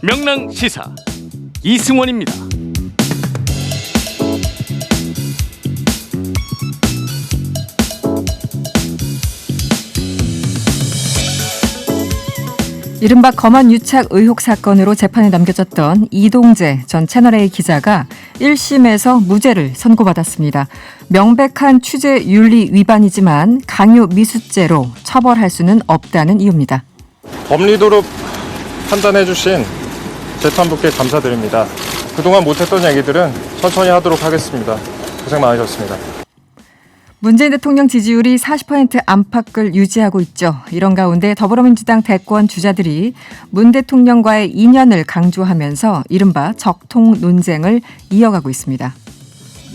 명랑 시사 이승원입니다. 이른바 검언 유착 의혹 사건으로 재판에 넘겨졌던 이동재 전 채널A 기자가 1심에서 무죄를 선고받았습니다. 명백한 취재 윤리 위반이지만 강요 미수죄로 처벌할 수는 없다는 이유입니다. 법리도로 판단해 주신 재판부께 감사드립니다. 그동안 못했던 얘기들은 천천히 하도록 하겠습니다. 고생 많으셨습니다. 문재인 대통령 지지율이 40% 안팎을 유지하고 있죠. 이런 가운데 더불어민주당 대권 주자들이 문 대통령과의 인연을 강조하면서 이른바 적통 논쟁을 이어가고 있습니다.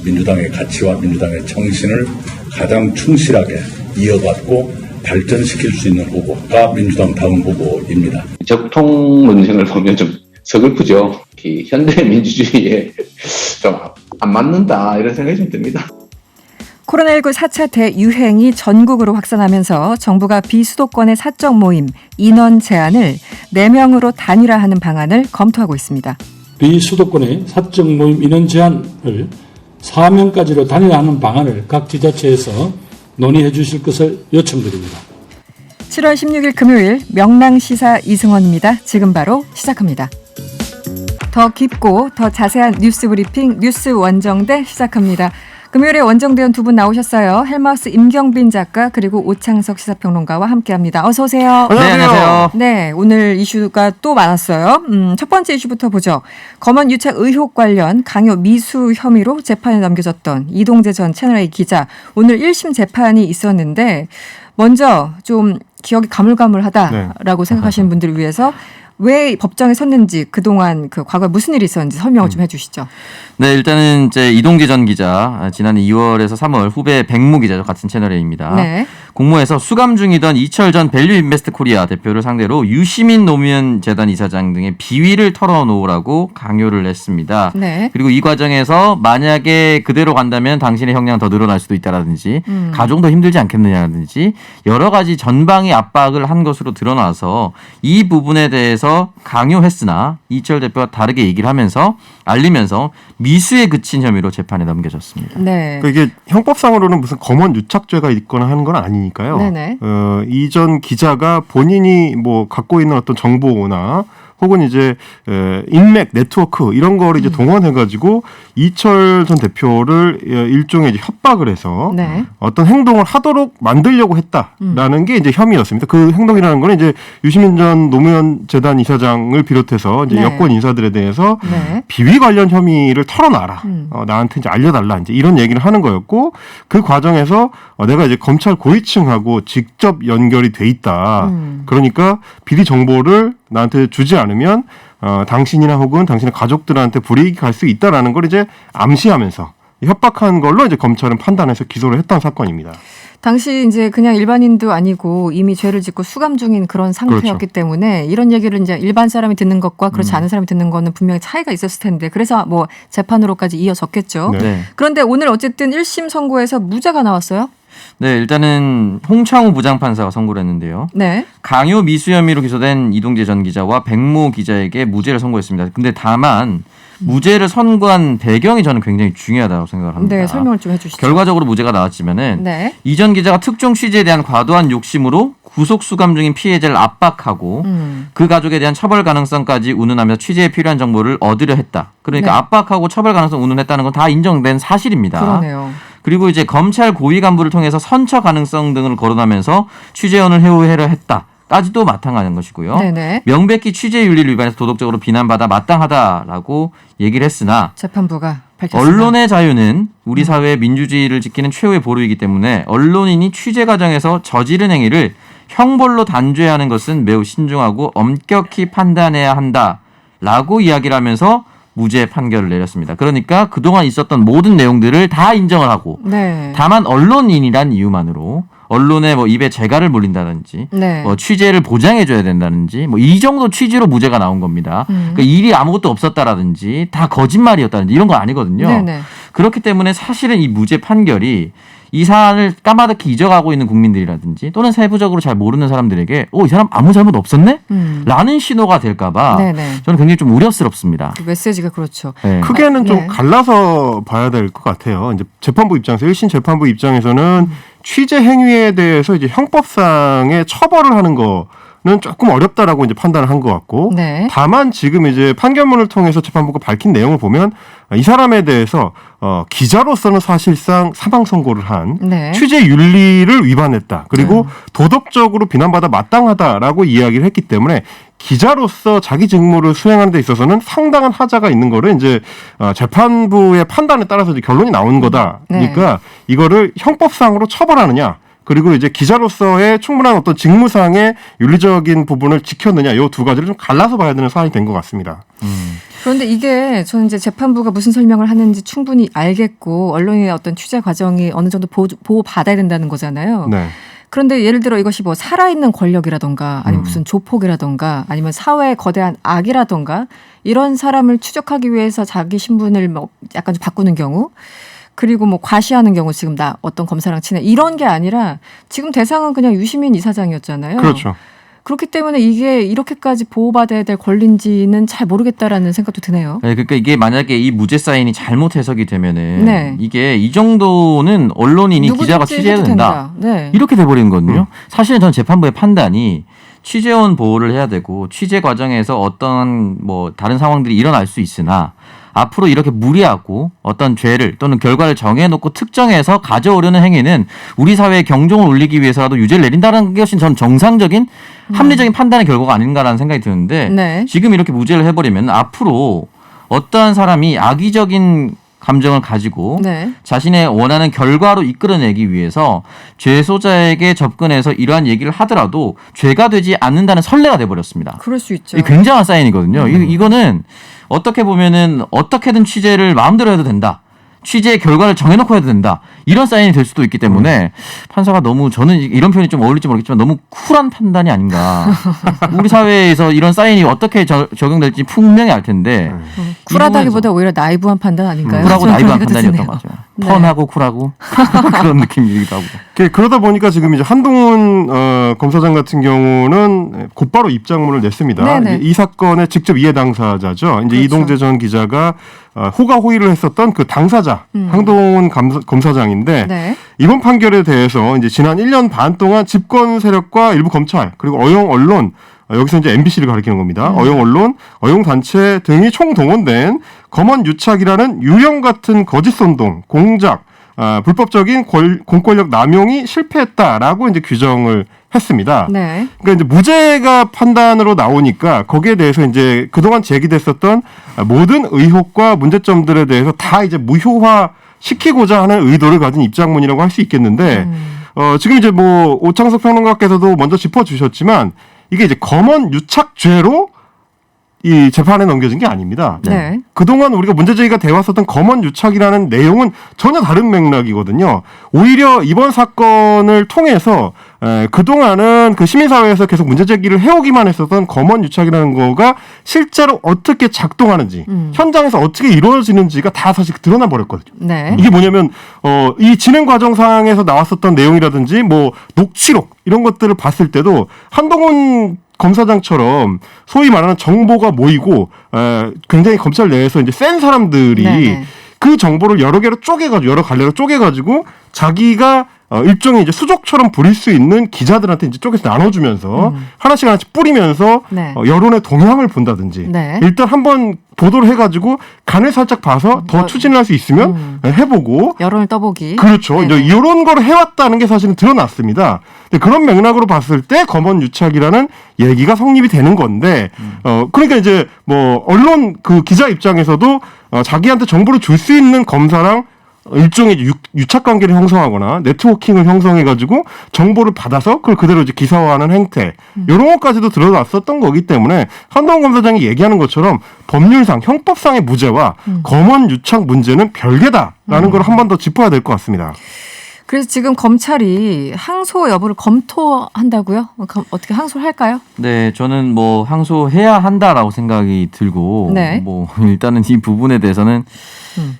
민주당의 가치와 민주당의 정신을 가장 충실하게 이어받고 발전시킬 수 있는 후보가 민주당 다음 후보입니다. 적통 논쟁을 보면 좀 서글프죠. 현대 민주주의에 좀 안 맞는다 이런 생각이 좀 듭니다. 코로나19 4차 대유행이 전국으로 확산하면서 정부가 비수도권의 사적 모임 인원 제한을 4명으로 단일화하는 방안을 검토하고 있습니다. 비수도권의 사적 모임 인원 제한을 4명까지로 단일화하는 방안을 각 지자체에서 논의해 주실 것을 요청드립니다. 7월 16일 금요일 명랑시사 이승원입니다. 지금 바로 시작합니다. 더 깊고 더 자세한 뉴스 브리핑 뉴스 원정대 시작합니다. 금요일에 원정대원 두 분 나오셨어요. 헬마우스 임경빈 작가 그리고 오창석 시사평론가와 함께합니다. 어서 오세요. 네, 안녕하세요. 네, 오늘 이슈가 또 많았어요. 첫 번째 이슈부터 보죠. 검언 유착 의혹 관련 강요 미수 혐의로 재판에 넘겨졌던 이동재 전 채널A 기자. 오늘 1심 재판이 있었는데 먼저 좀 기억이 가물가물하다라고 생각하시는 분들을 위해서 왜 법정에 섰는지 그동안 그 과거에 무슨 일이 있었는지 설명을 좀 해주시죠. 네, 일단은 이제 이동재 전 기자 지난해 2월에서 3월 후배 백무 기자죠. 같은 채널A입니다. 네. 공모에서 수감 중이던 이철 전 밸류 인베스트 코리아 대표를 상대로 유시민 노무현 재단 이사장 등의 비위를 털어놓으라고 강요를 했습니다. 네. 그리고 이 과정에서 만약에 그대로 간다면 당신의 형량은 더 늘어날 수도 있다라든지 가족은 더 힘들지 않겠느냐라든지 여러 가지 전방위 압박을 한 것으로 드러나서 이 부분에 대해서 강요했으나 이철 대표가 다르게 얘기를 하면서 알리면서 미수에 그친 혐의로 재판에 넘겨졌습니다. 네. 그러니까 이게 형법상으로는 무슨 검언 유착죄가 있거나 하는 건 아니니까요. 네네. 이전 기자가 본인이 뭐 갖고 있는 어떤 정보나 혹은 이제 인맥, 네트워크 이런 거를 이제 동원해가지고 이철 전 대표를 일종의 이제 협박을 해서 네. 어떤 행동을 하도록 만들려고 했다라는 게 이제 혐의였습니다. 그 행동이라는 거는 이제 유시민 전 노무현 재단 이사장을 비롯해서 이제 네. 여권 인사들에 대해서 네. 비위 관련 혐의를 털어놔라. 나한테 이제 알려달라. 이제 이런 얘기를 하는 거였고 그 과정에서 내가 이제 검찰 고위층하고 직접 연결이 돼 있다. 그러니까 비리 정보를 나한테 주지 않으면 당신이나 혹은 당신의 가족들한테 불이익이 갈 수 있다라는 걸 이제 암시하면서 협박한 걸로 이제 검찰은 판단해서 기소를 했던 사건입니다. 당시 이제 그냥 일반인도 아니고 이미 죄를 짓고 수감 중인 그런 상태였기 그렇죠. 때문에 이런 얘기를 이제 일반 사람이 듣는 것과 그렇지 않은 사람이 듣는 거는 분명히 차이가 있었을 텐데 그래서 뭐 재판으로까지 이어졌겠죠. 네. 그런데 오늘 어쨌든 1심 선고에서 무죄가 나왔어요. 네, 일단은 홍창우 부장판사가 선고를 했는데요. 네. 강요 미수 혐의로 기소된 이동재 전 기자와 백모 기자에게 무죄를 선고했습니다. 근데 다만 무죄를 선고한 배경이 저는 굉장히 중요하다고 생각을 합니다. 네, 설명을 좀 해주시죠. 결과적으로 무죄가 나왔지만은 네. 이 전 기자가 특정 취재에 대한 과도한 욕심으로 구속 수감 중인 피해자를 압박하고 그 가족에 대한 처벌 가능성까지 운운하면서 취재에 필요한 정보를 얻으려 했다. 그러니까 네. 압박하고 처벌 가능성 운운했다는 건 다 인정된 사실입니다. 그러네요. 그리고 이제 검찰 고위 간부를 통해서 선처 가능성 등을 거론하면서 취재원을 해오해려 했다까지도 마땅한 것이고요. 네네. 명백히 취재윤리를 위반해서 도덕적으로 비난받아 마땅하다라고 얘기를 했으나 재판부가 밝혔습니다. 언론의 자유는 우리 사회의 민주주의를 지키는 최후의 보루이기 때문에 언론인이 취재 과정에서 저지른 행위를 형벌로 단죄하는 것은 매우 신중하고 엄격히 판단해야 한다라고 이야기를 하면서 무죄 판결을 내렸습니다. 그러니까 그동안 있었던 모든 내용들을 다 인정을 하고 네. 다만 언론인이란 이유만으로 언론의 뭐 입에 재갈을 물린다든지 네. 뭐 취재를 보장해줘야 된다든지 뭐 이 정도 취지로 무죄가 나온 겁니다. 그러니까 일이 아무것도 없었다라든지 다 거짓말이었다든지 이런 거 아니거든요. 네네. 그렇기 때문에 사실은 이 무죄 판결이 이 사안을 까마득히 잊어가고 있는 국민들이라든지 또는 세부적으로 잘 모르는 사람들에게 이 사람 아무 잘못 없었네? 라는 신호가 될까봐 네네. 저는 굉장히 좀 우려스럽습니다. 그 메시지가 그렇죠. 네. 크게는 좀 네. 갈라서 봐야 될 것 같아요. 이제 재판부 입장에서 1심 재판부 입장에서는 취재 행위에 대해서 이제 형법상의 처벌을 하는 거는 조금 어렵다라고 이제 판단을 한 것 같고, 네. 다만 지금 이제 판결문을 통해서 재판부가 밝힌 내용을 보면 이 사람에 대해서 기자로서는 사실상 사망 선고를 한 네. 취재 윤리를 위반했다. 그리고 도덕적으로 비난받아 마땅하다라고 이야기를 했기 때문에 기자로서 자기 직무를 수행하는 데 있어서는 상당한 하자가 있는 거를 이제 재판부의 판단에 따라서 이제 결론이 나온 거다. 그러니까 이거를 형법상으로 처벌하느냐, 그리고 이제 기자로서의 충분한 어떤 직무상의 윤리적인 부분을 지켰느냐, 이 두 가지를 좀 갈라서 봐야 되는 사안이 된 것 같습니다. 그런데 이게 저는 이제 재판부가 무슨 설명을 하는지 충분히 알겠고 언론의 어떤 취재 과정이 어느 정도 보호 받아야 된다는 거잖아요. 네. 그런데 예를 들어 이것이 뭐 살아있는 권력이라던가 아니면 무슨 조폭이라던가 아니면 사회의 거대한 악이라던가 이런 사람을 추적하기 위해서 자기 신분을 뭐 약간 좀 바꾸는 경우, 그리고 뭐 과시하는 경우, 지금 나 어떤 검사랑 친해, 이런 게 아니라 지금 대상은 그냥 유시민 이사장이었잖아요. 그렇죠. 그렇기 때문에 이게 이렇게까지 보호받아야 될 권리인지는 잘 모르겠다라는 생각도 드네요. 네, 그러니까 이게 만약에 이 무죄 사인이 잘못 해석이 되면은 네. 이게 이 정도는 언론인이 기자가 누구든지 취재해도 해도 된다. 네. 이렇게 돼버리는 거거든요. 사실은 전 재판부의 판단이 취재원 보호를 해야 되고 취재 과정에서 어떤 뭐 다른 상황들이 일어날 수 있으나 앞으로 이렇게 무리하고 어떤 죄를 또는 결과를 정해놓고 특정해서 가져오려는 행위는 우리 사회의 경종을 울리기 위해서라도 유죄를 내린다는 것이 전 정상적인 합리적인 판단의 결과가 아닌가라는 생각이 드는데 네. 지금 이렇게 무죄를 해버리면 앞으로 어떠한 사람이 악의적인 감정을 가지고 네. 자신의 원하는 결과로 이끌어내기 위해서 죄소자에게 접근해서 이러한 얘기를 하더라도 죄가 되지 않는다는 선례가 돼버렸습니다. 그럴 수 있죠. 이게 굉장한 사인이거든요. 이거는 어떻게 보면은 어떻게든 취재를 마음대로 해도 된다. 취재의 결과를 정해놓고 해도 된다. 이런 사인이 될 수도 있기 때문에 판사가 너무, 저는 이런 표현이 좀 어울릴지 모르겠지만 너무 쿨한 판단이 아닌가. 우리 사회에서 이런 사인이 어떻게 적용될지 분명히 알 텐데. 쿨하다기보다 오히려 나이브한 판단 아닌가요? 쿨하고 저는 나이브한 그렇게 판단이었던 드네요. 것 같아요. 네. 펀하고 쿨하고 그런 느낌이기도 하고. 그러다 보니까 지금 이제 한동훈 검사장 같은 경우는 곧바로 입장문을 냈습니다. 네네. 이 사건의 직접 이해 당사자죠. 이제 그렇죠. 이동재 전 기자가 호가호의를 했었던 그 당사자 한동훈 검사장인데 네. 이번 판결에 대해서 이제 지난 1년 반 동안 집권 세력과 일부 검찰 그리고 어용 언론, 여기서 이제 MBC를 가리키는 겁니다. 어용 언론, 어용 단체 등이 총동원된 검언 유착이라는 유령 같은 거짓 선동, 공작, 불법적인 공권력 남용이 실패했다라고 이제 규정을 했습니다. 네. 그러니까 이제 무죄가 판단으로 나오니까 거기에 대해서 이제 그동안 제기됐었던 모든 의혹과 문제점들에 대해서 다 이제 무효화 시키고자 하는 의도를 가진 입장문이라고 할 수 있겠는데, 지금 이제 뭐 오창석 평론가께서도 먼저 짚어주셨지만 이게 이제 검언 유착죄로 이 재판에 넘겨진 게 아닙니다. 네. 그동안 우리가 문제제기가 되어 왔었던 검언 유착이라는 내용은 전혀 다른 맥락이거든요. 오히려 이번 사건을 통해서 그동안은 그 시민사회에서 계속 문제제기를 해오기만 했었던 검언 유착이라는 거가 실제로 어떻게 작동하는지, 현장에서 어떻게 이루어지는지가 다 사실 드러나 버렸거든요. 네. 이게 뭐냐면 이 진행 과정상에서 나왔었던 내용이라든지 뭐 녹취록 이런 것들을 봤을 때도 한동훈 검사장처럼 소위 말하는 정보가 모이고 굉장히 검찰 내에서 이제 센 사람들이 네네. 그 정보를 여러 개로 쪼개가지고 여러 갈래로 쪼개가지고 자기가 일종의 이제 수족처럼 부릴 수 있는 기자들한테 이제 쪼개서 나눠주면서 하나씩 뿌리면서 네. 여론의 동향을 본다든지 네. 일단 한번 보도를 해가지고 간을 살짝 봐서 더 추진을 할 수 있으면 해보고 여론을 떠보기. 그렇죠. 네네. 이제 이런 걸 해왔다는 게 사실은 드러났습니다. 근데 그런 맥락으로 봤을 때 검언 유착이라는 얘기가 성립이 되는 건데, 그러니까 이제 뭐 언론 그 기자 입장에서도 자기한테 정보를 줄 수 있는 검사랑 일종의 유착 관계를 형성하거나 네트워킹을 형성해가지고 정보를 받아서 그걸 그대로 이제 기사화하는 행태, 이런 것까지도 드러났었던 거기 때문에 한동훈 검사장이 얘기하는 것처럼 법률상 형법상의 무죄와 검언 유착 문제는 별개다라는 걸 한 번 더 짚어야 될 것 같습니다. 그래서 지금 검찰이 항소 여부를 검토한다고요? 어떻게 항소를 할까요? 네, 저는 뭐 항소해야 한다라고 생각이 들고 네. 뭐 일단은 이 부분에 대해서는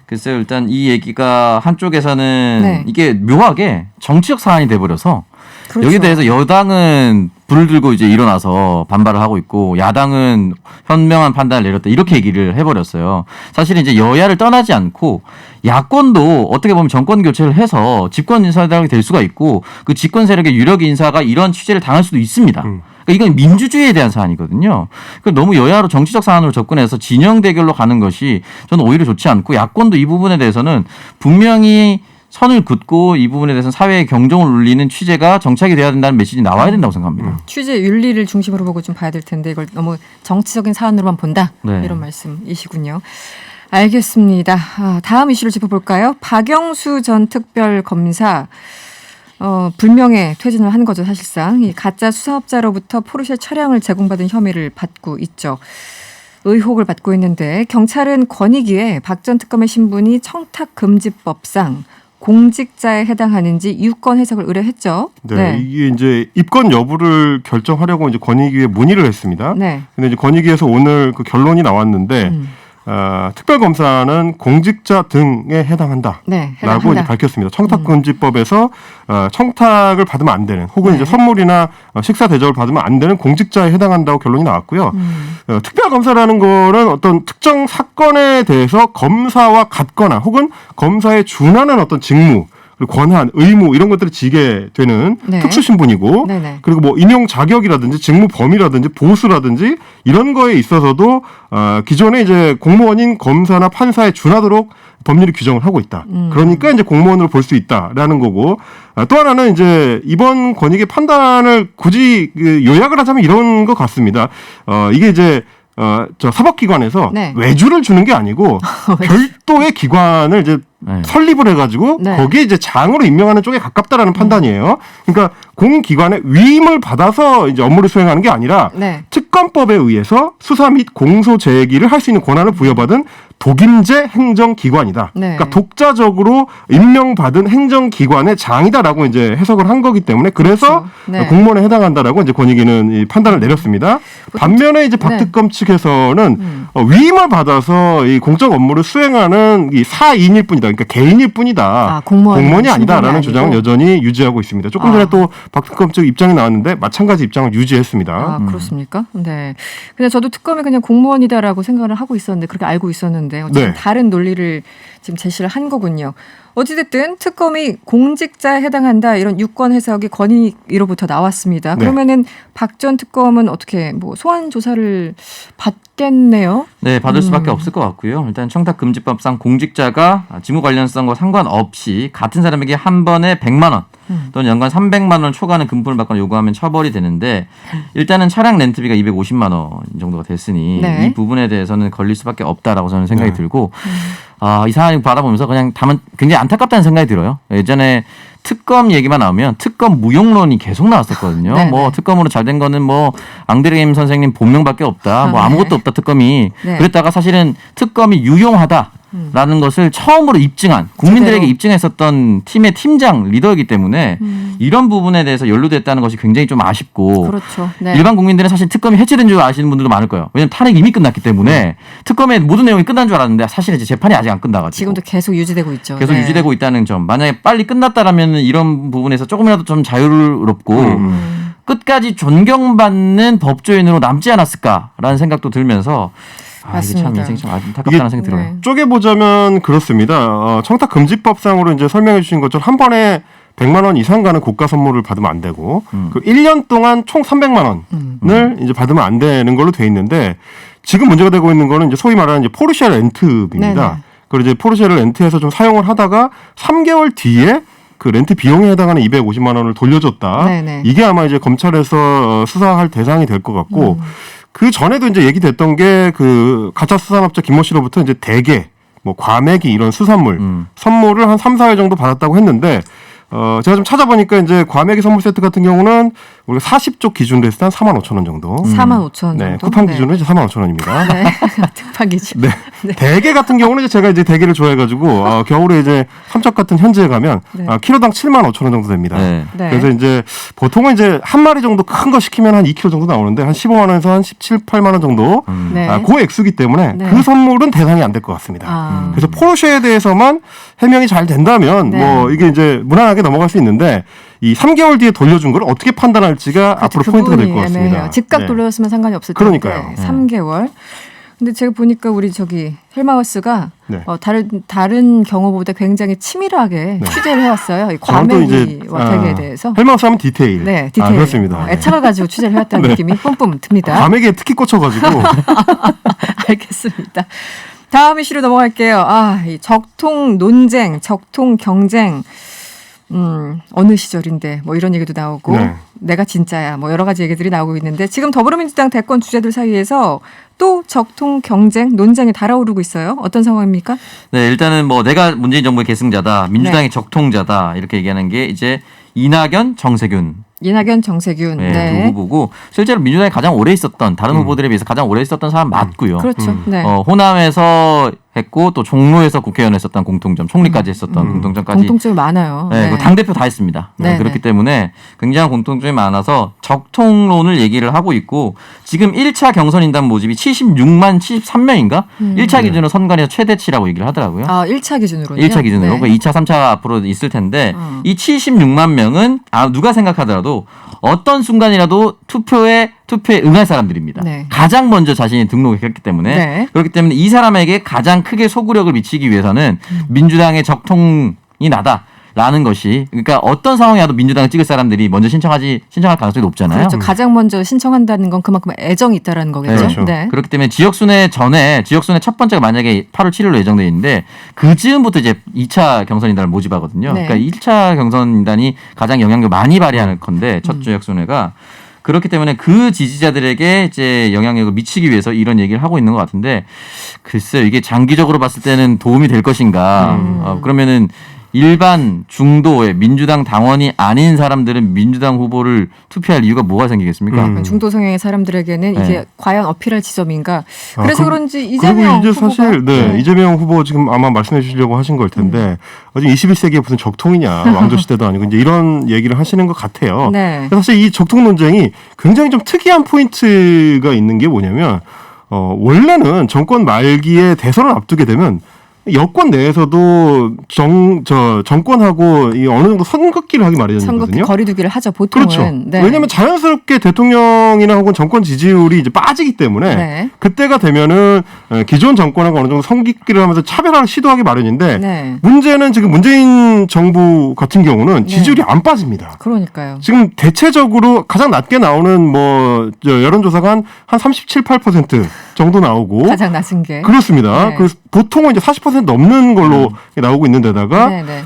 글쎄요, 일단 이 얘기가 한쪽에서는 네. 이게 묘하게 정치적 사안이 돼버려서 그렇죠. 여기에 대해서 여당은 불을 들고 이제 일어나서 반발을 하고 있고 야당은 현명한 판단을 내렸다 이렇게 얘기를 해버렸어요. 사실은 이제 여야를 떠나지 않고 야권도 어떻게 보면 정권 교체를 해서 집권 인사들이 될 수가 있고 그 집권 세력의 유력 인사가 이런 취재를 당할 수도 있습니다. 그러니까 이건 민주주의에 대한 사안이거든요. 너무 여야로 정치적 사안으로 접근해서 진영 대결로 가는 것이 저는 오히려 좋지 않고 야권도 이 부분에 대해서는 분명히 선을 긋고 이 부분에 대해서는 사회의 경종을 울리는 취재가 정착이 돼야 된다는 메시지 나와야 된다고 생각합니다. 취재 윤리를 중심으로 보고 좀 봐야 될 텐데 이걸 너무 정치적인 사안으로만 본다. 네. 이런 말씀이시군요. 알겠습니다. 다음 이슈를 짚어볼까요? 박영수 전 특별검사 불명예 퇴진을 한 거죠. 사실상 이 가짜 수사업자로부터 포르쉐 차량을 제공받은 혐의를 받고 있죠. 의혹을 받고 있는데 경찰은 권익위에 박 전 특검의 신분이 청탁금지법상 공직자에 해당하는지 유권 해석을 의뢰했죠. 네, 이게 이제 입건 여부를 결정하려고 이제 권익위에 문의를 했습니다. 네. 근데 이제 권익위에서 오늘 그 결론이 나왔는데 특별검사는 공직자 등에 해당한다. 네, 라고 해당한다. 이제 밝혔습니다. 청탁금지법에서 청탁을 받으면 안 되는 혹은 네. 이제 선물이나 식사 대접을 받으면 안 되는 공직자에 해당한다고 결론이 나왔고요. 특별검사라는 거는 어떤 특정 사건에 대해서 검사와 같거나 혹은 검사에 준하는 어떤 직무 그리고 권한, 의무 이런 것들을 지게 되는 네. 특수신분이고 네네. 그리고 뭐 인용 자격이라든지 직무 범위라든지 보수라든지 이런 거에 있어서도 기존에 이제 공무원인 검사나 판사에 준하도록 법률이 규정을 하고 있다. 그러니까 이제 공무원으로 볼 수 있다라는 거고 또 하나는 이제 이번 권익의 판단을 굳이 요약을 하자면 이런 것 같습니다. 이게 이제 저 사법기관에서 네. 외주를 주는 게 아니고 별도의 기관을 이제 네. 설립을 해가지고 네. 거기에 이제 장으로 임명하는 쪽에 가깝다라는 판단이에요. 그러니까 공기관의 위임을 받아서 이제 업무를 수행하는 게 아니라 네. 특검법에 의해서 수사 및 공소 제기를 할 수 있는 권한을 부여받은 독임제 행정기관이다. 네. 그러니까 독자적으로 임명받은 행정기관의 장이다라고 이제 해석을 한 거기 때문에 그래서 그렇죠. 네. 공무원에 해당한다라고 이제 권익위는 이 판단을 내렸습니다. 반면에 이제 박 네. 특검 측에서는 위임을 받아서 이 공적 업무를 수행하는 이 사인일 뿐이다. 그러니까 개인일 뿐이다. 공무원이 아니다라는 주장을 여전히 유지하고 있습니다. 조금 전에 또 박 특검 측 입장이 나왔는데 마찬가지 입장을 유지했습니다. 그렇습니까? 네. 그냥 저도 특검이 그냥 공무원이다라고 생각을 하고 있었는데 그렇게 알고 있었는데 어쨌든 네. 다른 논리를 지금 제시를 한 거군요. 어찌됐든 특검이 공직자에 해당한다 이런 유권 해석이 권익위로부터 나왔습니다. 네. 그러면은 박 전 특검은 어떻게 뭐 소환 조사를 받겠네요? 네, 받을 수밖에 없을 것 같고요. 일단 청탁금지법상 공직자가 직무 관련성과 상관없이 같은 사람에게 한 번에 100만 원 또는 연간 300만 원을 초과하는 금품을 받거나 요구하면 처벌이 되는데 일단은 차량 렌트비가 250만 원 정도가 됐으니 네. 이 부분에 대해서는 걸릴 수밖에 없다라고 저는 생각이 들고 이 상황을 바라보면서 그냥 다만 굉장히 안타깝다는 생각이 들어요. 예전에 특검 얘기만 나오면 특검 무용론이 계속 나왔었거든요. 네네. 뭐 특검으로 잘 된 거는 뭐 앙드레임 선생님 본명밖에 없다. 뭐 네. 아무것도 없다 특검이. 네. 그랬다가 사실은 특검이 유용하다라는 것을 처음으로 입증한 국민들에게 제대로. 입증했었던 팀의 팀장 리더이기 때문에 이런 부분에 대해서 연루됐다는 것이 굉장히 좀 아쉽고 그렇죠. 네. 일반 국민들은 사실 특검이 해체된 줄 아시는 분들도 많을 거예요. 왜냐하면 탄핵이 이미 끝났기 때문에 특검의 모든 내용이 끝난 줄 알았는데 사실 이제 재판이 아직 안 끝나가지고 지금도 계속 유지되고 있죠. 계속 네. 유지되고 있다는 점. 만약에 빨리 끝났다라면 이런 부분에서 조금이라도 좀 자유롭고 끝까지 존경받는 법조인으로 남지 않았을까라는 생각도 들면서 이게 참 맞습니다. 인생이 좀 안타깝다는 생각이 들어요. 네. 쪼개보자면 그렇습니다. 청탁금지법상으로 이제 설명해 주신 것처럼 한 번에 100만 원 이상 가는 고가 선물을 받으면 안 되고 그 1년 동안 총 300만 원을 이제 받으면 안 되는 걸로 돼 있는데 지금 문제가 되고 있는 거는 이제 소위 말하는 이제 포르쉐 렌트비입니다. 네네. 그리고 이제 포르쉐를 렌트해서 좀 사용을 하다가 3개월 뒤에 그 렌트 비용에 해당하는 250만 원을 돌려줬다. 네네. 이게 아마 이제 검찰에서 수사할 대상이 될 것 같고 그 전에도 이제 얘기됐던 게 그 가짜 수산업자 김모 씨로부터 이제 대게, 뭐 과메기 이런 수산물 선물을 한 3, 4회 정도 받았다고 했는데 제가 좀 찾아보니까 이제 과메기 선물 세트 같은 경우는 우리가 40쪽 기준으로 했을 때 한 4만 5천 원 정도. 4만 5천 원 정도. 네, 쿠팡 기준으로 이제 4만 5천 원입니다. 네. 쿠팡 기준. 네. 대게 같은 경우는 이제 제가 이제 대게를 좋아해가지고 겨울에 이제 삼척 같은 현지에 가면 네. 키로당 7만 5천 원 정도 됩니다. 네. 네. 그래서 이제 보통은 이제 한 마리 정도 큰 거 시키면 한 2kg 정도 나오는데 한 15만 원에서 한 17, 8만 원 정도 네. 그 액수기 때문에 네. 그 선물은 대상이 안 될 것 같습니다. 아. 그래서 포르쉐에 대해서만 해명이 잘 된다면 네. 뭐 이게 이제 무난하게 넘어갈 수 있는데 이 3개월 뒤에 돌려준 걸 어떻게 판단할지가 앞으로 그 포인트가 될 부분이 것 같습니다. 애매해요. 즉각 네. 돌려줬으면 상관이 없을 텐데. 그러니까요. 3개월. 근데 제가 보니까 우리 저기 헬마우스가 네. 다른 경우보다 굉장히 치밀하게 취재를 해왔어요. 이 저는 또 이제 과메기와 대게에 대해서. 헬마우스 하면 디테일. 네, 디테일. 그렇습니다. 애착을 가지고 취재를 해왔다는 네. 느낌이 뿜뿜 듭니다. 과메기에 특히 꽂혀가지고 알겠습니다. 다음 이슈로 넘어갈게요. 이 적통 논쟁, 적통 경쟁. 어느 시절인데 뭐 이런 얘기도 나오고 네. 내가 진짜야 뭐 여러 가지 얘기들이 나오고 있는데 지금 더불어민주당 대권 주자들 사이에서 또 적통 경쟁 논쟁이 달아오르고 있어요. 어떤 상황입니까? 네, 일단은 뭐 내가 문재인 정부의 계승자다, 민주당의 네. 적통자다 이렇게 얘기하는 게 이제 이낙연, 정세균 이낙연, 정세균. 네, 두 후보고 실제로 민주당이 가장 오래 있었던 다른 후보들에 비해서 가장 오래 있었던 사람 맞고요. 그렇죠. 네. 호남에서 했고 또 종로에서 국회의원 했었던 공통점, 총리까지 했었던 공통점까지. 공통점이 많아요. 네, 당 대표 다 했습니다. 네, 그렇기 네. 때문에 굉장한 공통점이 많아서 적통론을 얘기를 하고 있고 지금 1차 경선 인단 모집이 76만 73명인가? 1차 기준으로 선관위에서 최대치라고 얘기를 하더라고요. 1차 1차 기준으로요? 1차 기준으로. 네. 그러니까 2차, 3차 앞으로 있을 텐데 이 76만 명은 누가 생각하더라도 어떤 순간이라도 투표에 응할 사람들입니다. 네. 가장 먼저 자신이 등록했기 때문에 네. 그렇기 때문에 이 사람에게 가장 크게 소구력을 미치기 위해서는 민주당의 적통이 나다라는 것이 그러니까 어떤 상황이 와도 민주당을 찍을 사람들이 먼저 신청할 가능성이 높잖아요. 그렇죠. 가장 먼저 신청한다는 건 그만큼 애정이 있다라는 거겠죠. 네, 그렇죠. 네. 그렇기 때문에 지역순회 첫 번째가 만약에 8월 7일로 예정되어 있는데 그 즈음부터 이제 2차 경선인단을 모집하거든요. 네. 그러니까 1차 경선인단이 가장 영향력을 많이 발휘하는 건데 첫 지역순회가 그렇기 때문에 그 지지자들에게 이제 영향력을 미치기 위해서 이런 얘기를 하고 있는 것 같은데 글쎄요 이게 장기적으로 봤을 때는 도움이 될 것인가? 그러면은 일반 중도의 민주당 당원이 아닌 사람들은 민주당 후보를 투표할 이유가 뭐가 생기겠습니까? 중도 성향의 사람들에게는 네. 이게 과연 어필할 지점인가? 그래서 그런지 그리고 이재명 이제 후보가 사실 이재명 후보 지금 아마 말씀해 주시려고 하신 걸 텐데 어제 21세기에 무슨 적통이냐 왕조 시대도 아니고 이제 이런 얘기를 하시는 것 같아요. 네. 사실 이 적통 논쟁이 굉장히 좀 특이한 포인트가 있는 게 뭐냐면 원래는 정권 말기에 대선을 앞두게 되면 여권 내에서도 정권하고 이 어느 정도 선긋기를 하기 선긋기 마련이거든요. 거리두기를 하죠. 보통은. 그렇죠. 네. 왜냐하면 자연스럽게 대통령이나 혹은 정권 지지율이 이제 빠지기 때문에 네. 그때가 되면은 기존 정권하고 어느 정도 선긋기를 하면서 차별화를 시도하기 마련인데 네. 문제는 지금 문재인 정부 같은 경우는 지지율이 안 빠집니다. 그러니까요. 지금 대체적으로 가장 낮게 나오는 여론조사가 한 37, 8% 정도 나오고 가장 낮은 게. 그렇습니다. 네. 그래서 보통은 이제 40% 넘는 걸로 나오고 있는 데다가 네, 네.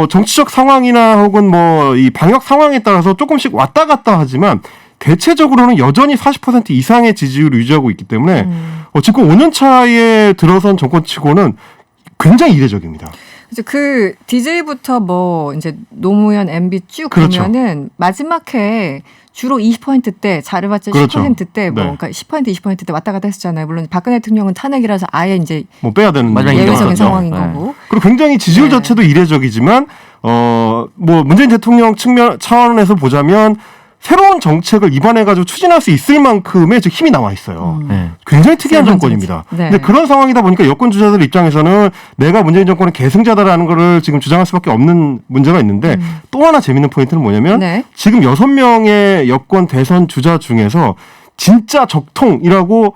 정치적 상황이나 혹은 이 방역 상황에 따라서 조금씩 왔다 갔다 하지만 대체적으로는 여전히 40% 이상의 지지율을 유지하고 있기 때문에 집권 5년 차에 들어선 정권치고는 굉장히 이례적입니다. 그 DJ부터 이제 노무현, MB 쭉 그렇죠. 보면은 마지막 해에 주로 20%대, 잘해봤자 그렇죠. 10%대, 네. 그러니까 10%, 20%대 왔다 갔다 했었잖아요. 물론 박근혜 대통령은 탄핵이라서 아예 이제 빼야 되는 마지막 예외적인 인정하죠. 상황인 네. 거고. 그리고 굉장히 지지율 네. 자체도 이례적이지만 문재인 대통령 차원에서 보자면 새로운 정책을 입안해가지고 추진할 수 있을 만큼의 지금 힘이 남아 있어요. 네. 굉장히 특이한 새로운 정권입니다. 정책. 네. 근데 그런 상황이다 보니까 여권 주자들 입장에서는 내가 문재인 정권의 계승자다라는 거를 지금 주장할 수밖에 없는 문제가 있는데 또 하나 재밌는 포인트는 뭐냐면 네. 지금 6명의 여권 대선 주자 중에서 진짜 적통이라고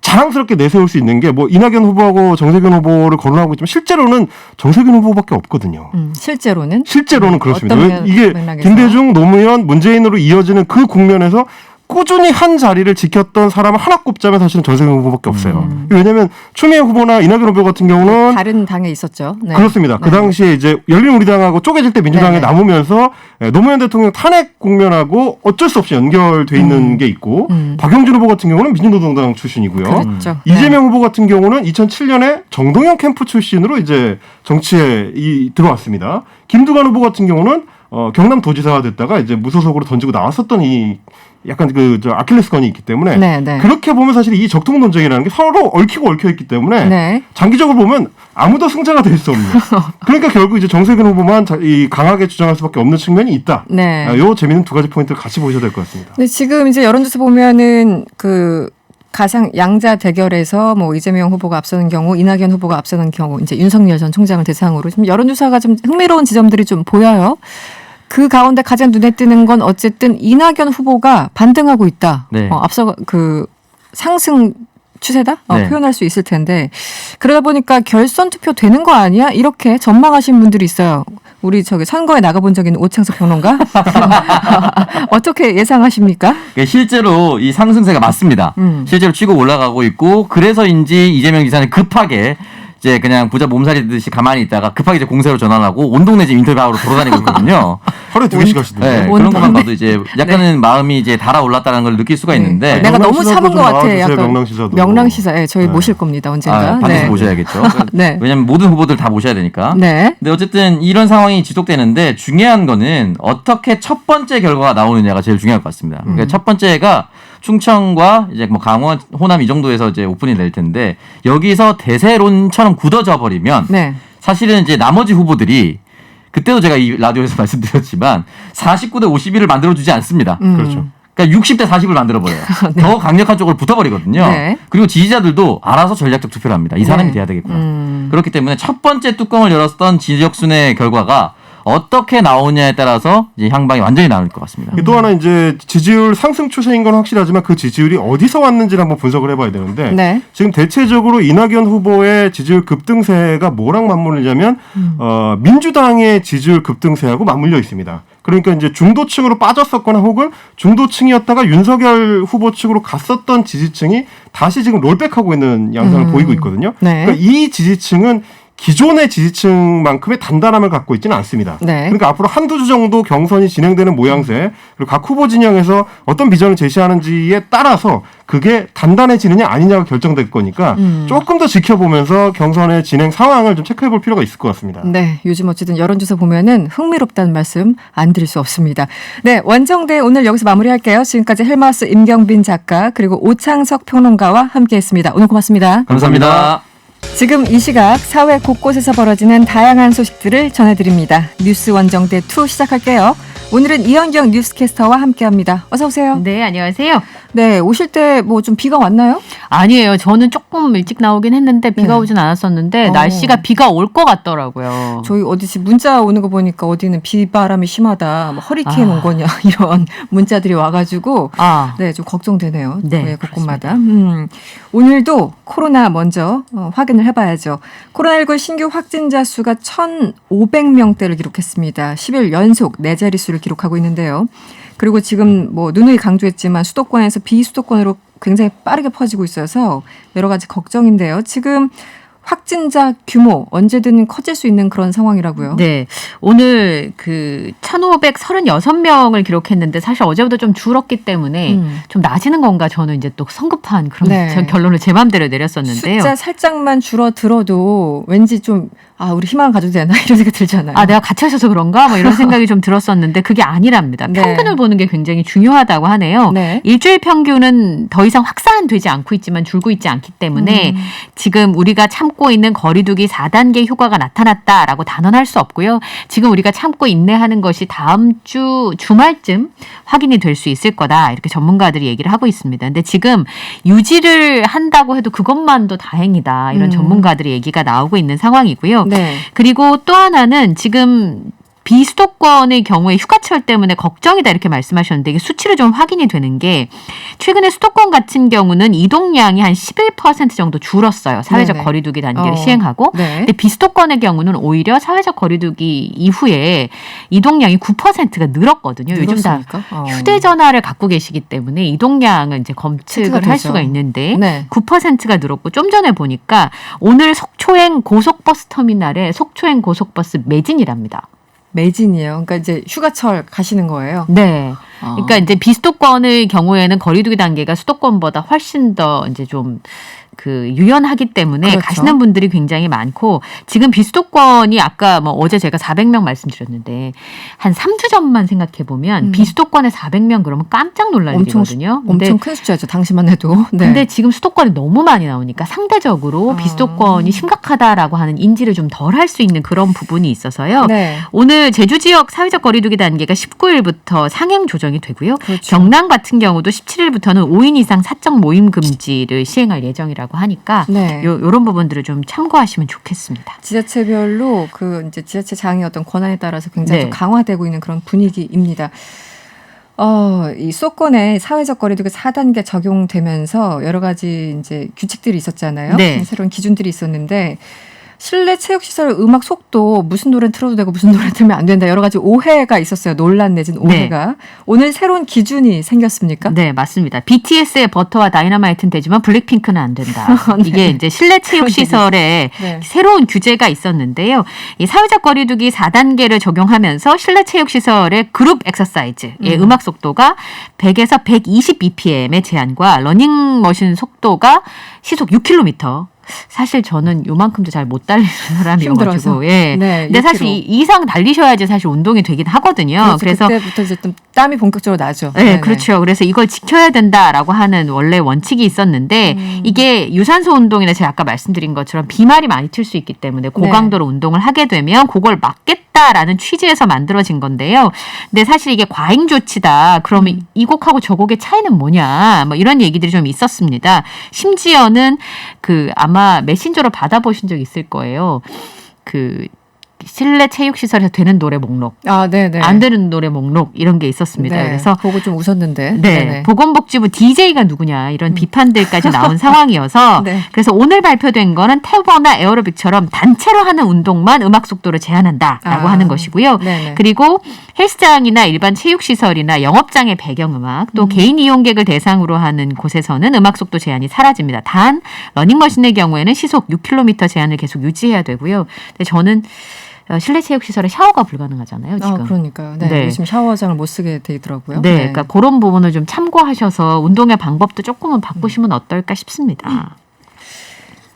자랑스럽게 내세울 수 있는 게 이낙연 후보하고 정세균 후보를 거론하고 있지만 실제로는 정세균 후보밖에 없거든요. 실제로는 그렇습니다. 어떤 이게 맥락에서? 김대중, 노무현, 문재인으로 이어지는 그 국면에서 꾸준히 한 자리를 지켰던 사람을 하나 꼽자면 사실은 정세균 후보밖에 없어요. 왜냐하면 추미애 후보나 이낙연 후보 같은 경우는 다른 당에 있었죠. 네. 그렇습니다. 그 네. 당시에 이제 열린우리당하고 쪼개질 때 민주당에 네. 남으면서 노무현 대통령 탄핵 국면하고 어쩔 수 없이 연결돼 있는 게 있고 박영준 후보 같은 경우는 민주노동당 출신이고요. 그랬죠. 이재명 후보 같은 경우는 2007년에 정동영 캠프 출신으로 이제 정치에 들어왔습니다. 김두관 후보 같은 경우는 경남도지사가 됐다가 이제 무소속으로 던지고 나왔었던 이 약간 아킬레스건이 있기 때문에 네, 네. 그렇게 보면 사실 이 적통 논쟁이라는 게 서로 얽히고 얽혀 있기 때문에 네. 장기적으로 보면 아무도 승자가 될 수 없는. 그러니까 결국 이제 정세균 후보만 강하게 주장할 수밖에 없는 측면이 있다. 네. 요 재미있는 두 가지 포인트를 같이 보셔야 될 것 같습니다. 근데 지금 이제 여론조사 보면은 가상 양자 대결에서 뭐 이재명 후보가 앞서는 경우, 이낙연 후보가 앞서는 경우, 이제 윤석열 전 총장을 대상으로 좀 여론조사가 좀 흥미로운 지점들이 좀 보여요. 그 가운데 가장 눈에 띄는 건 어쨌든 이낙연 후보가 반등하고 있다. 네. 앞서 상승 추세다? 네. 표현할 수 있을 텐데 그러다 보니까 결선 투표 되는 거 아니야? 이렇게 전망하신 분들이 있어요. 우리 선거에 나가본 적 있는 오창석 평론가 어떻게 예상하십니까? 그러니까 실제로 이 상승세가 맞습니다. 실제로 치고 올라가고 있고 그래서인지 이재명 지사는 급하게 이제 그냥 부자 몸살이 듯이 가만히 있다가 급하게 이제 공세로 전환하고 온 동네 지금 인터뷰하러 돌아다니고 있거든요. 하루에 2개씩 하시던데. 네, 그런 것만 봐도 이제 약간은 마음이 이제 달아올랐다는 걸 느낄 수가 있는데 내가 너무 참은 것 같아. 약간 명랑시사도. 명랑시사. 저희 모실 겁니다. 언젠가. 반드시 모셔야겠죠. 네. 왜냐하면 모든 후보들 다 모셔야 되니까. 네. 근데 어쨌든 이런 상황이 지속되는데 중요한 거는 어떻게 첫 번째 결과가 나오느냐가 제일 중요할 것 같습니다. 그러니까 첫 번째가 충청과 이제 뭐 강원, 호남 이 정도에서 이제 오픈이 될 텐데 여기서 대세론처럼 굳어져 버리면 네. 사실은 이제 나머지 후보들이 그때도 제가 이 라디오에서 말씀드렸지만 49대 51을 만들어주지 않습니다. 그렇죠. 그러니까 60대 40을 만들어버려요. 네. 더 강력한 쪽으로 붙어버리거든요. 네. 그리고 지지자들도 알아서 전략적 투표를 합니다. 이 사람이 네. 돼야 되겠구나. 그렇기 때문에 첫 번째 뚜껑을 열었던 지역순회 결과가 어떻게 나오냐에 따라서 이제 향방이 완전히 나올 것 같습니다. 또 하나 이제 지지율 상승 추세인 건 확실하지만 그 지지율이 어디서 왔는지를 한번 분석을 해봐야 되는데 네. 지금 대체적으로 이낙연 후보의 지지율 급등세가 뭐랑 맞물리냐면 민주당의 지지율 급등세하고 맞물려 있습니다. 그러니까 이제 중도층으로 빠졌었거나 혹은 중도층이었다가 윤석열 후보 측으로 갔었던 지지층이 다시 지금 롤백하고 있는 양상을 보이고 있거든요. 네. 그러니까 이 지지층은 기존의 지지층만큼의 단단함을 갖고 있지는 않습니다. 네. 그러니까 앞으로 한두 주 정도 경선이 진행되는 모양새 그리고 각 후보 진영에서 어떤 비전을 제시하는지에 따라서 그게 단단해지느냐 아니냐가 결정될 거니까 조금 더 지켜보면서 경선의 진행 상황을 좀 체크해 볼 필요가 있을 것 같습니다. 네, 요즘 어쨌든 여론조사 보면은 흥미롭다는 말씀 안 드릴 수 없습니다. 네, 원정대 오늘 여기서 마무리할게요. 지금까지 헬마우스 임경빈 작가 그리고 오창석 평론가와 함께했습니다. 오늘 고맙습니다. 감사합니다. 지금 이 시각 사회 곳곳에서 벌어지는 다양한 소식들을 전해드립니다. 뉴스 원정대 2 시작할게요. 오늘은 이현경 뉴스캐스터와 함께합니다. 어서 오세요. 네, 안녕하세요. 네, 오실 때 뭐 좀 비가 왔나요? 아니에요. 저는 조금 일찍 나오긴 했는데 비가 네. 오진 않았었는데 어. 날씨가 비가 올 것 같더라고요. 저희 어디지 문자 오는 거 보니까 어디는 비바람이 심하다, 뭐 허리케인 온 거냐 이런 문자들이 와가지고 네, 좀 걱정되네요. 네, 곳곳마다. 오늘도 코로나 먼저 확인을 해봐야죠. 코로나19 신규 확진자 수가 1,500명대를 기록했습니다. 10일 연속 4자릿수를 기록하고 있는데요. 그리고 지금 뭐 누누이 강조했지만 수도권에서 비수도권으로 굉장히 빠르게 퍼지고 있어서 여러 가지 걱정인데요. 지금 확진자 규모 언제든 커질 수 있는 그런 상황이라고요. 네. 오늘 1,536명을 기록했는데 사실 어제보다 좀 줄었기 때문에 좀 나아지는 건가 저는 이제 또 성급한 그런 네. 결론을 제 맘대로 내렸었는데요. 숫자 살짝만 줄어들어도 왠지 좀 우리 희망을 가져도 되나 이런 생각이 들잖아요. 내가 갇혀있어서 그런가? 뭐 이런 생각이 좀 들었었는데 그게 아니랍니다. 네. 평균을 보는 게 굉장히 중요하다고 하네요. 네. 일주일 평균은 더 이상 확산되지 않고 있지만 줄고 있지 않기 때문에 지금 우리가 참고 있는 거리두기 4단계 효과가 나타났다라고 단언할 수 없고요. 지금 우리가 참고 인내하는 것이 다음 주 주말쯤 확인이 될 수 있을 거다. 이렇게 전문가들이 얘기를 하고 있습니다. 근데 지금 유지를 한다고 해도 그것만도 다행이다. 이런 전문가들의 얘기가 나오고 있는 상황이고요. 네. 그리고 또 하나는 지금 비수도권의 경우에 휴가철 때문에 걱정이다 이렇게 말씀하셨는데 이게 수치로 좀 확인이 되는 게 최근에 수도권 같은 경우는 이동량이 한 11% 정도 줄었어요. 사회적 네네. 거리두기 단계를 시행하고. 네. 근데 비수도권의 경우는 오히려 사회적 거리두기 이후에 이동량이 9%가 늘었거든요. 요즘 다 늘었습니까? 휴대전화를 갖고 계시기 때문에 이동량을 이제 검측을 할 되죠. 수가 있는데 네. 9%가 늘었고 좀 전에 보니까 오늘 속초행 고속버스 터미널에 속초행 고속버스 매진이랍니다. 매진이에요. 그러니까 이제 휴가철 가시는 거예요. 네. 그러니까 이제 비수도권의 경우에는 거리두기 단계가 수도권보다 훨씬 더 이제 좀 유연하기 때문에 그렇죠. 가시는 분들이 굉장히 많고 지금 비수도권이 아까 뭐 어제 제가 400명 말씀드렸는데 한 3주 전만 생각해 보면 비수도권에 400명 그러면 깜짝 놀랄 일이거든요. 엄청 큰 숫자죠. 당시만 해도. 네. 근데 지금 수도권이 너무 많이 나오니까 상대적으로 비수도권이 심각하다라고 하는 인지를 좀 덜 할 수 있는 그런 부분이 있어서요. 네. 오늘 제주 지역 사회적 거리두기 단계가 19일부터 상향 조정이 되고요. 그렇죠. 경남 같은 경우도 17일부터는 5인 이상 사적 모임 금지를 시행할 예정이라고 하니까 네. 이런 부분들을 좀 참고하시면 좋겠습니다. 지자체별로 이제 지자체장의 어떤 권한에 따라서 굉장히 네. 좀 강화되고 있는 그런 분위기입니다. 이 수도권에 사회적 거리두기 4단계 적용되면서 여러 가지 이제 규칙들이 있었잖아요. 네. 새로운 기준들이 있었는데 실내 체육시설 음악 속도 무슨 노래 틀어도 되고 무슨 노래 틀면 안 된다. 여러 가지 오해가 있었어요. 논란 내진 오해가. 오늘 새로운 기준이 생겼습니까? 네, 맞습니다. BTS의 버터와 다이너마이트는 되지만 블랙핑크는 안 된다. 네. 이게 이제 실내 체육 시설에 네. 새로운 규제가 있었는데요. 이 사회적 거리두기 4단계를 적용하면서 실내 체육 시설의 그룹 엑서사이즈의 음악 속도가 100에서 120 bpm의 제한과 러닝머신 속도가 시속 6km. 사실 저는 요만큼도 잘 못 달리는 사람이어가지고, 힘들어서. 예. 네, 근데 6km. 사실 이 이상 달리셔야지 사실 운동이 되긴 하거든요. 그렇죠. 그래서 그때부터 이제 좀 땀이 본격적으로 나죠. 네, 네네. 그렇죠. 그래서 이걸 지켜야 된다라고 하는 원래 원칙이 있었는데 이게 유산소 운동이나 제가 아까 말씀드린 것처럼 비말이 많이 튈 수 있기 때문에 고강도로 운동을 하게 되면 그걸 막겠다라는 취지에서 만들어진 건데요. 근데 사실 이게 과잉 조치다. 그러면 이 곡하고 저 곡의 차이는 뭐냐? 뭐 이런 얘기들이 좀 있었습니다. 심지어는 아마 메신저로 받아보신 적 있을 거예요. 실내 체육시설에서 되는 노래 목록, 아, 네네. 안 되는 노래 목록 이런 게 있었습니다. 네, 그래서 보고 좀 웃었는데. 네, 네네. 보건복지부 DJ가 누구냐 이런 비판들까지 나온 상황이어서 네. 그래서 오늘 발표된 거는 태버나 에어로빅처럼 단체로 하는 운동만 음악 속도를 제한한다라고 하는 것이고요. 네네. 그리고 헬스장이나 일반 체육시설이나 영업장의 배경음악 또 개인 이용객을 대상으로 하는 곳에서는 음악 속도 제한이 사라집니다. 단 러닝머신의 경우에는 시속 6km 제한을 계속 유지해야 되고요. 근데 저는 실내 체육시설에 샤워가 불가능하잖아요, 지금. 그러니까요. 네, 네. 요즘 샤워장을 못 쓰게 돼 있더라고요. 네, 그러니까 그런 부분을 좀 참고하셔서 운동의 방법도 조금은 바꾸시면 어떨까 싶습니다.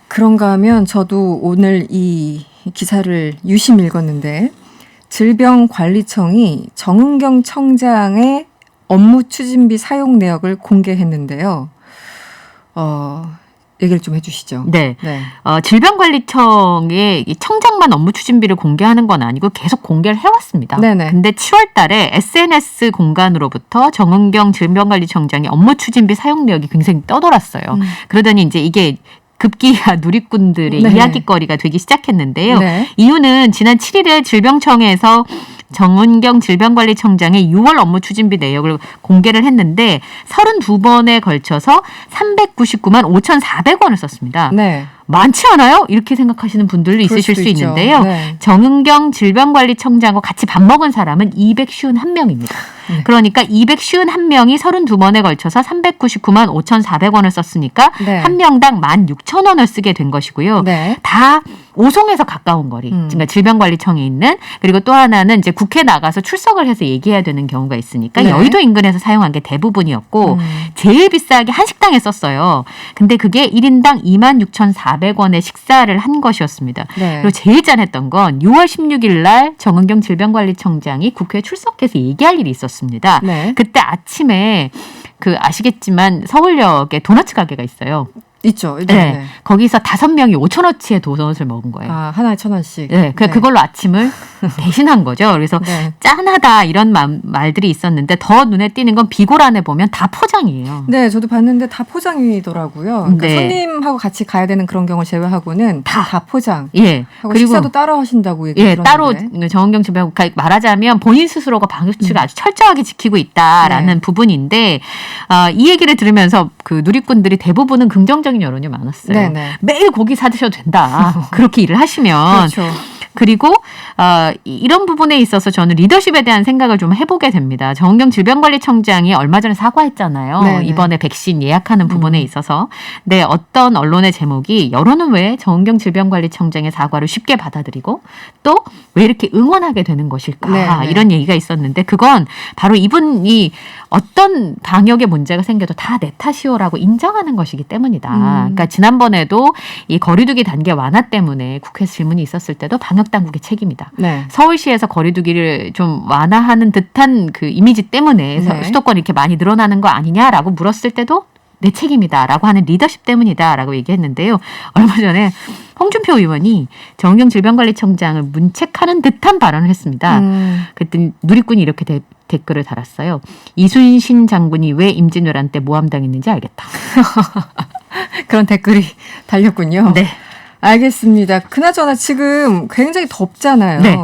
그런가 하면 저도 오늘 이 기사를 유심히 읽었는데 질병관리청이 정은경 청장의 업무 추진비 사용 내역을 공개했는데요. 얘기를 좀 해주시죠. 네. 네. 질병관리청의 이 청장만 업무 추진비를 공개하는 건 아니고 계속 공개를 해왔습니다. 네네. 근데 7월 달에 SNS 공간으로부터 정은경 질병관리청장의 업무 추진비 사용 내역이 굉장히 떠돌았어요. 그러더니 이제 이게 급기야 누리꾼들의 네. 이야기거리가 되기 시작했는데요. 네. 이유는 지난 7일에 질병청에서 정은경 질병관리청장의 6월 업무 추진비 내역을 공개를 했는데 32번에 걸쳐서 399만 5,400원을 썼습니다. 네. 많지 않아요? 이렇게 생각하시는 분들도 있으실 수도 수 있죠. 있는데요. 네. 정은경 질병관리청장과 같이 밥 먹은 사람은 251명입니다. 네. 그러니까 251명이 32번에 걸쳐서 399만 5,400원을 썼으니까 네. 한 명당 16,000원을 쓰게 된 것이고요. 네. 다 오송에서 가까운 거리, 그러니까 질병관리청에 있는 그리고 또 하나는 이제 국회 나가서 출석을 해서 얘기해야 되는 경우가 있으니까 네. 여의도 인근에서 사용한 게 대부분이었고 제일 비싸게 한식당에 썼어요. 근데 그게 1인당 26,400원의 식사를 한 것이었습니다. 네. 그리고 제일 짠했던 건 6월 16일 날 정은경 질병관리청장이 국회에 출석해서 얘기할 일이 있었습니다. 네. 그때 아침에 아시겠지만 서울역에 도넛 가게가 있어요. 있죠. 네. 거기서 5명이 5,000원치의 도넛을 먹은 거예요. 아, 하나에 1,000원씩. 네, 그걸로 아침을 대신한 거죠. 그래서 네. 짠하다 이런 말들이 있었는데 더 눈에 띄는 건 비고란에 보면 다 포장이에요. 네, 저도 봤는데 다 포장이더라고요. 그러니까 네. 손님하고 같이 가야 되는 그런 경우를 제외하고는 다 포장. 예. 하고 그리고 식사도 따로 하신다고 얘기 예, 들었는데. 따로 정은경 질병 말하자면 본인 스스로가 방역수칙을 아주 철저하게 지키고 있다라는 네. 부분인데 이 얘기를 들으면서 누리꾼들이 대부분은 긍정적인 여론이 많았어요. 네네. 매일 고기 사 드셔도 된다. 그렇게 일을 하시면. 그렇죠. 그리고 이런 부분에 있어서 저는 리더십에 대한 생각을 좀 해보게 됩니다. 정은경 질병관리청장이 얼마 전에 사과했잖아요. 네네. 이번에 백신 예약하는 부분에 있어서. 네, 어떤 언론의 제목이 여론은 왜 정은경 질병관리청장의 사과를 쉽게 받아들이고 또 왜 이렇게 응원하게 되는 것일까 네네. 이런 얘기가 있었는데 그건 바로 이분이 어떤 방역에 문제가 생겨도 다 내 탓이오라고 인정하는 것이기 때문이다. 그러니까 지난번에도 이 거리두기 단계 완화 때문에 국회에서 질문이 있었을 때도 방역당국의 책임이다. 네. 서울시에서 거리두기를 좀 완화하는 듯한 그 이미지 때문에 네. 수도권이 이렇게 많이 늘어나는 거 아니냐라고 물었을 때도 내 책임이다라고 하는 리더십 때문이다라고 얘기했는데요. 얼마 전에 홍준표 의원이 정은경 질병관리청장을 문책하는 듯한 발언을 했습니다. 그랬더니 누리꾼이 이렇게 댓글을 달았어요. 이순신 장군이 왜 임진왜란 때 모함당했는지 알겠다. 그런 댓글이 달렸군요. 네. 알겠습니다. 그나저나 지금 굉장히 덥잖아요. 네.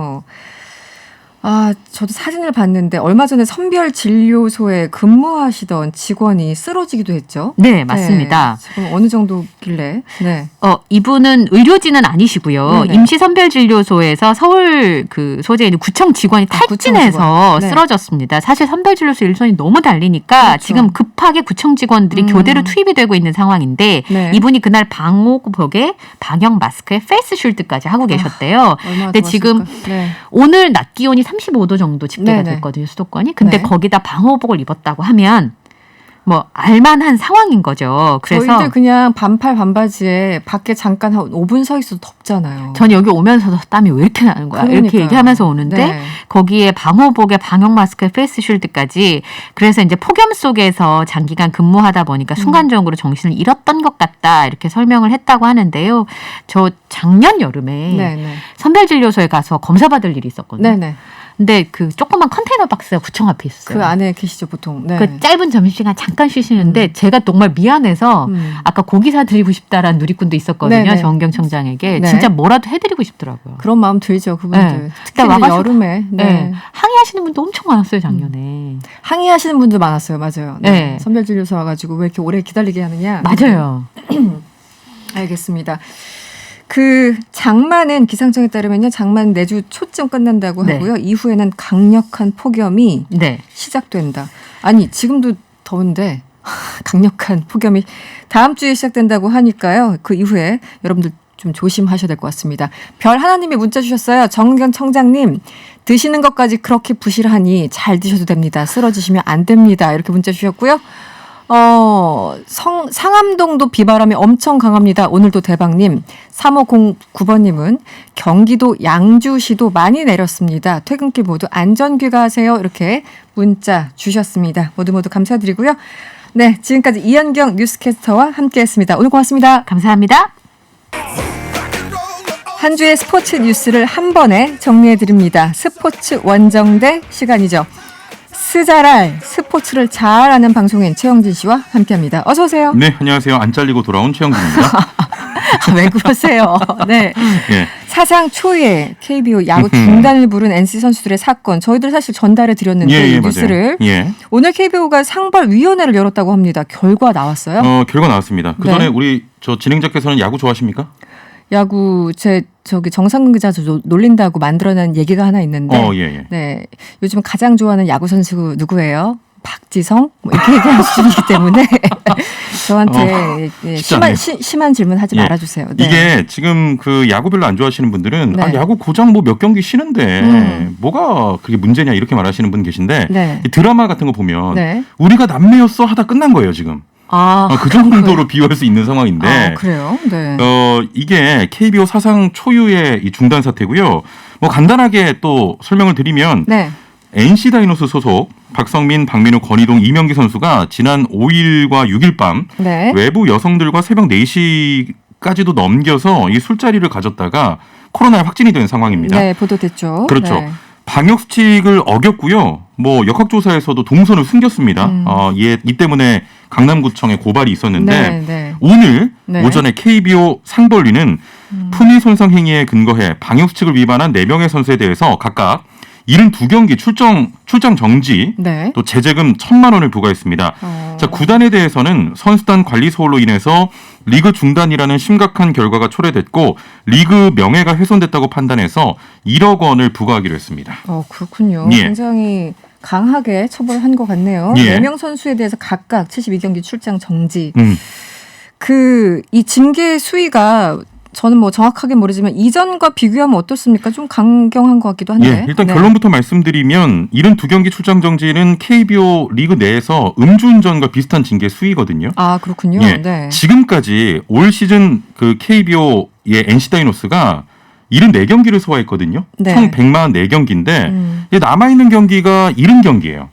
저도 사진을 봤는데 얼마 전에 선별진료소에 근무하시던 직원이 쓰러지기도 했죠. 네, 맞습니다. 네, 지금 어느 정도길래? 네. 이분은 의료진은 아니시고요. 네네. 임시선별진료소에서 서울 그 소재에 있는 구청 직원이 탈진해서 구청 직원. 네. 쓰러졌습니다. 사실 선별진료소 일손이 너무 달리니까 그렇죠. 지금 급하게 구청 직원들이 교대로 투입이 되고 있는 상황인데 네. 이분이 그날 방호복에 방역 마스크에 페이스 쉴드까지 하고 계셨대요. 얼마나 근데 지금 더웠을까? 네. 오늘 낮 기온이 35도 정도 집계가 네네. 됐거든요, 수도권이. 근데 네. 거기다 방호복을 입었다고 하면 뭐 알만한 상황인 거죠. 그래서 저희들 그냥 반팔 반바지에 밖에 잠깐 한 5분 서 있어도 덥잖아요. 전 여기 오면서도 땀이 왜 이렇게 나는 거야? 이렇게 그러니까요. 얘기하면서 오는데 네. 거기에 방호복에 방역 마스크에 페이스 쉴드까지 그래서 이제 폭염 속에서 장기간 근무하다 보니까 순간적으로 정신을 잃었던 것 같다 이렇게 설명을 했다고 하는데요. 저 작년 여름에 네네. 선별진료소에 가서 검사 받을 일이 있었거든요. 네네. 근데 그 조그만 컨테이너 박스가 구청 앞에 있었어요. 그 안에 계시죠 보통. 네. 그 짧은 점심시간 잠깐 쉬시는데 제가 정말 미안해서 아까 고기 사드리고 싶다라는 누리꾼도 있었거든요. 네네. 정은경 청장에게. 네. 진짜 뭐라도 해드리고 싶더라고요. 그런 마음 들죠 그분들. 네. 특히 그러니까 와가지고- 여름에. 네. 네. 항의하시는 분도 엄청 많았어요, 작년에. 항의하시는 분들 많았어요. 맞아요. 네. 선별진료소 와가지고 왜 이렇게 오래 기다리게 하느냐. 맞아요. 알겠습니다. 그 장마는 기상청에 따르면요. 장마는 내주 초쯤 끝난다고 네. 하고요. 이후에는 강력한 폭염이 네. 시작된다. 아니 지금도 더운데 강력한 폭염이 다음 주에 시작된다고 하니까요. 그 이후에 여러분들 좀 조심하셔야 될 것 같습니다. 별 하나님이 문자 주셨어요. 정은경 청장님 드시는 것까지 그렇게 부실하니 잘 드셔도 됩니다. 쓰러지시면 안 됩니다. 이렇게 문자 주셨고요. 상암동도 비바람이 엄청 강합니다. 오늘도 대박님. 3509번님은 경기도 양주시도 많이 내렸습니다. 퇴근길 모두 안전 귀가하세요. 이렇게 문자 주셨습니다. 모두 감사드리고요. 네, 지금까지 이현경 뉴스캐스터와 함께했습니다. 오늘 고맙습니다. 감사합니다. 한 주의 스포츠 뉴스를 한 번에 정리해드립니다. 스포츠 원정대 시간이죠. 스자랄 스포츠를 잘 아는 방송인 최영진 씨와 함께합니다. 어서 오세요. 네, 안녕하세요. 안 잘리고 돌아온 최영진입니다. 왜 그러세요? 네. 예. 사상 초유의 KBO 야구 중단을 부른 NC 선수들의 사건 저희들 사실 전달해 드렸는데 이 뉴스를 예. 오늘 KBO가 상벌위원회를 열었다고 합니다. 결과 나왔어요? 결과 나왔습니다. 그 전에 우리 저 진행자께서는 야구 좋아하십니까? 야구 저기 정상근 기자 놀린다고 만들어낸 얘기가 하나 있는데 예. 네, 요즘 가장 좋아하는 야구 선수 누구예요? 박지성? 뭐 이렇게 얘기하는 수준이기 때문에 저한테 심한 질문 하지 말아주세요. 네. 이게 지금 그 야구 별로 안 좋아하시는 분들은 네. 야구 고장 뭐 몇 경기 쉬는데 뭐가 그게 문제냐 이렇게 말하시는 분 계신데 네. 이 드라마 같은 거 보면 네. 우리가 남매였어 하다 끝난 거예요 지금. 그 정도로 비유할 수 있는 상황인데. 그래요? 네. 이게 KBO 사상 초유의 이 중단 사태고요. 뭐 간단하게 또 설명을 드리면 네. NC 다이노스 소속 박성민, 박민우, 권희동, 이명기 선수가 지난 5일과 6일 밤 네. 외부 여성들과 새벽 4시까지도 넘겨서 이 술자리를 가졌다가 코로나에 확진이 된 상황입니다. 네, 보도됐죠. 그렇죠. 네. 방역 수칙을 어겼고요. 뭐 역학조사에서도 동선을 숨겼습니다. 이 때문에 강남구청에 고발이 있었는데 네. 오늘 네. 오전에 KBO 상벌위는 품위 손상 행위에 근거해 방역 수칙을 위반한 4명의 선수에 대해서 각각 72경기 출장 정지, 네. 또 제재금 1,000만 원을 부과했습니다. 자, 구단에 대해서는 선수단 관리 소홀로 인해서 리그 중단이라는 심각한 결과가 초래됐고 리그 명예가 훼손됐다고 판단해서 1억 원을 부과하기로 했습니다. 그렇군요. 예. 굉장히 강하게 처벌한 것 같네요. 예. 4명 선수에 대해서 각각 72경기 출장 정지. 음. 이 징계 수위가 저는 뭐 정확하게 모르지만 이전과 비교하면 어떻습니까? 좀 강경한 것 같기도 한데. 예, 일단 네. 결론부터 말씀드리면 72경기 출장 정지는 KBO 리그 내에서 음주운전과 비슷한 징계 수위거든요. 아, 그렇군요. 예, 네. 지금까지 올 시즌 그 KBO의 NC 다이노스가 74경기를 소화했거든요. 네. 총 144경기인데 남아있는 경기가 70경기예요.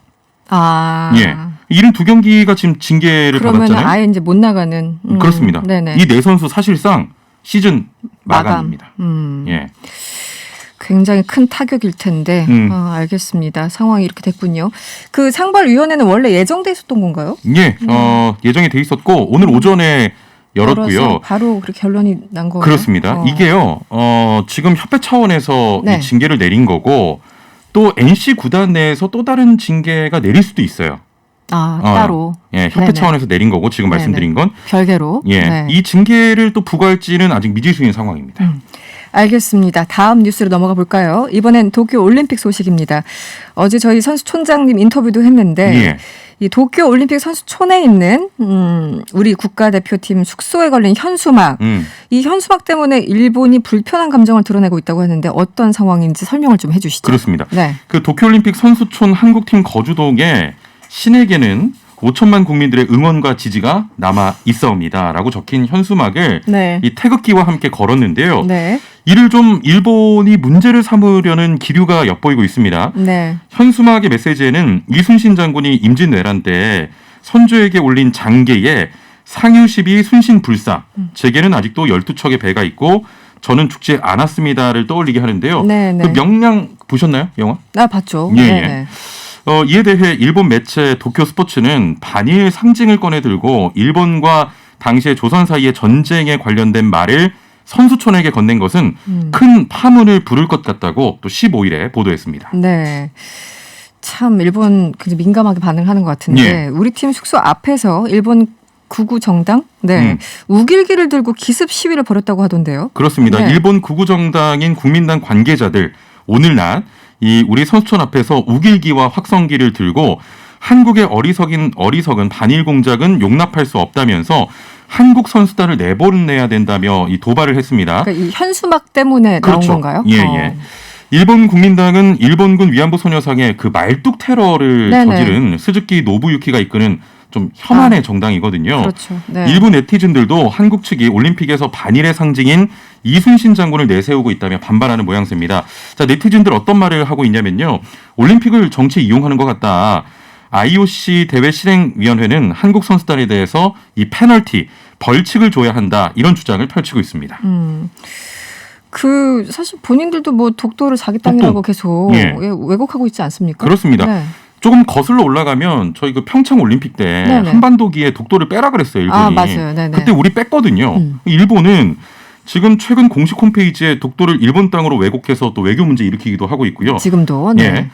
아. 예. 72경기가 지금 징계를 그러면 받았잖아요. 아예 이제 못 나가는. 그렇습니다. 네네. 이 네 선수 사실상 시즌 마감입니다. 예. 굉장히 큰 타격일 텐데. 알겠습니다. 상황이 이렇게 됐군요. 그 상벌위원회는 원래 예정돼 있었던 건가요? 예, 예정이 돼 있었고 오늘 오전에 열었고요. 열어서 바로 그렇게 결론이 난 거예요. 그렇습니다. 이게요, 지금 협회 차원에서 네. 이 징계를 내린 거고 또 NC 구단 내에서 또 다른 징계가 내릴 수도 있어요. 따로. 예, 협회 네네. 차원에서 내린 거고 지금 말씀드린 건 별개로. 예, 네. 이 징계를 또 부과할지는 아직 미지수인 상황입니다. 알겠습니다. 다음 뉴스로 넘어가 볼까요? 이번엔 도쿄 올림픽 소식입니다. 어제 저희 선수촌장님 인터뷰도 했는데 예. 이 도쿄 올림픽 선수촌에 있는 우리 국가대표팀 숙소에 걸린 현수막. 이 현수막 때문에 일본이 불편한 감정을 드러내고 있다고 하는데 어떤 상황인지 설명을 좀 해주시죠. 그렇습니다. 네. 그 도쿄올림픽 선수촌 한국팀 거주동에 신에게는 5천만 국민들의 응원과 지지가 남아 있어옵니다라고 적힌 현수막을 네. 이 태극기와 함께 걸었는데요. 네. 이를 좀 일본이 문제를 삼으려는 기류가 엿보이고 있습니다. 네. 현수막의 메시지에는 이순신 장군이 임진왜란 때 선조에게 올린 장계에 상유십이 순신불사, 제게는 아직도 12척의 배가 있고 저는 죽지 않았습니다를 떠올리게 하는데요. 네, 네. 그 명량 보셨나요? 영화? 봤죠. 예, 네, 예. 네. 이에 대해 일본 매체 도쿄 스포츠는 반일 상징을 꺼내 들고 일본과 당시의 조선 사이의 전쟁에 관련된 말을 선수촌에게 건넨 것은 큰 파문을 부를 것 같다고 또 15일에 보도했습니다. 네. 참 일본 굉장히 민감하게 반응하는 것 같은데 예. 우리 팀 숙소 앞에서 일본 구구 정당 우길기를 들고 기습 시위를 벌였다고 하던데요. 그렇습니다. 네. 일본 구구정당인 국민당 관계자들 오늘 낮 이 우리 선수촌 앞에서 우길기와 확성기를 들고 한국의 어리석은 반일 공작은 용납할 수 없다면서 한국 선수단을 내보내야 된다며 이 도발을 했습니다. 그러니까 이 현수막 때문에 그렇죠. 나온 건가요? 예, 예. 일본 국민당은 일본군 위안부 소녀상의 그 말뚝 테러를 네네. 저지른 스즈키 노부유키가 이끄는 좀 혐한의 정당이거든요. 그렇죠. 네. 일부 네티즌들도 한국 측이 올림픽에서 반일의 상징인 이순신 장군을 내세우고 있다며 반발하는 모양새입니다. 자, 네티즌들 어떤 말을 하고 있냐면요. 올림픽을 정치 이용하는 것 같다. IOC 대회 실행위원회는 한국 선수단에 대해서 이 페널티, 벌칙을 줘야 한다. 이런 주장을 펼치고 있습니다. 사실 본인들도 뭐 독도를 자기 땅이라고 계속 예. 왜곡하고 있지 않습니까? 그렇습니다. 네. 조금 거슬러 올라가면 저희 그 평창 올림픽 때 네네. 한반도기에 독도를 빼라 그랬어요, 일본이. 맞아요. 네네. 그때 우리 뺐거든요. 일본은 지금 최근 공식 홈페이지에 독도를 일본 땅으로 왜곡해서 또 외교 문제 일으키기도 하고 있고요. 지금도. 네. 예.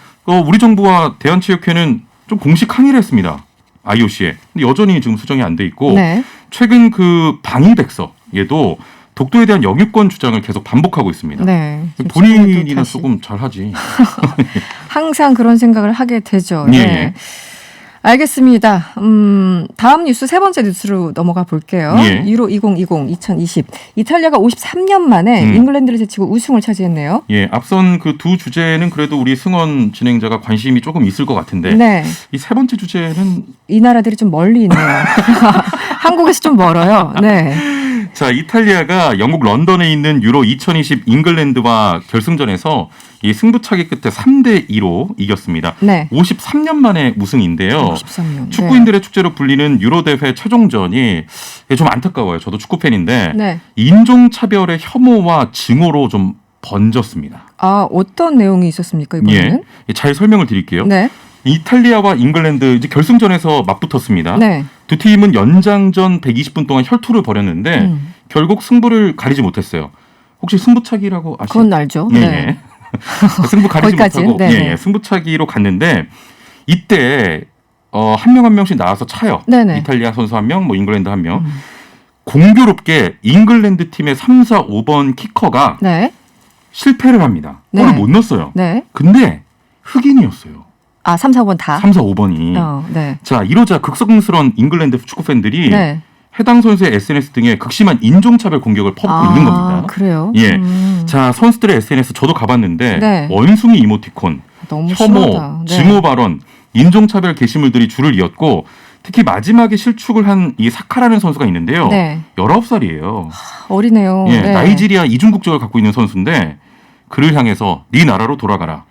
우리 정부와 대한체육회는 좀 공식 항의를 했습니다. IOC에. 근데 여전히 지금 수정이 안 돼 있고 네. 최근 그 방위백서에도 독도에 대한 영유권 주장을 계속 반복하고 있습니다. 네. 본인이나 다시. 조금 잘하지. 항상 그런 생각을 하게 되죠. 예, 네. 예. 알겠습니다. 다음 뉴스 세 번째 뉴스로 넘어가 볼게요. 예. 유로 2020 이탈리아가 53년 만에 잉글랜드를 제치고 우승을 차지했네요. 예, 앞선 그 두 주제는 그래도 우리 승원 진행자가 관심이 조금 있을 것 같은데 네. 이 세 번째 주제는 이 나라들이 좀 멀리 있네요. 한국에서 좀 멀어요. 네. 자, 이탈리아가 영국 런던에 있는 유로 2020 잉글랜드와 결승전에서 이 승부차기 끝에 3대2로 이겼습니다. 네. 53년 만에 우승인데요. 53년. 축구인들의 축제로 불리는 유로 대회 최종전이 좀 안타까워요. 저도 축구 팬인데 네. 인종차별의 혐오와 증오로 좀 번졌습니다. 어떤 내용이 있었습니까, 이번에는? 예, 잘 설명을 드릴게요. 네. 이탈리아와 잉글랜드 이제 결승전에서 맞붙었습니다. 네. 두 팀은 연장전 120분 동안 혈투를 벌였는데 결국 승부를 가리지 못했어요. 혹시 승부차기라고 아시나요? 그건 알죠. 예, 네. 예. 승부 가리지 거기까지는? 못하고 네네. 예, 승부차기로 갔는데 이때 한 명 한 명씩 나와서 차요. 네네. 이탈리아 선수 한 명, 뭐 잉글랜드 한 명. 공교롭게 잉글랜드 팀의 3, 4, 5번 키커가 네. 실패를 합니다. 네. 골을 못 넣었어요. 네. 근데 흑인이었어요. 아, 3, 4번 다. 3, 4, 5번이. 네. 자, 이러자 극성스러운 잉글랜드 축구 팬들이 네. 해당 선수의 SNS 등에 극심한 인종차별 공격을 퍼붓고 있는 겁니다. 그래요? 예. 자, 선수들의 SNS 저도 가봤는데 네. 원숭이 이모티콘, 너무 혐오, 심하다. 네. 증오 발언, 인종차별 게시물들이 줄을 이었고 특히 마지막에 실축을 한 이 사카라는 선수가 있는데요. 네. 19살이에요. 어리네요. 예, 네. 나이지리아 이중 국적을 갖고 있는 선수인데 그를 향해서 네 나라로 돌아가라.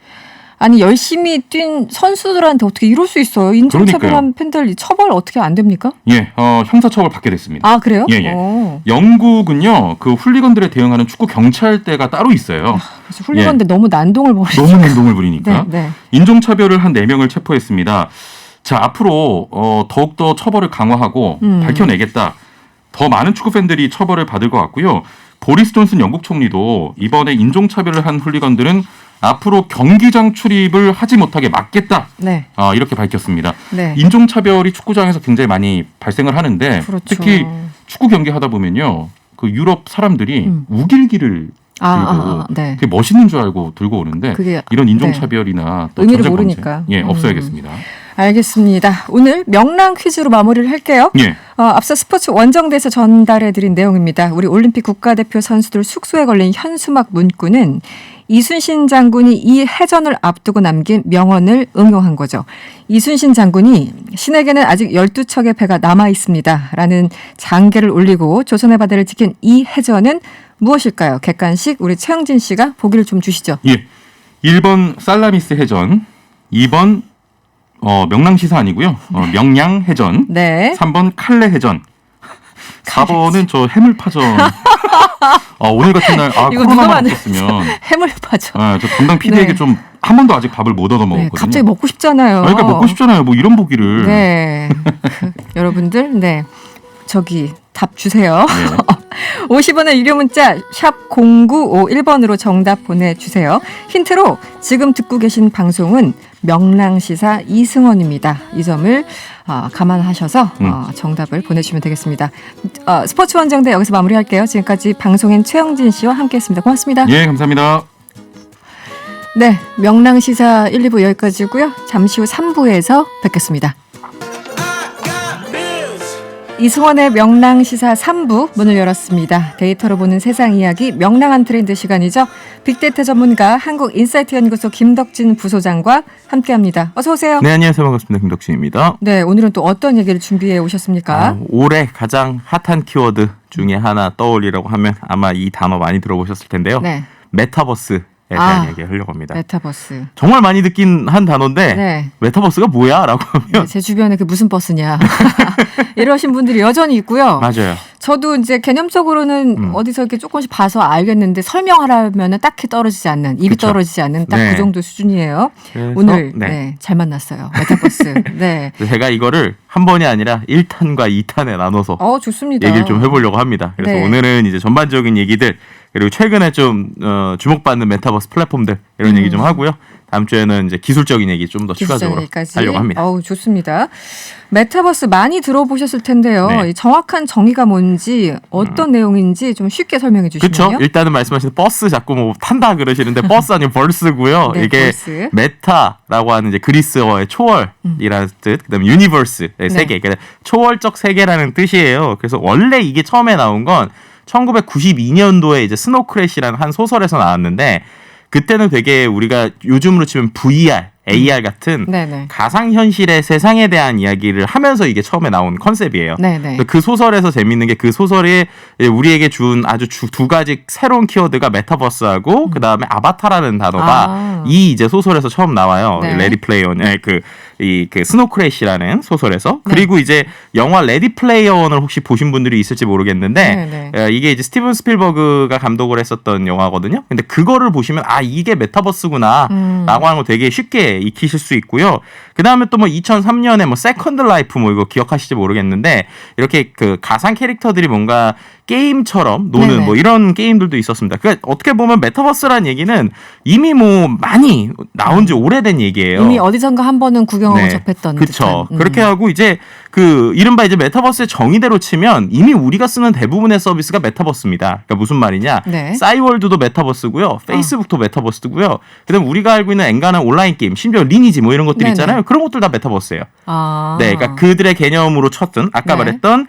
아니 열심히 뛴 선수들한테 어떻게 이럴 수 있어요? 인종차별한 그러니까요. 팬들 처벌 어떻게 안 됩니까? 예, 형사처벌 받게 됐습니다. 아 그래요? 예, 예. 오. 영국은요, 그 훌리건들에 대응하는 축구 경찰대가 따로 있어요. 그래서 훌리건데 너무 난동을 벌이죠. 너무 행동을 부리니까. 네, 네. 인종차별을 한 4명을 체포했습니다. 자, 앞으로 더욱더 처벌을 강화하고 밝혀내겠다. 더 많은 축구 팬들이 처벌을 받을 것 같고요. 보리스 존슨 영국 총리도 이번에 인종차별을 한 훌리건들은 앞으로 경기장 출입을 하지 못하게 막겠다. 네. 이렇게 밝혔습니다. 네. 인종차별이 축구장에서 굉장히 많이 발생을 하는데 그렇죠. 특히 축구 경기 하다 보면요. 그 유럽 사람들이 우길기를 들고 네. 그게 멋있는 줄 알고 들고 오는데 그게 이런 인종차별이나 또 의미를 전쟁 모르니까. 범죄, 없어야겠습니다. 알겠습니다. 오늘 명랑 퀴즈로 마무리를 할게요. 예. 앞서 스포츠 원정대에서 전달해드린 내용입니다. 우리 올림픽 국가대표 선수들 숙소에 걸린 현수막 문구는 이순신 장군이 이 해전을 앞두고 남긴 명언을 응용한 거죠. 이순신 장군이 신에게는 아직 12척의 배가 남아 있습니다. 라는 장계를 올리고 조선의 바다를 지킨 이 해전은 무엇일까요? 객관식 우리 최영진 씨가 보기를 좀 주시죠. 예. 1번 살라미스 해전, 2번 명랑시사 아니고요. 명량해전, 네. 3번 칼레 해전, 4번은 저 해물파전. 오늘 같은 날 이거 누가 코로나만 만들었어? 없었으면 해물파죠. 저 담당 PD에게 네. 좀 한 번도 아직 밥을 못 얻어 먹었거든요. 네, 갑자기 먹고 싶잖아요. 그러니까 먹고 싶잖아요. 뭐 이런 보기를. 네. 여러분들, 네. 저기 답 주세요. 네. 50원의 유료 문자 샵 0951번으로 정답 보내주세요. 힌트로 지금 듣고 계신 방송은 명랑시사 이승원입니다. 이 점을 감안하셔서 정답을 보내주시면 되겠습니다. 스포츠 원정대 여기서 마무리할게요. 지금까지 방송인 최영진 씨와 함께했습니다. 고맙습니다. 예, 감사합니다. 네, 명랑시사 1, 2부 여기까지고요. 잠시 후 3부에서 뵙겠습니다. 이승원의 명랑시사 3부 문을 열었습니다. 데이터로 보는 세상 이야기 명랑한 트렌드 시간이죠. 빅데이터 전문가 한국인사이트 연구소 김덕진 부소장과 함께합니다. 어서 오세요. 네, 안녕하세요. 반갑습니다. 김덕진입니다. 네, 오늘은 또 어떤 얘기를 준비해 오셨습니까? 올해 가장 핫한 키워드 중에 하나 떠올리라고 하면 아마 이 단어 많이 들어보셨을 텐데요. 네. 메타버스에 대한 얘기 하려고 합니다. 메타버스. 정말 많이 듣긴 한 단어인데 네. 메타버스가 뭐야? 라고 하면 네, 제 주변에 그 무슨 버스냐 이러신 분들이 여전히 있고요. 맞아요. 저도 이제 개념적으로는 어디서 이렇게 조금씩 봐서 알겠는데 설명하려면 딱히 떨어지지 않는 입이 그쵸. 떨어지지 않는 딱 그 네. 정도 수준이에요. 그래서, 오늘 네. 잘 만났어요. 메타버스. 네. 제가 이거를 한 번이 아니라 1탄과 2탄에 나눠서 좋습니다. 얘기를 좀 해보려고 합니다. 그래서 네. 오늘은 이제 전반적인 얘기들 그리고 최근에 좀 주목받는 메타버스 플랫폼들 이런 얘기 좀 하고요. 다음 주에는 이제 기술적인 얘기 좀 더 추가적으로 얘기까지. 하려고 합니다. 좋습니다. 메타버스 많이 들어보셨을 텐데요. 네. 이 정확한 정의가 뭔지 어떤 내용인지 좀 쉽게 설명해 주시면요. 그렇죠. 일단은 말씀하신 버스 자꾸 뭐 탄다 그러시는데 버스 아니면 벌스고요. 네, 이게 벌스. 메타라고 하는 이제 그리스어의 초월이라는 뜻, 그다음에 유니버스의 세계, 그러니까 초월적 세계라는 뜻이에요. 그래서 원래 이게 처음에 나온 건 1992년도에 이제 스노우 크래시라는 한 소설에서 나왔는데 그때는 되게 우리가 요즘으로 치면 VR, AR 같은 네네. 가상현실의 세상에 대한 이야기를 하면서 이게 처음에 나온 컨셉이에요. 네네. 그 소설에서 재밌는 게 그 소설이 우리에게 준 아주 두 가지 새로운 키워드가 메타버스하고 그다음에 아바타라는 단어가 이 이제 소설에서 처음 나와요. 네. 레디 플레이어 그 스노우 크래시라는 소설에서. 네. 그리고 이제 영화 레디 플레이어 원을 혹시 보신 분들이 있을지 모르겠는데 이게 이제 스티븐 스필버그가 감독을 했었던 영화거든요. 근데 그거를 보시면 이게 메타버스구나라고 하는 거 되게 쉽게 익히실 수 있고요. 그다음에 또 뭐 2003년에 뭐 세컨드 라이프 뭐 이거 기억하실지 모르겠는데 이렇게 그 가상 캐릭터들이 뭔가 게임처럼 노는 네네. 뭐 이런 게임들도 있었습니다. 그 어떻게 보면 메타버스라는 얘기는 이미 뭐 많이 나온 지 오래된 얘기예요. 이미 어디선가 한 번은 구경하고 네. 접했던 그렇죠. 듯한. 그렇게 하고 이제 그 이른바 이제 메타버스의 정의대로 치면 이미 우리가 쓰는 대부분의 서비스가 메타버스입니다. 그러니까 무슨 말이냐? 네. 싸이월드도 메타버스고요, 페이스북도 메타버스고요. 그다음 우리가 알고 있는 엔간한 온라인 게임, 심지어 리니지 뭐 이런 것들 네네. 있잖아요. 그런 것들 다 메타버스예요. 아. 네, 그러니까 그들의 개념으로 쳤던 아까 네. 말했던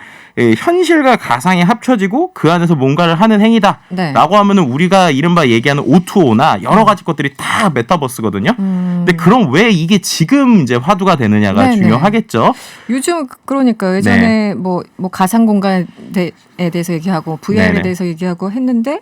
현실과 가상이 합쳐지고 그 안에서 뭔가를 하는 행위다라고 네. 하면은 우리가 이른바 얘기하는 O2O나 여러 가지 것들이 다 메타버스거든요. 근데 그럼 왜 이게 지금 이제 화두가 되느냐가 네네. 중요하겠죠. 요즘 그러니까 예전에 뭐 가상 공간에 대해서 얘기하고 VR에 네네. 대해서 얘기하고 했는데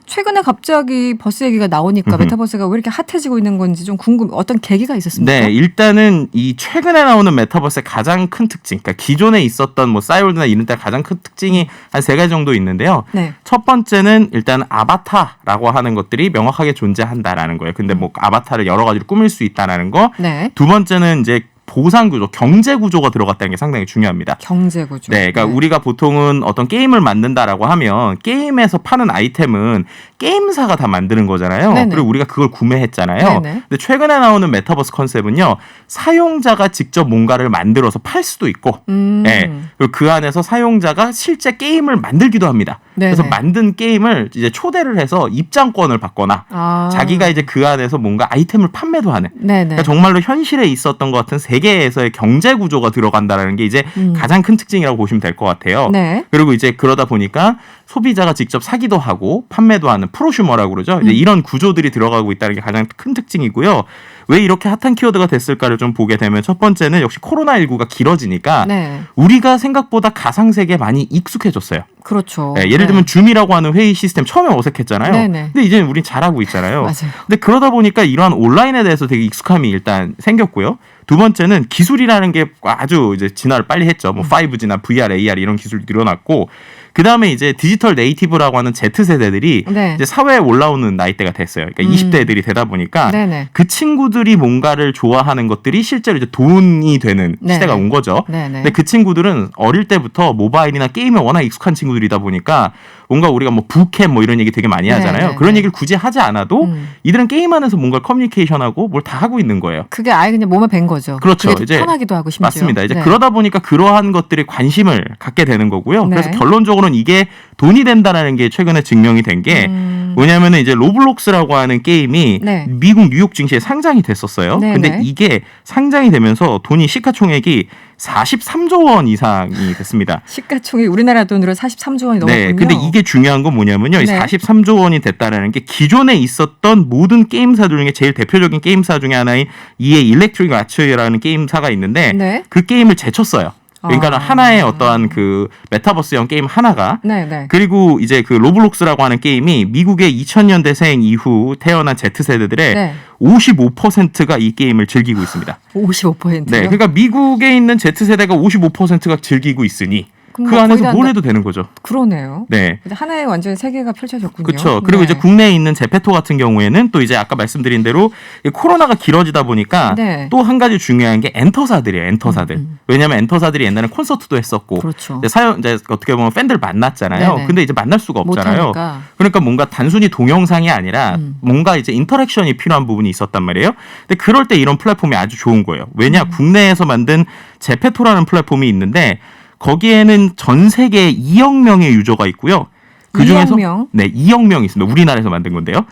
최근에 갑자기 버스 얘기가 나오니까 메타버스가 왜 이렇게 핫해지고 있는 건지 좀 궁금. 어떤 계기가 있었습니까? 네, 일단은 이 최근에 나오는 메타버스의 가장 큰 특징, 그러니까 기존에 있었던 뭐 싸이월드나 이런 때 가장 큰 특징이 한 3가지 정도 있는데요. 네. 첫 번째는 일단 아바타라고 하는 것들이 명확하게 존재한다라는 거예요. 근데 뭐 아바타를 여러 가지로 꾸밀 수 있다라는 거. 네. 두 번째는 이제 보상 구조, 경제 구조가 들어갔다는 게 상당히 중요합니다. 경제 구조. 네, 그러니까 우리가 보통은 어떤 게임을 만든다라고 하면 게임에서 파는 아이템은 게임사가 다 만드는 거잖아요. 네네. 그리고 우리가 그걸 구매했잖아요. 네네. 근데 최근에 나오는 메타버스 컨셉은요, 사용자가 직접 뭔가를 만들어서 팔 수도 있고, 네, 그리고 그 안에서 사용자가 실제 게임을 만들기도 합니다. 네네. 그래서 만든 게임을 이제 초대를 해서 입장권을 받거나 자기가 이제 그 안에서 뭔가 아이템을 판매도 하는. 네네. 그러니까 정말로 현실에 있었던 것 같은 세계에서의 경제 구조가 들어간다는 게 이제 가장 큰 특징이라고 보시면 될 것 같아요. 네. 그리고 이제 그러다 보니까 소비자가 직접 사기도 하고 판매도 하는 프로슈머라고 그러죠. 이제 이런 구조들이 들어가고 있다는 게 가장 큰 특징이고요. 왜 이렇게 핫한 키워드가 됐을까를 좀 보게 되면 첫 번째는 역시 코로나19가 길어지니까 네. 우리가 생각보다 가상세계에 많이 익숙해졌어요. 그렇죠. 네, 예를 들면 줌이라고 하는 회의 시스템 처음에 어색했잖아요. 네네. 근데 이제는 우린 잘하고 있잖아요. 맞아요. 근데 그러다 보니까 이러한 온라인에 대해서 되게 익숙함이 일단 생겼고요. 두 번째는 기술이라는 게 아주 이제 진화를 빨리 했죠. 뭐 5G나 VR, AR 이런 기술이 늘어났고, 그 다음에 이제 디지털 네이티브라고 하는 Z세대들이 네. 이제 사회에 올라오는 나이대가 됐어요. 그러니까 20대들이 되다 보니까 네네. 그 친구들이 뭔가를 좋아하는 것들이 실제로 이제 돈이 되는 네네. 시대가 온 거죠. 네네. 근데 그 친구들은 어릴 때부터 모바일이나 게임에 워낙 익숙한 친구들이다 보니까 뭔가 우리가 뭐 부캠 뭐 이런 얘기 되게 많이 하잖아요. 네네. 그런 얘기를 굳이 하지 않아도 이들은 게임 안에서 뭔가 커뮤니케이션하고 뭘 다 하고 있는 거예요. 그게 아예 그냥 몸에 밴 거죠. 그렇죠. 그게 이제 편하기도 하고 심지어. 맞습니다. 이제 네. 그러다 보니까 그러한 것들이 관심을 갖게 되는 거고요. 네. 그래서 결론적으로는 이게 돈이 된다라는 게 최근에 증명이 된 게 뭐냐면은 이제 로블록스라고 하는 게임이 네. 미국 뉴욕 증시에 상장이 됐었어요. 네네. 근데 이게 상장이 되면서 돈이 시가총액이 43조 원 이상이 됐습니다. 시가총액 우리나라 돈으로 43조 원이 넘었군요. 네, 근데 이게 중요한 건 뭐냐면요. 이 네. 43조 원이 됐다라는 게 기존에 있었던 모든 게임사 중에 제일 대표적인 게임사 중에 하나인 EA 일렉트릭 아츠라는 게임사가 있는데 네. 그 게임을 제쳤어요. 그러니까 아. 하나의 어떠한 그 메타버스형 게임 하나가 네네. 그리고 이제 그 로블록스라고 하는 게임이 미국의 2000년대생 이후 태어난 Z세대들의 네. 55%가 이 게임을 즐기고 있습니다. 55%요? 네, 그러니까 미국에 있는 Z세대가 55%가 즐기고 있으니 그 거의 안에서 다 뭘 해도 되는 거죠. 그러네요. 네. 하나의 완전 세계가 펼쳐졌군요. 그렇죠. 그리고 네. 이제 국내에 있는 제페토 같은 경우에는 또 이제 아까 말씀드린 대로 코로나가 길어지다 보니까 네. 또 한 가지 중요한 게 엔터사들이에요. 엔터사들. 왜냐하면 엔터사들이 옛날에 콘서트도 했었고, 그렇죠. 이제 어떻게 보면 팬들 만났잖아요. 네네. 근데 이제 만날 수가 없잖아요. 못하니까. 그러니까 뭔가 단순히 동영상이 아니라 뭔가 이제 인터랙션이 필요한 부분이 있었단 말이에요. 근데 그럴 때 이런 플랫폼이 아주 좋은 거예요. 왜냐 국내에서 만든 제페토라는 플랫폼이 있는데. 거기에는 전 세계 2억 명의 유저가 있고요. 그 중에서 2억 명? 네, 2억 명이 있습니다. 우리나라에서 만든 건데요.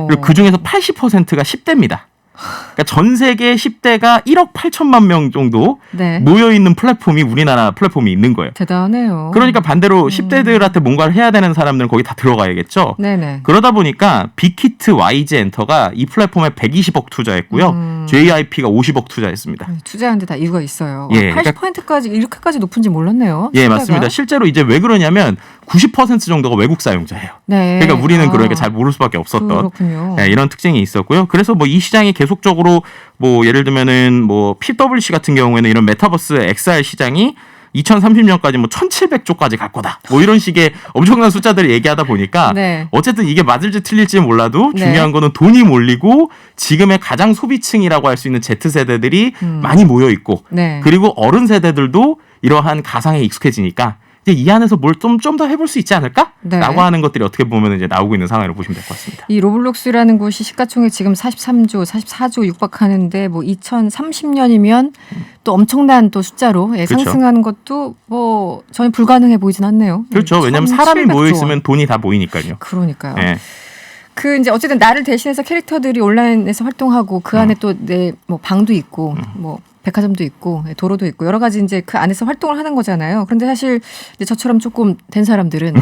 그리고 그 중에서 80%가 10대입니다. 그러니까 전 세계 10대가 1억 8천만 명 정도 네. 모여 있는 플랫폼이 우리나라 플랫폼이 있는 거예요. 대단해요. 그러니까 반대로 10대들한테 뭔가를 해야 되는 사람들은 거기 다 들어가야겠죠. 네네. 그러다 보니까 빅히트 YG 엔터가 이 플랫폼에 120억 투자했고요. JYP가 50억 투자했습니다. 투자하는데 다 이유가 있어요. 예, 80%까지 이렇게까지 높은지 몰랐네요. 예, 숫자가. 맞습니다. 실제로 이제 왜 그러냐면 90% 정도가 외국 사용자예요. 네. 그러니까 우리는 그러니까 잘 모를 수밖에 없었던 그렇군요. 네, 이런 특징이 있었고요. 그래서 뭐 이 시장이 계속적으로 뭐 예를 들면은 뭐 PwC 같은 경우에는 이런 메타버스 XR 시장이 2030년까지 뭐 1,700조까지 갈 거다. 뭐 이런 식의 엄청난 숫자들을 얘기하다 보니까 네. 어쨌든 이게 맞을지 틀릴지 몰라도 네. 중요한 거는 돈이 몰리고 지금의 가장 소비층이라고 할 수 있는 Z세대들이 많이 모여 있고 네. 그리고 어른 세대들도 이러한 가상에 익숙해지니까 이제 이 안에서 뭘 좀 더 해볼 수 있지 않을까? 네. 라고 하는 것들이 어떻게 보면 이제 나오고 있는 상황이라고 보시면 될 것 같습니다. 이 로블록스라는 곳이 시가총액 지금 43조, 44조 육박하는데 뭐 2030년이면 또 엄청난 또 숫자로 그렇죠. 상승하는 것도 뭐 전혀 불가능해 보이진 않네요. 그렇죠. 왜냐하면 사람이 모여 있으면 돈이 다 모이니까요. 그러니까요. 네. 그 이제 어쨌든 나를 대신해서 캐릭터들이 온라인에서 활동하고 그 안에 또 내 뭐 방도 있고 뭐 백화점도 있고 도로도 있고 여러 가지 이제 그 안에서 활동을 하는 거잖아요. 그런데 사실 이제 저처럼 조금 된 사람들은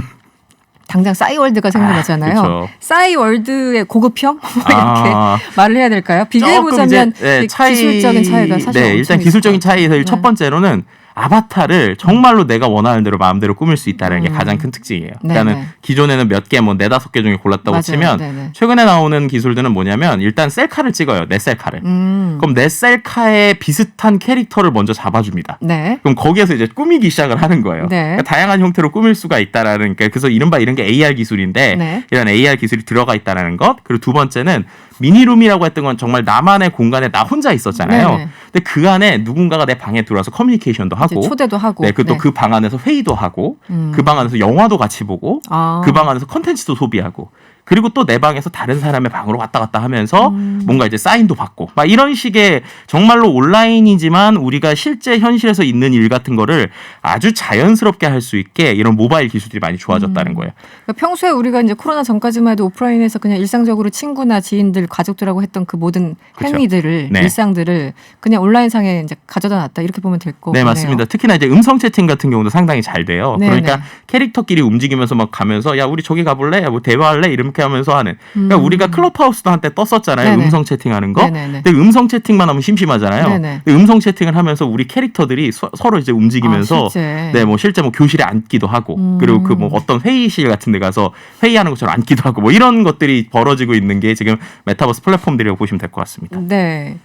당장 싸이월드가 생각나잖아요. 그렇죠. 싸이월드의 고급형 이렇게 말을 해야 될까요? 비교해 조금 보자면 이제, 기술적인 차이가 사실 네, 엄청 일단 있을 기술적인 것 같아요. 차이에서 첫 번째로는 아바타를 정말로 내가 원하는 대로 마음대로 꾸밀 수 있다는 게 가장 큰 특징이에요. 그러니까는 네네. 기존에는 몇 개, 뭐 4-5개 중에 골랐다고 맞아요. 치면 네네. 최근에 나오는 기술들은 뭐냐면 일단 셀카를 찍어요. 내 셀카를. 그럼 내 셀카에 비슷한 캐릭터를 먼저 잡아줍니다. 네. 그럼 거기에서 이제 꾸미기 시작을 하는 거예요. 네. 그러니까 다양한 형태로 꾸밀 수가 있다라는 게 그래서 이런 게 AR 기술인데 네. 이런 AR 기술이 들어가 있다라는 것. 그리고 두 번째는 미니룸이라고 했던 건 정말 나만의 공간에 나 혼자 있었잖아요. 네네. 근데 그 안에 누군가가 내 방에 들어와서 커뮤니케이션도 하고 이제 초대도 하고. 네, 또 그 방 안에서 회의도 하고 그 방 안에서 영화도 같이 보고 아. 그 방 안에서 컨텐츠도 소비하고 그리고 또 내 방에서 다른 사람의 방으로 왔다 갔다 하면서 뭔가 이제 사인도 받고 막 이런 식의 정말로 온라인이지만 우리가 실제 현실에서 있는 일 같은 거를 아주 자연스럽게 할 수 있게 이런 모바일 기술들이 많이 좋아졌다는 거예요. 그러니까 평소에 우리가 이제 코로나 전까지만 해도 오프라인에서 그냥 일상적으로 친구나 지인들, 가족들하고 했던 그 모든 그렇죠. 행위들을 네. 일상들을 그냥 온라인상에 이제 가져다 놨다 이렇게 보면 될 것 네, 같네요. 맞습니다. 특히나 이제 음성 채팅 같은 경우도 상당히 잘 돼요. 네, 그러니까 네. 캐릭터끼리 움직이면서 막 가면서 야, 우리 저기 가볼래? 야, 뭐 대화할래? 이렇게 하면서 하는. 그러니까 우리가 클럽하우스도 한때 떴었잖아요. 네네. 음성 채팅하는 거. 네네네. 근데 음성 채팅만 하면 심심하잖아요. 네네. 근데 음성 채팅을 하면서 우리 캐릭터들이 서로 이제 움직이면서 아, 실제. 네, 뭐 실제 뭐 교실에 앉기도 하고 그리고 그 뭐 어떤 회의실 같은 데 가서 회의하는 것처럼 앉기도 하고 뭐 이런 것들이 벌어지고 있는 게 지금 메타버스 플랫폼들이라고 보시면 될 것 같습니다. 네.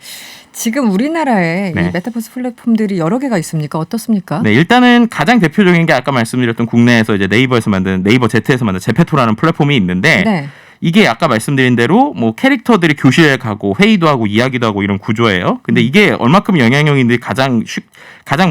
지금 우리나라에 네. 이 메타버스 플랫폼들이 여러 개가 있습니까? 어떻습니까? 네, 일단은 가장 대표적인 게 아까 말씀드렸던 국내에서 이제 네이버에서 만든 네이버 Z에서 만든 제페토라는 플랫폼이 있는데 네. 이게 아까 말씀드린 대로 뭐 캐릭터들이 교실에 가고 회의도 하고 이야기도 하고 이런 구조예요. 근데 이게 얼마큼 영향력인지 가장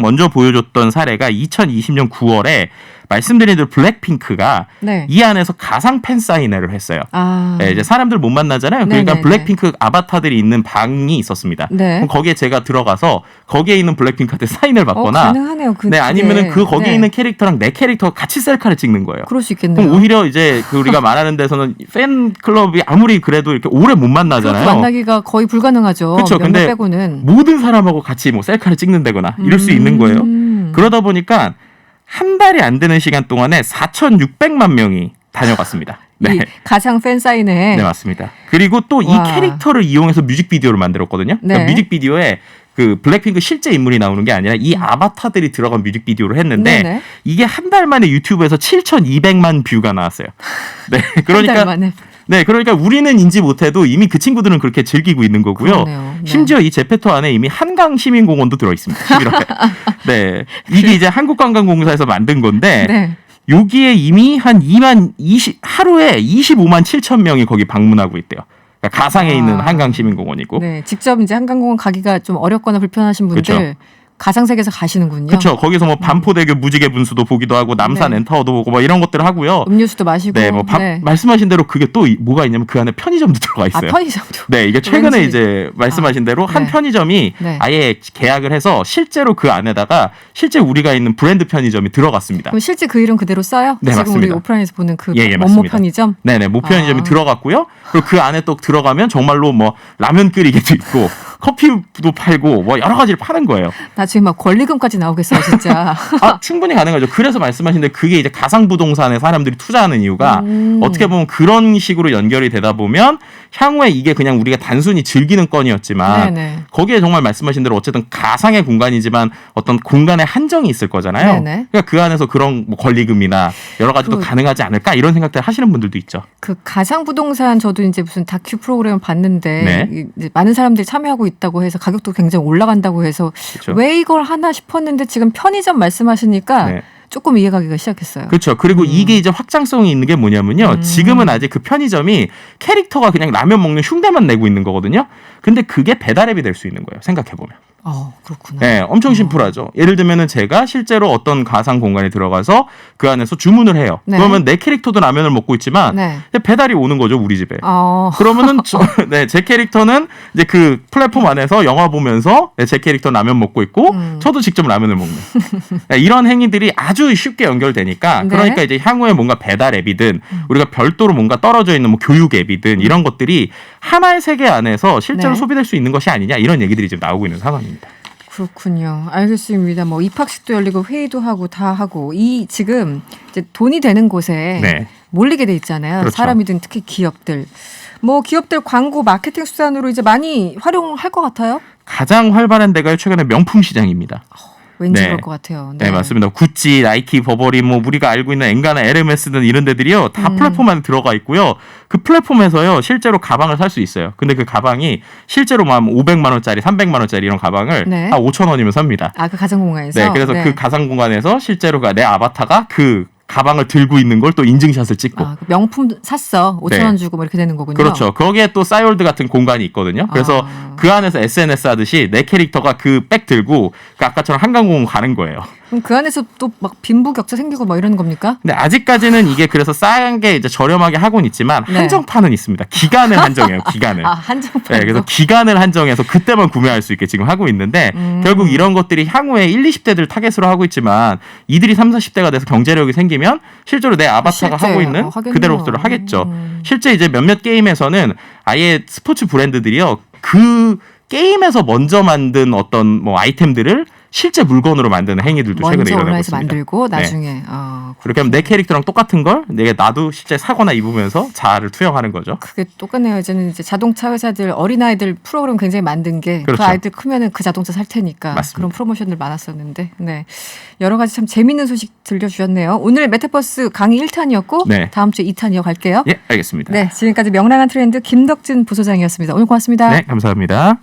먼저 보여줬던 사례가 2020년 9월에 말씀드린 대로 블랙핑크가 네. 이 안에서 가상 팬 사인회를 했어요. 아. 네, 이제 사람들 못 만나잖아요. 그러니까 네네네. 블랙핑크 아바타들이 있는 방이 있었습니다. 네. 그럼 거기에 제가 들어가서 거기에 있는 블랙핑크한테 사인을 받거나 가능하네요. 네, 아니면은 그 거기에 네. 있는 캐릭터랑 내 캐릭터가 같이 셀카를 찍는 거예요. 그럴 수 있겠네요. 그럼 오히려 이제 그 우리가 말하는 데서는 팬 클럽이 아무리 그래도 이렇게 오래 못 만나잖아요. 그렇게 만나기가 거의 불가능하죠. 그렇죠. 몇몇 근데 빼고는. 모든 사람하고 같이 뭐 셀카를 찍는다거나 이럴 수 있는 거예요. 그러다 보니까 한 달이 안 되는 시간 동안에 4,600만 명이 다녀갔습니다. 네. 이 가상 팬 사인회. 네, 맞습니다. 그리고 또 이 와. 캐릭터를 이용해서 뮤직비디오를 만들었거든요. 그러니까 네. 뮤직비디오에 그 블랙핑크 실제 인물이 나오는 게 아니라 이 아바타들이 들어간 뮤직비디오를 했는데 네네. 이게 한 달 만에 유튜브에서 7,200만 뷰가 나왔어요. 네, 한 달 그러니까 만에. 네, 그러니까 우리는 인지 못해도 이미 그 친구들은 그렇게 즐기고 있는 거고요. 그러네요. 네. 심지어 이 제페토 안에 이미 한강 시민공원도 들어 있습니다. 11월에. 네, 이게 이제 한국관광공사에서 만든 건데 네. 여기에 이미 한 하루에 25만 7천 명이 거기 방문하고 있대요. 그러니까 가상에 있는 한강 시민공원이고. 네, 직접 이제 한강공원 가기가 좀 어렵거나 불편하신 분들 그렇죠. 가상세계에서 가시는군요. 그렇죠. 거기서 뭐 반포대교 무지개 분수도 보기도 하고 남산 네. 엔타워도 보고 뭐 이런 것들을 하고요. 음료수도 마시고. 네, 뭐 말씀하신 대로 그게 또 뭐가 있냐면 그 안에 편의점도 들어가 있어요. 아, 편의점도. 네, 이게 최근에 왠지. 이제 말씀하신 대로 한 네. 편의점이 네. 아예 계약을 해서 실제로 그 안에다가 실제 우리가 있는 브랜드 편의점이 들어갔습니다. 그럼 실제 그 이름 그대로 써요? 네, 지금 맞습니다. 우리 오프라인에서 보는 그 예, 원모 맞습니다. 편의점? 네네, 모 편의점이 아. 들어갔고요. 그리고 그 안에 또 들어가면 정말로 뭐 라면 끓이기도 있고 커피도 팔고 뭐 여러 가지를 파는 거예요. 나중에 막 권리금까지 나오겠어요, 진짜. 아, 충분히 가능하죠. 그래서 말씀하신 데 그게 이제 가상 부동산에 사람들이 투자하는 이유가 어떻게 보면 그런 식으로 연결이 되다 보면 향후에 이게 그냥 우리가 단순히 즐기는 건이었지만 네네. 거기에 정말 말씀하신 대로 어쨌든 가상의 공간이지만 어떤 공간의 한정이 있을 거잖아요. 네네. 그러니까 그 안에서 그런 뭐 권리금이나 여러 가지도 가능하지 않을까 이런 생각들 하시는 분들도 있죠. 그 가상 부동산 저도 이제 무슨 다큐 프로그램을 봤는데 네. 이제 많은 사람들이 참여하고 하고 있다고 해서 가격도 굉장히 올라간다고 해서 그렇죠. 왜 이걸 하나 싶었는데 지금 편의점 말씀하시니까 네. 조금 이해가기가 시작했어요. 그렇죠. 그리고 이게 이제 확장성이 있는 게 뭐냐면요. 지금은 아직 그 편의점이 캐릭터가 그냥 라면 먹는 흉내만 내고 있는 거거든요. 근데 그게 배달앱이 될 수 있는 거예요. 생각해보면. 그렇구나. 네, 엄청 심플하죠. 예를 들면은 제가 실제로 어떤 가상 공간에 들어가서 그 안에서 주문을 해요. 네. 그러면 내 캐릭터도 라면을 먹고 있지만 네. 배달이 오는 거죠, 우리 집에. 어. 그러면은 제 캐릭터는 이제 그 플랫폼 안에서 영화 보면서 제 캐릭터 라면 먹고 있고 저도 직접 라면을 먹는 네, 이런 행위들이 아주 쉽게 연결되니까 네. 그러니까 이제 향후에 뭔가 배달 앱이든 우리가 별도로 뭔가 떨어져 있는 뭐 교육 앱이든 이런 것들이 하나의 세계 안에서 실제로 네. 소비될 수 있는 것이 아니냐 이런 얘기들이 지금 나오고 있는 상황입니다. 그렇군요. 알겠습니다. 뭐 입학식도 열리고 회의도 하고 다 하고 이 지금 이제 돈이 되는 곳에 네. 몰리게 돼 있잖아요. 그렇죠. 사람이든 특히 기업들. 뭐 기업들 광고 마케팅 수단으로 이제 많이 활용할 것 같아요. 가장 활발한 데가 최근에 명품 시장입니다. 왠지 네. 그럴 것 같아요. 네, 맞습니다. 구찌, 나이키, 버버리, 뭐 우리가 알고 있는 엔가나 LMS 등 이런 데들이요 다 플랫폼 안에 들어가 있고요. 그 플랫폼에서요 실제로 가방을 살 수 있어요. 근데 그 가방이 실제로 막 500만 원짜리, 300만 원짜리 이런 가방을 네. 한 5천 원이면 삽니다. 그 가상 공간에서. 네, 그래서 그 가상 공간에서 실제로 내 아바타가 그 가방을 들고 있는 걸 또 인증샷을 찍고. 그 명품 샀어. 5천 원 주고 뭐 이렇게 되는 거군요. 그렇죠. 거기에 또 싸이월드 같은 공간이 있거든요. 그래서 그 안에서 SNS 하듯이 내 캐릭터가 그 백 들고 그 아까처럼 한강공원 가는 거예요. 그럼 그 안에서 또 막 빈부격차 생기고 뭐 이러는 겁니까? 근데 아직까지는 이게 그래서 싼 게 이제 저렴하게 하고는 있지만 네. 한정판은 있습니다. 기간을 한정해요. 기간을. 한정판. 네, 그래서 기간을 한정해서 그때만 구매할 수 있게 지금 하고 있는데 결국 이런 것들이 향후에 1, 20대들 타겟으로 하고 있지만 이들이 3, 40대가 돼서 경제력이 생기면 실제로 내 아바타가 실제, 하고 있는 하겠네요. 그대로를 하겠죠. 실제 이제 몇몇 게임에서는 아예 스포츠 브랜드들이요. 그 게임에서 먼저 만든 어떤 뭐 아이템들을 실제 물건으로 만드는 행위들도 최근에 먼저 일어나고 온라인에서 있습니다. 만들고 네. 나중에 그렇게 하면 내 캐릭터랑 똑같은 걸 내가 나도 실제 사거나 입으면서 자아를 투영하는 거죠. 그게 똑같네요. 이제는 이제 자동차 회사들 어린아이들 프로그램 굉장히 만든 게 그 그렇죠. 아이들 크면은 그 자동차 살 테니까 맞습니다. 그런 프로모션들 많았었는데 네. 여러 가지 참 재밌는 소식 들려주셨네요. 오늘 메타버스 강의 1탄이었고 네. 다음 주에 2탄 이어갈게요. 예, 알겠습니다. 네, 지금까지 명랑한 트렌드 김덕진 부소장이었습니다. 오늘 고맙습니다. 네, 감사합니다.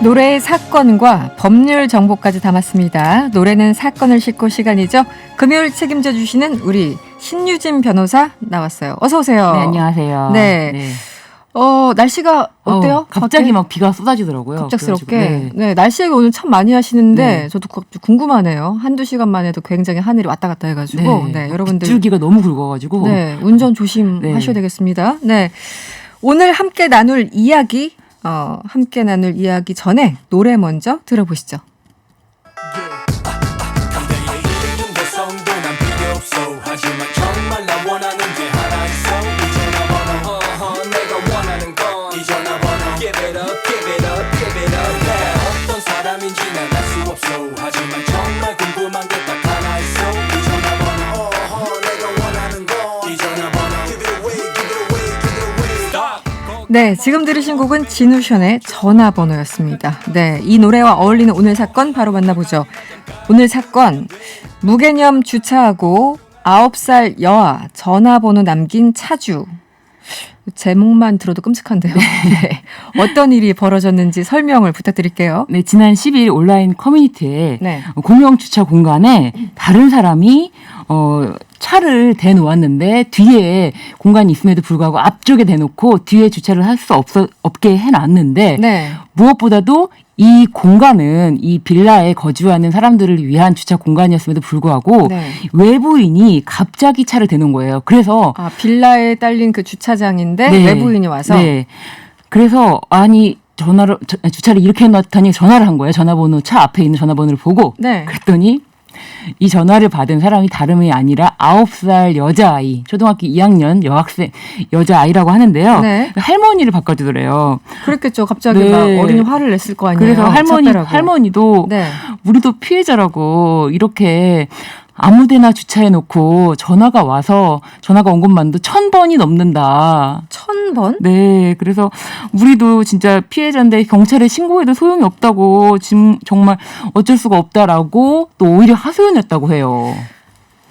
노래의 사건과 법률 정보까지 담았습니다. 노래는 사건을 싣고 시간이죠. 금요일 책임져 주시는 우리 신유진 변호사 나왔어요. 어서 오세요. 네, 안녕하세요. 네. 날씨가 어때요? 갑자기 막 비가 쏟아지더라고요. 갑작스럽게. 그래가지고, 네, 날씨 얘기 오늘 참 많이 하시는데 네. 저도 궁금하네요. 한두 시간만 해도 굉장히 하늘이 왔다 갔다 해가지고 네, 여러분들 빗줄기가 너무 굵어가지고 네, 운전 조심하셔야 되겠습니다. 네, 오늘 함께 나눌 이야기 전에 노래 먼저 들어보시죠. 네, 지금 들으신 곡은 진우션의 전화번호였습니다. 네, 이 노래와 어울리는 오늘 사건 바로 만나보죠. 오늘 사건, 무개념 주차하고 9살 여아 전화번호 남긴 차주. 제목만 들어도 끔찍한데요. 네. 어떤 일이 벌어졌는지 설명을 부탁드릴게요. 네, 지난 10일 온라인 커뮤니티에 네. 공영 주차 공간에 다른 사람이 차를 대놓았는데 뒤에 공간이 있음에도 불구하고 앞쪽에 대놓고 뒤에 주차를 할 수 없게 해놨는데 네. 무엇보다도 이 공간은 이 빌라에 거주하는 사람들을 위한 주차 공간이었음에도 불구하고 네. 외부인이 갑자기 차를 대놓은 거예요. 그래서 빌라에 딸린 그 주차장인데 네. 외부인이 와서 네. 그래서 주차를 이렇게 해놨더니 전화를 한 거예요. 전화번호 차 앞에 있는 전화번호를 보고 네. 그랬더니 이 전화를 받은 사람이 다름이 아니라 9살 여자아이, 초등학교 2학년 여학생 여자아이라고 하는데요. 네. 할머니를 바꿔주더래요. 그랬겠죠. 갑자기 네. 막 어린이 화를 냈을 거 아니에요. 그래서 차 빼라고. 할머니도 네. 우리도 피해자라고 이렇게 아무데나 주차해놓고 전화가 온 것만도 1000번이 넘는다. 1000번? 네, 그래서 우리도 진짜 피해자인데 경찰에 신고해도 소용이 없다고 지금 정말 어쩔 수가 없다라고 또 오히려 하소연했다고 해요.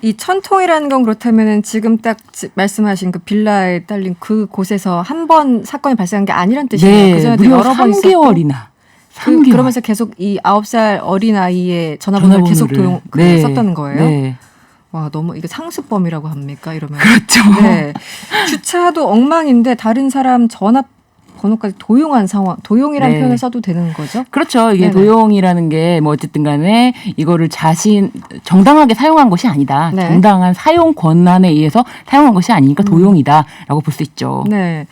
이 1000통이라는 건 그렇다면은 지금 딱 말씀하신 그 빌라에 딸린 그 곳에서 한 번 사건이 발생한 게 아니란 뜻이에요. 네, 그전에도 무려 여러 번 있었고. 3개월이나. 3개월. 그러면서 계속 이 9살 어린 아이의 전화번호를 계속 네. 썼다는 거예요. 네. 와, 너무 이게 상습범이라고 합니까? 이러면. 그렇죠. 네. 주차도 엉망인데 다른 사람 전화번호까지 도용한 상황. 도용이라는 네. 표현을 써도 되는 거죠? 그렇죠. 이게 네네. 도용이라는 게 뭐 어쨌든 간에 이거를 정당하게 사용한 것이 아니다. 네. 정당한 사용 권한에 의해서 사용한 것이 아니니까 도용이다라고 볼 수 있죠. 네.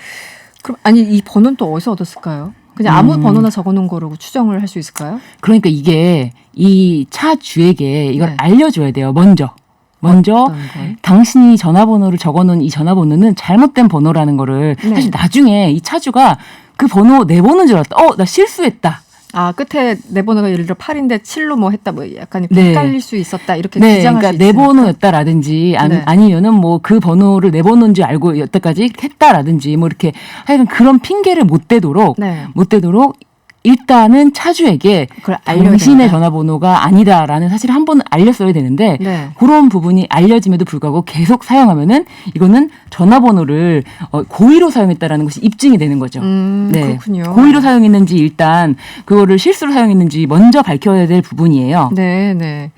그럼 아니 이 번호는 또 어디서 얻었을까요? 그냥 아무 번호나 적어놓은 거라고 추정을 할 수 있을까요? 그러니까 이게 이 차주에게 이걸 네. 알려줘야 돼요. 먼저 당신이 전화번호를 적어놓은 이 전화번호는 잘못된 번호라는 거를 네. 사실 나중에 이 차주가 그 번호 내 번호인 줄 알았다. 나 실수했다. 아, 끝에 내 번호가 예를 들어 8인데 7로 뭐 했다, 뭐 약간 네. 헷갈릴 수 있었다, 이렇게 네, 주장할 그러니까 수 내 있으니까. 번호였다라든지 네. 아니면은 뭐 그 번호를 내 번호인 줄 알고 여태까지 했다라든지 뭐 이렇게 하여간 그런 핑계를 못 대도록 네. 일단은 차주에게 그걸 알려야 당신의 된다. 전화번호가 아니다라는 사실을 한 번은 알렸어야 되는데 네. 그런 부분이 알려짐에도 불구하고 계속 사용하면은 이거는 전화번호를 고의로 사용했다라는 것이 입증이 되는 거죠. 그렇군요. 고의로 사용했는지 일단 그거를 실수로 사용했는지 먼저 밝혀야 될 부분이에요. 네, 네.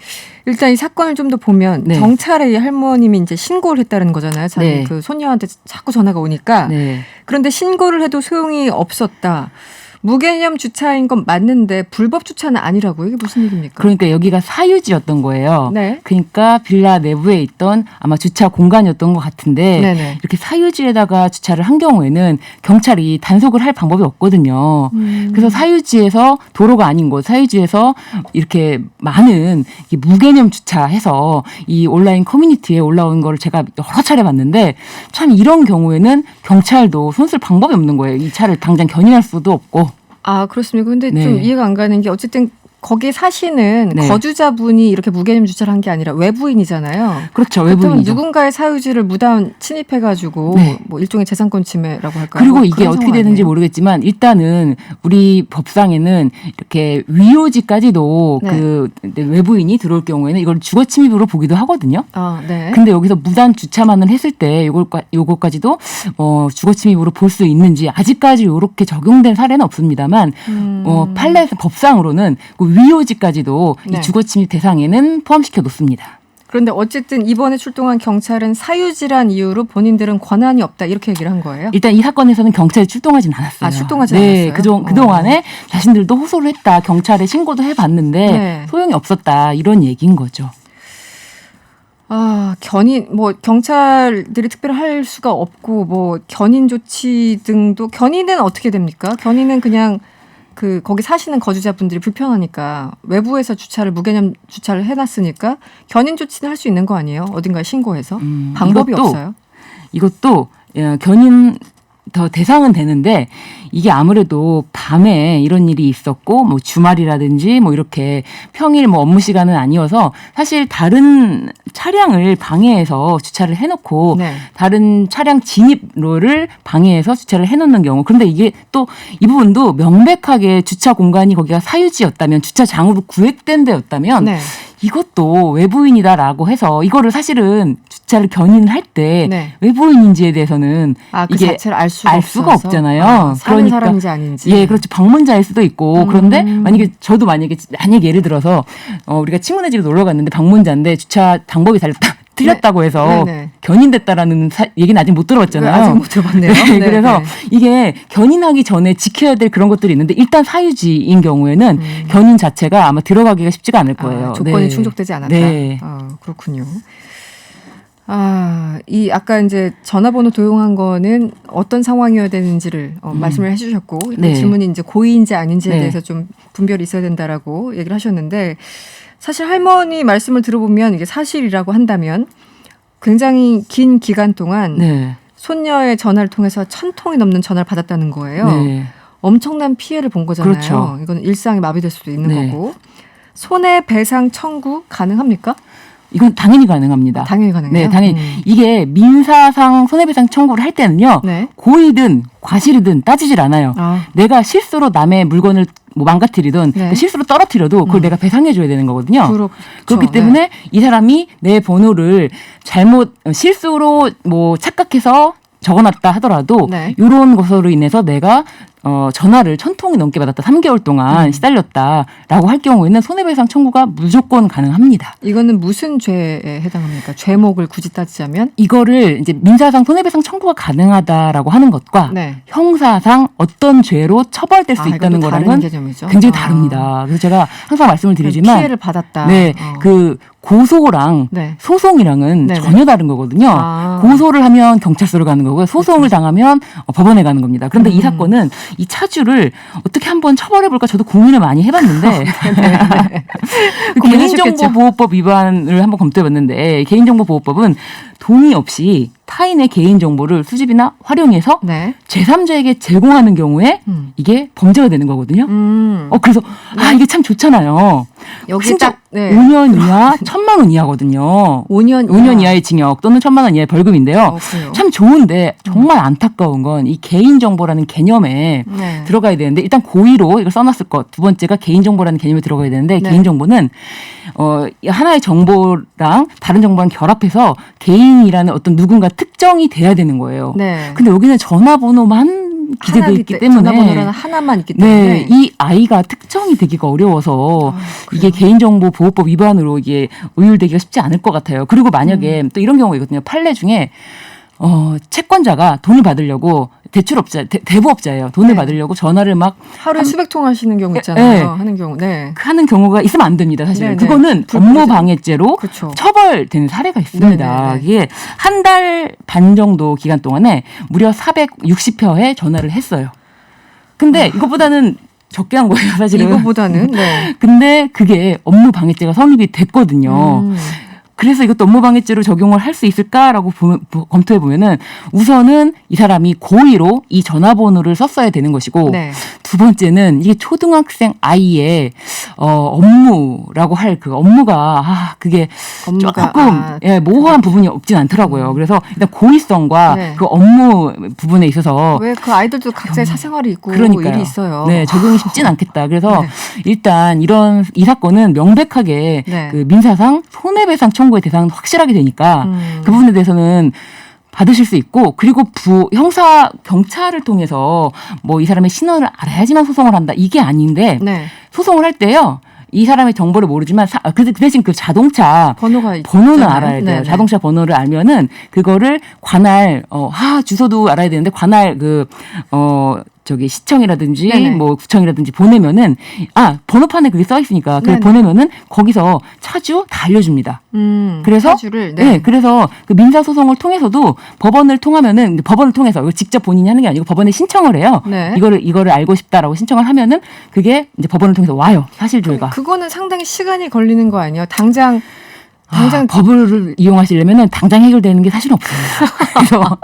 일단 이 사건을 좀 더 보면 네. 경찰에 이 할머님이 이제 신고를 했다는 거잖아요. 자기 네. 그 손녀한테 자꾸 전화가 오니까. 네. 그런데 신고를 해도 소용이 없었다. 무개념 주차인 건 맞는데 불법 주차는 아니라고. 이게 무슨 얘기입니까? 그러니까 여기가 사유지였던 거예요. 네. 그러니까 빌라 내부에 있던 아마 주차 공간이었던 것 같은데 네네. 이렇게 사유지에다가 주차를 한 경우에는 경찰이 단속을 할 방법이 없거든요. 그래서 사유지에서 도로가 아닌 곳, 사유지에서 이렇게 많은 무개념 주차해서 이 온라인 커뮤니티에 올라온 거를 제가 여러 차례 봤는데 참 이런 경우에는 경찰도 손쓸 방법이 없는 거예요. 이 차를 당장 견인할 수도 없고. 아, 그렇습니까? 근데 네. 좀 이해가 안 가는 게 어쨌든 거기 사시는 네. 거주자분이 이렇게 무개념 주차를 한 게 아니라 외부인이잖아요. 그렇죠. 그렇다면 외부인이죠. 누군가의 사유지를 무단 침입해가지고 네. 뭐 일종의 재산권 침해라고 할까요? 그리고 뭐 이게 그런 어떻게 상황 되는지 아니에요? 모르겠지만 일단은 우리 법상에는 이렇게 위요지까지도 네. 그 외부인이 들어올 경우에는 이걸 주거 침입으로 보기도 하거든요. 아, 네. 근데 여기서 무단 주차만을 했을 때 요것까지도 주거 침입으로 볼 수 있는지 아직까지 이렇게 적용된 사례는 없습니다만 판례에서 법상으로는 그 위요지까지도 네. 이 주거 침입 대상에는 포함시켜 놓습니다. 그런데 어쨌든 이번에 출동한 경찰은 사유지란 이유로 본인들은 권한이 없다 이렇게 얘기를 한 거예요. 일단 이 사건에서는 경찰이 출동하진 않았어요. 아, 출동하지 네, 않았어요? 그동안에 자신들도 호소를 했다. 경찰에 신고도 해봤는데 네. 소용이 없었다. 이런 얘기인 거죠. 아, 뭐 경찰들이 특별히 할 수가 없고 뭐 견인 조치 등도 견인은 어떻게 됩니까? 견인은 그냥 거기 사시는 거주자분들이 불편하니까 외부에서 무개념 주차를 해놨으니까 견인 조치는 할 수 있는 거 아니에요? 어딘가에 신고해서 방법이 없어요. 이것도 견인 더 대상은 되는데 이게 아무래도 밤에 이런 일이 있었고 뭐 주말이라든지 뭐 이렇게 평일 뭐 업무 시간은 아니어서 사실 다른 차량을 방해해서 주차를 해놓고 네. 다른 차량 진입로를 방해해서 주차를 해놓는 경우 그런데 이게 또 이 부분도 명백하게 주차 공간이 거기가 사유지였다면 주차장으로 구획된 데였다면 네. 이것도 외부인이다라고 해서 이거를 사실은 주차를 견인할 때 네. 외부인인지에 대해서는 그 이게 자체를 알 수가 없어서? 없잖아요. 사는 사람인지 아닌지. 예, 그렇죠. 방문자일 수도 있고 그런데 만약에 만약에 예를 들어서 우리가 친구네 집에 놀러 갔는데 방문자인데 주차 방법이 틀렸다고 해서 네네. 견인됐다라는 얘기는 아직 못 들어봤잖아요. 아직 못 들어봤네요. 네, 네, 그래서 네. 이게 견인하기 전에 지켜야 될 그런 것들이 있는데 일단 사유지인 경우에는 견인 자체가 아마 들어가기가 쉽지가 않을 거예요. 조건이 네. 충족되지 않았다. 네. 그렇군요. 아까 이제 전화번호 도용한 거는 어떤 상황이어야 되는지를 말씀을 해주셨고 네. 질문이 이제 고의인지 아닌지에 네. 대해서 좀 분별이 있어야 된다라고 얘기를 하셨는데 사실 할머니 말씀을 들어보면 이게 사실이라고 한다면 굉장히 긴 기간 동안 네. 손녀의 전화를 통해서 1000통이 넘는 전화를 받았다는 거예요. 네. 엄청난 피해를 본 거잖아요. 그렇죠. 이건 일상이 마비될 수도 있는 네. 거고 손해배상 청구 가능합니까? 이건 당연히 가능합니다. 당연히 가능해요. 네, 당연히 이게 민사상 손해배상 청구를 할 때는요. 네. 고의든 과실이든 따지질 않아요. 내가 실수로 남의 물건을 뭐 망가뜨리든 네. 실수로 떨어뜨려도 그걸 내가 배상해줘야 되는 거거든요. 그렇기 때문에 네. 이 사람이 내 번호를 잘못 실수로 뭐 착각해서 적어놨다 하더라도 네. 이런 것으로 인해서 내가 전화를 1,000통이 넘게 받았다. 3개월 동안 시달렸다라고 할 경우에는 손해배상 청구가 무조건 가능합니다. 이거는 무슨 죄에 해당합니까? 죄목을 굳이 따지자면? 이거를 이제 민사상 손해배상 청구가 가능하다라고 하는 것과 네. 형사상 어떤 죄로 처벌될 수 있다는 이것도 거랑은 다른 개념이죠. 굉장히 다릅니다. 그래서 제가 항상 말씀을 드리지만 피해를 받았다. 네, 그 고소랑 네. 소송이랑은 네네. 전혀 다른 거거든요. 고소를 하면 경찰서로 가는 거고요. 소송을 당하면 법원에 가는 겁니다. 그런데 이 사건은 이 차주를 어떻게 한번 처벌해볼까 저도 고민을 많이 해봤는데 개인정보보호법 위반을 한번 검토해봤는데 개인정보보호법은 동의 없이 타인의 개인정보를 수집이나 활용해서 네. 제3자에게 제공하는 경우에 이게 범죄가 되는 거거든요. 그래서 이게 참 좋잖아요. 여기 심지어 딱 네. 5년 이하 1,000만 원 이하거든요. 5년 이하의 징역 또는 1,000만 원 이하의 벌금인데요. 참 좋은데 정말 안타까운 건 이 개인정보라는 개념에 네. 들어가야 되는데 일단 고의로 이걸 써놨을 것. 두 번째가 개인정보라는 개념에 들어가야 되는데 네. 개인정보는 하나의 정보랑 다른 정보랑 결합해서 개인이라는 어떤 누군가 특정이 돼야 되는 거예요. 네. 근데 여기는 전화번호만 기재돼 있기 때문에 전화번호라는 하나만 있기 때문에 네, 이 아이가 특정이 되기가 어려워서 이게 개인정보보호법 위반으로 이게 의율되기가 쉽지 않을 것 같아요. 그리고 만약에 또 이런 경우가 있거든요. 판례 중에 채권자가 돈을 받으려고 대출업자, 대부업자예요. 돈을 네. 받으려고 전화를 막 하루에 수백 통 하시는 경우 있잖아요. 네. 하는 경우. 네. 하는 경우가 있으면 안 됩니다. 사실은. 네네. 그거는 업무방해죄로 그쵸. 처벌되는 사례가 있습니다. 네네네. 이게 한 달 반 정도 기간 동안에 무려 460회에 전화를 했어요. 근데 이것보다는 적게 한 거예요, 사실은. 이거보다는. 네. 근데 그게 업무방해죄가 성립이 됐거든요. 그래서 이것도 업무방해죄로 적용을 할 수 있을까라고 검토해 보면은 우선은 이 사람이 고의로 이 전화번호를 썼어야 되는 것이고 네. 두 번째는 이게 초등학생 아이의 업무라고 할 그 업무가 그게 조금 모호한 부분이 없진 않더라고요. 그래서 일단 고의성과 네. 그 업무 부분에 있어서 왜 그 아이들도 각자의 사생활이 있고 그러니까요. 일이 있어요. 네, 적용이 쉽진 않겠다. 그래서 네. 일단 이 사건은 명백하게 네. 그 민사상 손해배상 청구의 대상은 확실하게 되니까 그 부분에 대해서는 받으실 수 있고 그리고 형사 경찰을 통해서 뭐 이 사람의 신원을 알아야지만 소송을 한다 이게 아닌데 네. 소송을 할 때요. 이 사람의 정보를 모르지만 그 대신 그 자동차 번호는 있잖아요. 알아야 돼요. 네네. 자동차 번호를 알면은 그거를 관할 주소도 알아야 되는데 관할 시청이라든지 네네. 뭐 구청이라든지 보내면은 번호판에 그게 써 있으니까 그걸 네네. 보내면은 거기서 차주 다 알려줍니다. 그래서 차주를 네. 그래서 그 민사 소송을 통해서도 법원을 통하면은 법원을 통해서 이거 직접 본인이 하는 게 아니고 법원에 신청을 해요. 네. 이거를 알고 싶다라고 신청을 하면은 그게 이제 법원을 통해서 와요. 사실조회가. 그거는 상당히 시간이 걸리는 거 아니에요? 당장 법을 이용하시려면은 당장 해결되는 게 사실은 없습니다. 그래서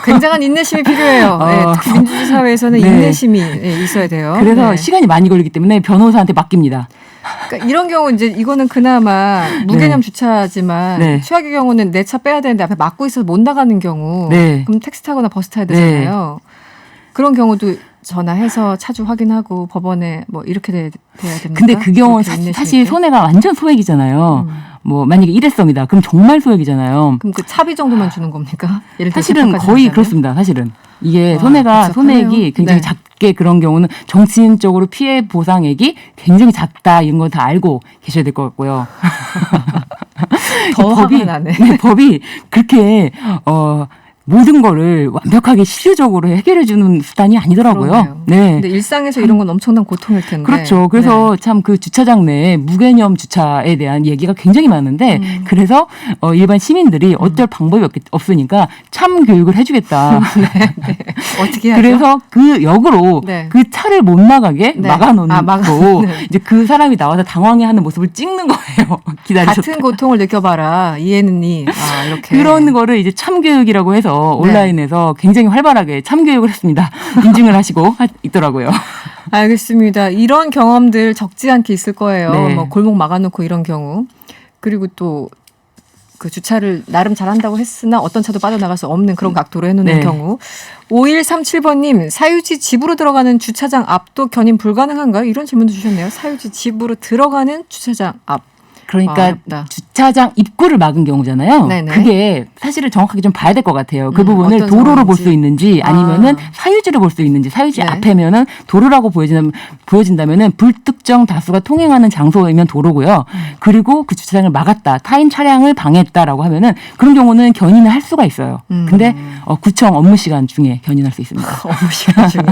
굉장한 인내심이 필요해요. 네, 특히 민주주의 사회에서는 네. 인내심이 있어야 돼요. 그래서 네. 시간이 많이 걸리기 때문에 변호사한테 맡깁니다. 그러니까 이런 경우 이제 이거는 그나마 무개념 주차지만 네. 최악의 경우는 내 차 빼야 되는데 앞에 막고 있어서 못 나가는 경우 네. 그럼 택시 타거나 버스 타야 되잖아요. 그런 경우도 전화해서 차주 확인하고 법원에 뭐 이렇게 돼야 됩니까? 근데 그 경우는 그렇게 인내심 사실 있게? 손해가 완전 소액이잖아요. 뭐 만약에 일회성이다. 그럼 정말 소액이잖아요. 그럼 그 차비 정도만 주는 겁니까? 예를 들어 사실은 재판까지 거의 하자면? 그렇습니다. 사실은 이게 복잡하네요. 손해액이 굉장히 네. 작게 그런 경우는 정치인적으로 피해 보상액이 굉장히 작다 이런 거 다 알고 계셔야 될 것 같고요. 더 화가 나네. 법이 그렇게 모든 거를 완벽하게 실효적으로 해결해주는 수단이 아니더라고요. 그러네요. 네. 근데 일상에서 이런 건 엄청난 고통일 텐데. 그렇죠. 그래서 참 그 주차장 내에 무개념 주차에 대한 얘기가 굉장히 많은데 그래서 일반 시민들이 어쩔 방법이 없으니까 참 교육을 해주겠다. 어떻게 하죠? 그래서 그 역으로 네. 그 차를 못 나가게 네. 막아놓고 네. 이제 그 사람이 나와서 당황해하는 모습을 찍는 거예요. 기다리셨다. 같은 고통을 느껴봐라. 이해는니. 이렇게. 그런 거를 이제 참교육이라고 해서 네. 온라인에서 굉장히 활발하게 참교육을 했습니다. 인증을 하시고 있더라고요. 알겠습니다. 이런 경험들 적지 않게 있을 거예요. 네. 뭐 골목 막아놓고 이런 경우. 그리고 또 그 주차를 나름 잘한다고 했으나 어떤 차도 빠져나갈 수 없는 그런 각도로 해놓는 네. 경우. 5137번님, 사유지 집으로 들어가는 주차장 앞도 견인 불가능한가요? 이런 질문도 주셨네요. 사유지 집으로 들어가는 주차장 앞. 그러니까 어렵다. 주차장 입구를 막은 경우잖아요. 네네. 그게 사실을 정확하게 좀 봐야 될 것 같아요. 그 부분을 어떤 도로로 볼 상황인지. 수 있는지 아니면은 사유지로 볼 수 있는지 사유지 네. 앞에면은 도로라고 보여진다면은 불특정 다수가 통행하는 장소이면 도로고요. 그리고 그 주차장을 막았다, 타인 차량을 방해했다라고 하면은 그런 경우는 견인을 할 수가 있어요. 근데 구청 업무 시간 중에 견인할 수 있습니다. 업무 시간 중에.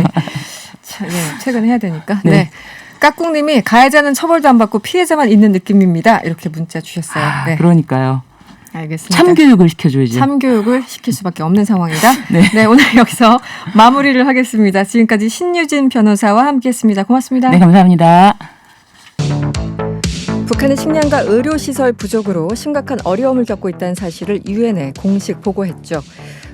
퇴근해야 되니까. 네. 네. 까꿍님이 가해자는 처벌도 안 받고 피해자만 있는 느낌입니다. 이렇게 문자 주셨어요. 네. 그러니까요. 알겠습니다. 참교육을 시켜줘야지. 참교육을 시킬 수밖에 없는 상황이다. 네. 네, 오늘 여기서 마무리를 하겠습니다. 지금까지 신유진 변호사와 함께했습니다. 고맙습니다. 네, 감사합니다. 북한의 식량과 의료시설 부족으로 심각한 어려움을 겪고 있다는 사실을 유엔에 공식 보고했죠.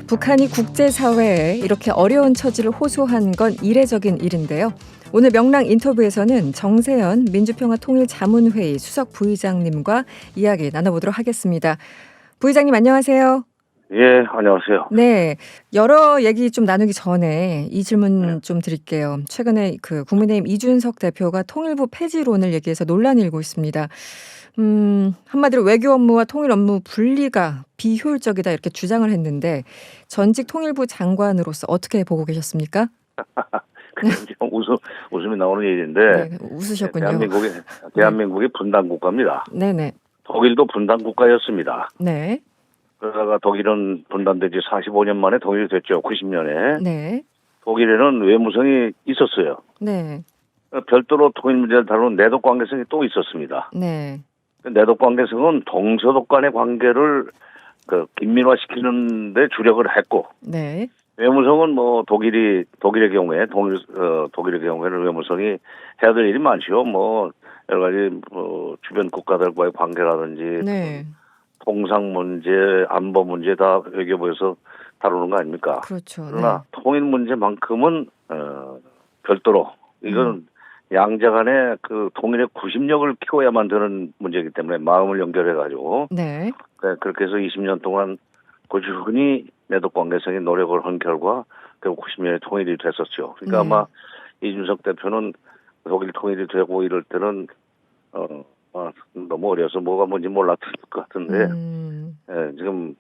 북한이 국제사회에 이렇게 어려운 처지를 호소한 건 이례적인 일인데요. 오늘 명랑 인터뷰에서는 정세현 민주평화통일자문회의 수석 부의장님과 이야기 나눠보도록 하겠습니다. 부의장님 안녕하세요. 예, 안녕하세요. 네, 여러 얘기 좀 나누기 전에 이 질문 좀 드릴게요. 최근에 그 국민의힘 이준석 대표가 통일부 폐지론을 얘기해서 논란이 일고 있습니다. 한마디로 외교 업무와 통일 업무 분리가 비효율적이다 이렇게 주장을 했는데 전직 통일부 장관으로서 어떻게 보고 계셨습니까? 좀 웃음이 나오는 일인데 네, 웃으셨군요. 대한민국이 분단 국가입니다. 네네. 독일도 분단 국가였습니다. 네. 그러다가 독일은 분단되지 45년 만에 독일이 됐죠. 90년에. 네. 독일에는 외무성이 있었어요. 네. 별도로 통일 문제를 다루는 내독 관계성이 또 있었습니다. 네. 내독 관계성은 동서독 간의 관계를 긴밀화시키는 데 주력을 했고, 네. 외무성은 뭐 독일의 경우에는 외무성이 해야 될 일이 많지요. 뭐 여러 가지 주변 국가들과의 관계라든지 네. 통상 문제, 안보 문제 다 외교부에서 다루는 거 아닙니까? 그렇죠. 그러나 통일 문제만큼은 별도로 이건 양자 간의 그 통일의 구심력을 키워야만 되는 문제이기 때문에 마음을 연결해 가지고 네. 그렇게 해서 20년 동안 꾸준히 내독 관계성의 노력을 한 결과 결국 90년에 통일이 됐었죠. 그러니까 아마 이준석 대표는 독일 통일이 되고 이럴 때는 너무 어려서 뭐가 뭔지 몰랐을 것 같은데 지금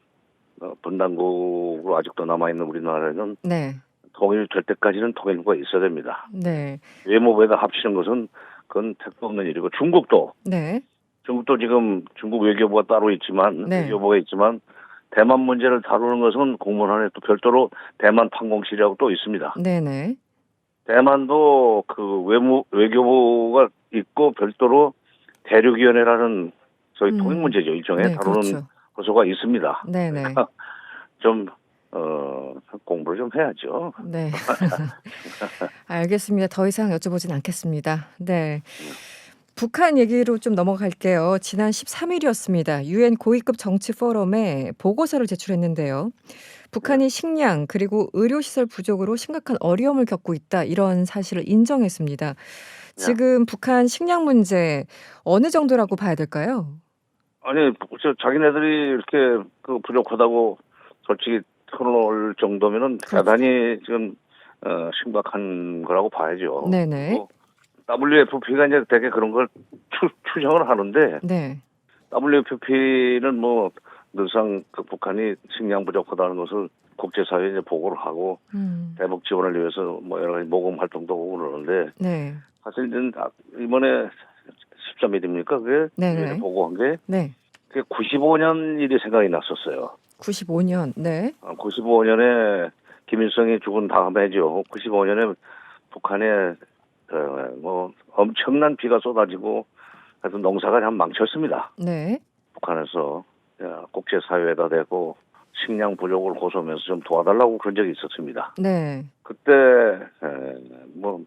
분단국으로 아직도 남아있는 우리나라에는 네. 통일될 때까지는 통일부가 있어야 됩니다. 네. 외무부에다 합치는 것은 그건 택도 없는 일이고 중국도 지금 중국 외교부가 따로 있지만 외교부가 있지만 대만 문제를 다루는 것은 공무원안에 또 별도로 대만 판공실이라고 또 있습니다. 네네. 대만도 그 외교부가 있고 별도로 대륙위원회라는 저희 통일 문제죠. 일종의 다루는 부서가 있습니다. 네네. 좀 공부를 좀 해야죠. 네. 알겠습니다. 더 이상 여쭤보진 않겠습니다. 네. 북한 얘기로 좀 넘어갈게요. 지난 13일이었습니다. 유엔 고위급 정치 포럼에 보고서를 제출했는데요. 북한이 식량 그리고 의료시설 부족으로 심각한 어려움을 겪고 있다. 이런 사실을 인정했습니다. 지금 북한 식량 문제 어느 정도라고 봐야 될까요? 아니, 자기네들이 이렇게 부족하다고 솔직히 털어놓을 정도면은 대단히 지금 심각한 거라고 봐야죠. 네네. WFP가 이제 되게 그런 걸 추정을 하는데, 네. WFP는 뭐 늘상 북한이 식량 부족하다는 것을 국제사회에 이제 보고를 하고 대북 지원을 위해서 뭐 여러 가지 모금 활동도 하고 그러는데, 네. 사실 이번에 13일입니까? 그게 네네. 보고한 게, 네. 그게 95년 일이 생각이 났었어요. 95년, 네. 95년에 김일성이 죽은 다음에죠. 95년에 북한에 뭐 엄청난 비가 쏟아지고 하여튼 농사가 참 망쳤습니다. 네. 북한에서 국제사회에다 대고 식량 부족을 호소하면서 좀 도와달라고 그런 적이 있었습니다. 네. 그때 뭐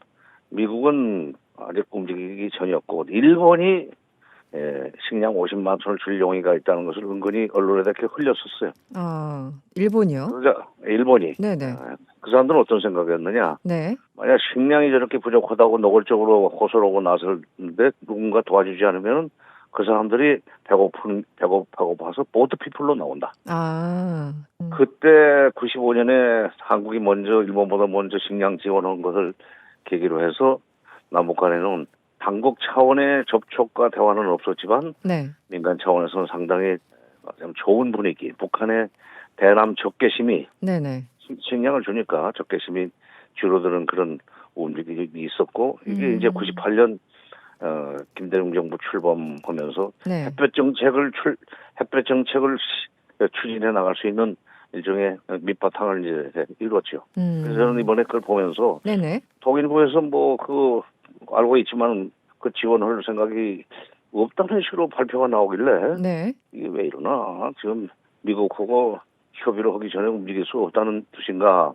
미국은 아직 움직이기 전이었고 일본이 식량 50만 톤을 줄 용의가 있다는 것을 은근히 언론에 이렇게 흘렸었어요. 아, 일본이요? 그러니까 일본이. 네네. 그 사람들은 어떤 생각이었느냐? 네. 만약 식량이 저렇게 부족하다고 노골적으로 호소를 하고 나섰는데 누군가 도와주지 않으면 그 사람들이 배고파서 보트피플로 나온다. 아. 그때 95년에 한국이 먼저 일본보다 먼저 식량 지원한 것을 계기로 해서 남북 간에는 당국 차원의 접촉과 대화는 없었지만 네. 민간 차원에서는 상당히 좀 좋은 분위기. 북한의 대남 적개심이 네네. 식량을 주니까 적개심이 줄어드는 그런 움직임이 있었고 이게 이제 98년 김대중 정부 출범하면서 네. 햇볕 정책을 추진해 나갈 수 있는 일종의 밑바탕을 이제 이루었죠. 그래서 저는 이번에 그걸 보면서 네네. 통일부에서 뭐 알고 있지만 그 지원할 생각이 없다는 식으로 발표가 나오길래 네. 이게 왜 이러나 지금 미국하고 협의를 하기 전에 움직일 수 없다는 뜻인가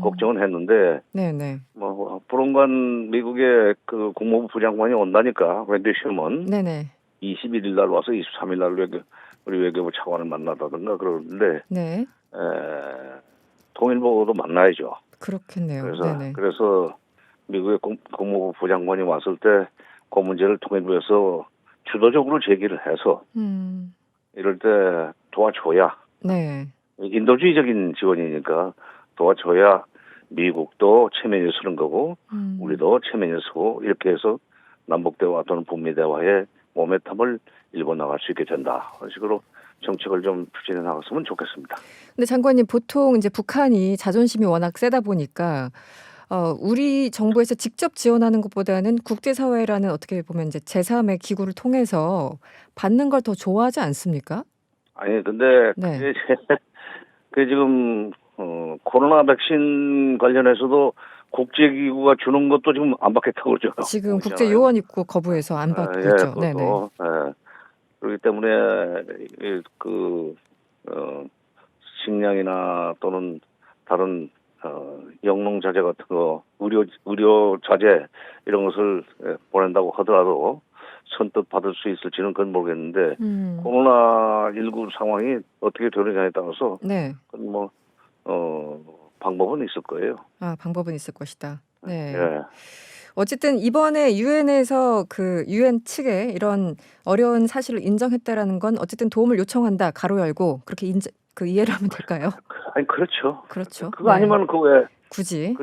걱정은 했는데 네네. 뭐 불언간 미국의 그 국무부 부장관이 온다니까 랜디 셔먼 네네. 21일 날 와서 23일 날 우리 외교부 차관을 만나다든가 그러는데 네. 통일부도 만나야죠. 그렇겠네요. 네네. 그래서 미국의 국무부 부장관이 왔을 때 그 문제를 통일부에서 주도적으로 제기를 해서 이럴 때 도와줘야 네. 인도주의적인 지원이니까 도와줘야 미국도 체면이 서는 거고 우리도 체면이 서고 이렇게 해서 남북대화 또는 북미대화에 모멘텀을 일궈 나갈 수 있게 된다. 그런 식으로 정책을 좀 추진해 나갔으면 좋겠습니다. 근데 장관님 보통 이제 북한이 자존심이 워낙 세다 보니까 우리 정부에서 직접 지원하는 것보다는 국제사회라는 어떻게 보면 이제 제3의 기구를 통해서 받는 걸 더 좋아하지 않습니까? 아니 근데 네. 그게 지금 코로나 백신 관련해서도 국제기구가 주는 것도 지금 안 받겠다고 그러죠. 지금 국제 요원 있고 거부해서 안 받고 있죠. 네네. 그렇기 때문에 식량이나 또는 다른 영농 자재 같은 거, 의료 자재 이런 것을 보낸다고 하더라도 선뜻 받을 수 있을지는 그건 모르겠는데 코로나19 상황이 어떻게 되느냐에 따라서 네. 그건 방법은 있을 거예요. 아, 방법은 있을 것이다. 네. 예. 어쨌든 이번에 유엔에서 그 유엔 측에 이런 어려운 사실을 인정했다라는 건 어쨌든 도움을 요청한다. 가로 열고 그렇게 이해를 하면 될까요? 아니 그렇죠. 그렇죠. 그거 아니면 왜 굳이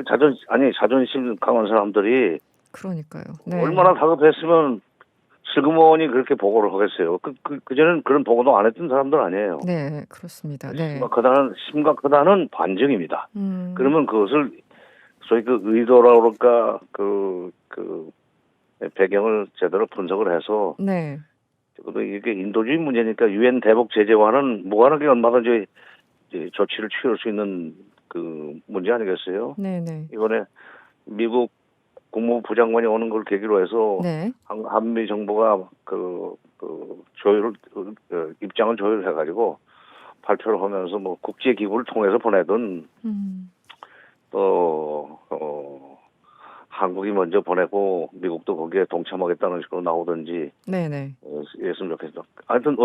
자존심 강한 사람들이 그러니까요. 네. 얼마나 다급했으면 슬그머니 그렇게 보고를 하겠어요. 그전에는 그런 보고도 안 했던 사람들 아니에요. 네, 그렇습니다. 네. 심각하다는 반증입니다. 그러면 그것을 소위 그 의도라고 그럴까 그 배경을 제대로 분석을 해서 네. 이게 인도주의 문제니까 유엔 대북 제재와는 무관하게 얼마든지 조치를 취할 수 있는 그 문제 아니겠어요? 네네. 이번에 미국 국무부 부장관이 오는 걸 계기로 해서 네. 한미 정부가 입장을 조율해가지고 발표를 하면서 뭐 국제 기구를 통해서 보내든 또 한국이 먼저 보내고 미국도 거기에 동참하겠다는 식으로 나오든지 네네. 했으면 좋겠어. 하여튼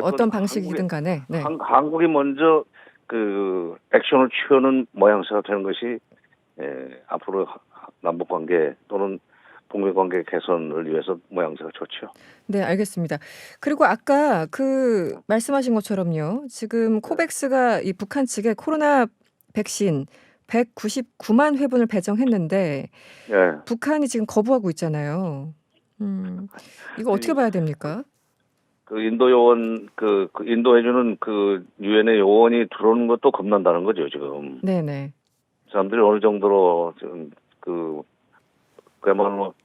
어떤 방식이든 간에 네. 한국이 먼저 그 액션을 취하는 모양새가 되는 것이 앞으로 남북 관계 또는 북미 관계 개선을 위해서 모양새가 좋죠. 네, 알겠습니다. 그리고 아까 그 말씀하신 것처럼요. 지금 코백스가 이 북한 측에 코로나 백신 199만 회분을 배정했는데 북한이 지금 거부하고 있잖아요. 이거 어떻게 봐야 됩니까? 그 인도 요원 그 인도해주는 그 유엔의 요원이 들어오는 것도 겁난다는 거죠 지금. 네네. 사람들이 어느 정도로 지금 그야말로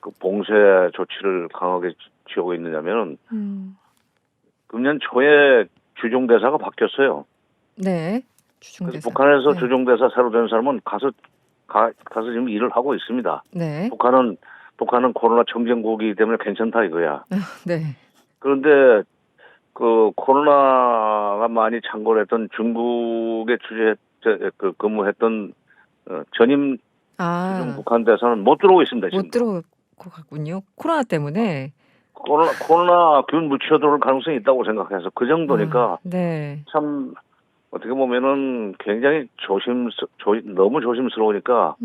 그 봉쇄 조치를 강하게 취하고 있느냐면은 금년 초에 주종대사가 바뀌었어요. 네. 그래서 북한에서 주종대사 새로 된 사람은 가서 지금 일을 하고 있습니다. 네. 북한은 코로나 청정국이기 때문에 괜찮다 이거야. 네. 그런데 그 코로나가 많이 창궐 했던 중국에 근무했던 전임 북한 대사는 못 들어오고 있습니다. 지금. 못 들어오고 갔군요. 코로나 때문에. 코로나 균 묻혀 들어올 가능성이 있다고 생각해서 그 정도니까 네. 참 어떻게 보면은 굉장히 너무 조심스러우니까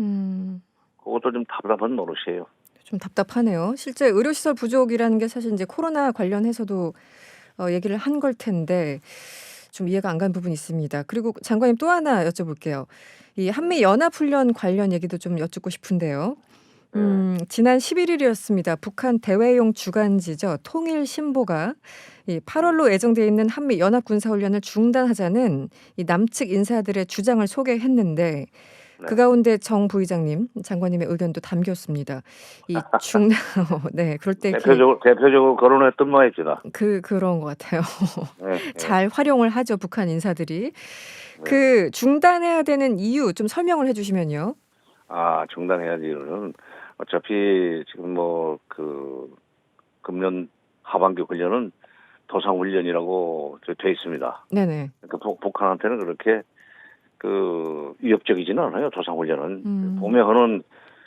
그것도 좀 답답한 노릇이에요. 좀 답답하네요. 실제 의료시설 부족이라는 게 사실 이제 코로나 관련해서도 얘기를 한 걸 텐데 좀 이해가 안 가는 부분이 있습니다. 그리고 장관님 또 하나 여쭤볼게요. 이 한미 연합훈련 관련 얘기도 좀 여쭙고 싶은데요. 지난 11일이었습니다. 북한 대외용 주간지죠. 통일신보가 이 8월로 예정돼 있는 한미 연합군사훈련을 중단하자는 이 남측 인사들의 주장을 소개했는데 그 가운데 정 부의장님, 장관님의 의견도 담겼습니다. 이 중단, 네, 그럴 때 대표적으로 거론했던 바입니다. 그런 것 같아요. 네, 잘 활용을 하죠, 북한 인사들이. 그 중단해야 되는 이유 좀 설명을 해주시면요. 중단해야 될 이유는 어차피 지금 금년 하반기 훈련은 도상훈련이라고 돼 있습니다. 네네. 그러니까 북한한테는 그렇게 위협적이지는 않아요. 도상훈련은 보면은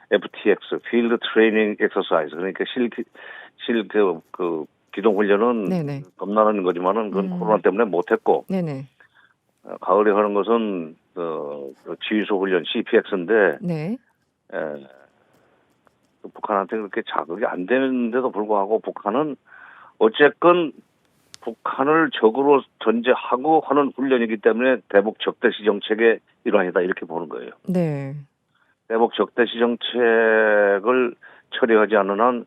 FTX, Field Training Exercise, 그러니까 기동훈련은 네네. 겁나는 거지만은 그건 코로나 때문에 못했고, 네네. 가을에 하는 것은 지휘소 훈련 CPX인데, 네. 북한한테 그렇게 자극이 안 되는데도 불구하고 북한은 어쨌건 북한을 적으로 전제하고 하는 훈련이기 때문에 대북 적대시 정책의 일환이다 이렇게 보는 거예요. 네. 대북 적대시 정책을 처리하지 않는 한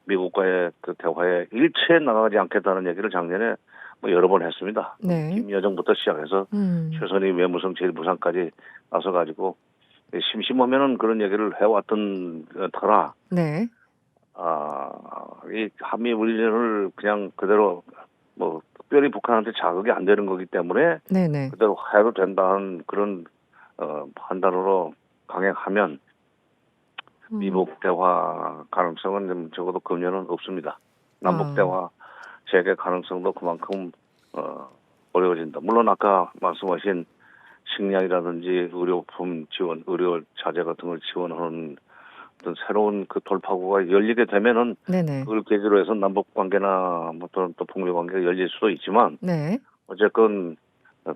미국과의 그 대화에 일체에 나가지 않겠다는 얘기를 작년에 여러 번 했습니다. 네. 김여정부터 시작해서 최선희 외무성 제일부상까지 나서가지고 심심하면은 그런 얘기를 해왔던 터라. 네. 이 한미 훈련을 그냥 그대로 특별히 북한한테 자극이 안 되는 거기 때문에 네네. 그대로 해도 된다는 그런 판단으로 강행하면 미북 대화 가능성은 좀 적어도 금년은 없습니다. 남북 대화 재개 가능성도 그만큼 어려워진다. 물론 아까 말씀하신 식량이라든지 의료품 지원, 의료 자재 같은 걸 지원하는 어떤 새로운 그 돌파구가 열리게 되면은 네네. 그걸 계기로 해서 남북 관계나 또 북미 관계가 열릴 수도 있지만 네. 어쨌건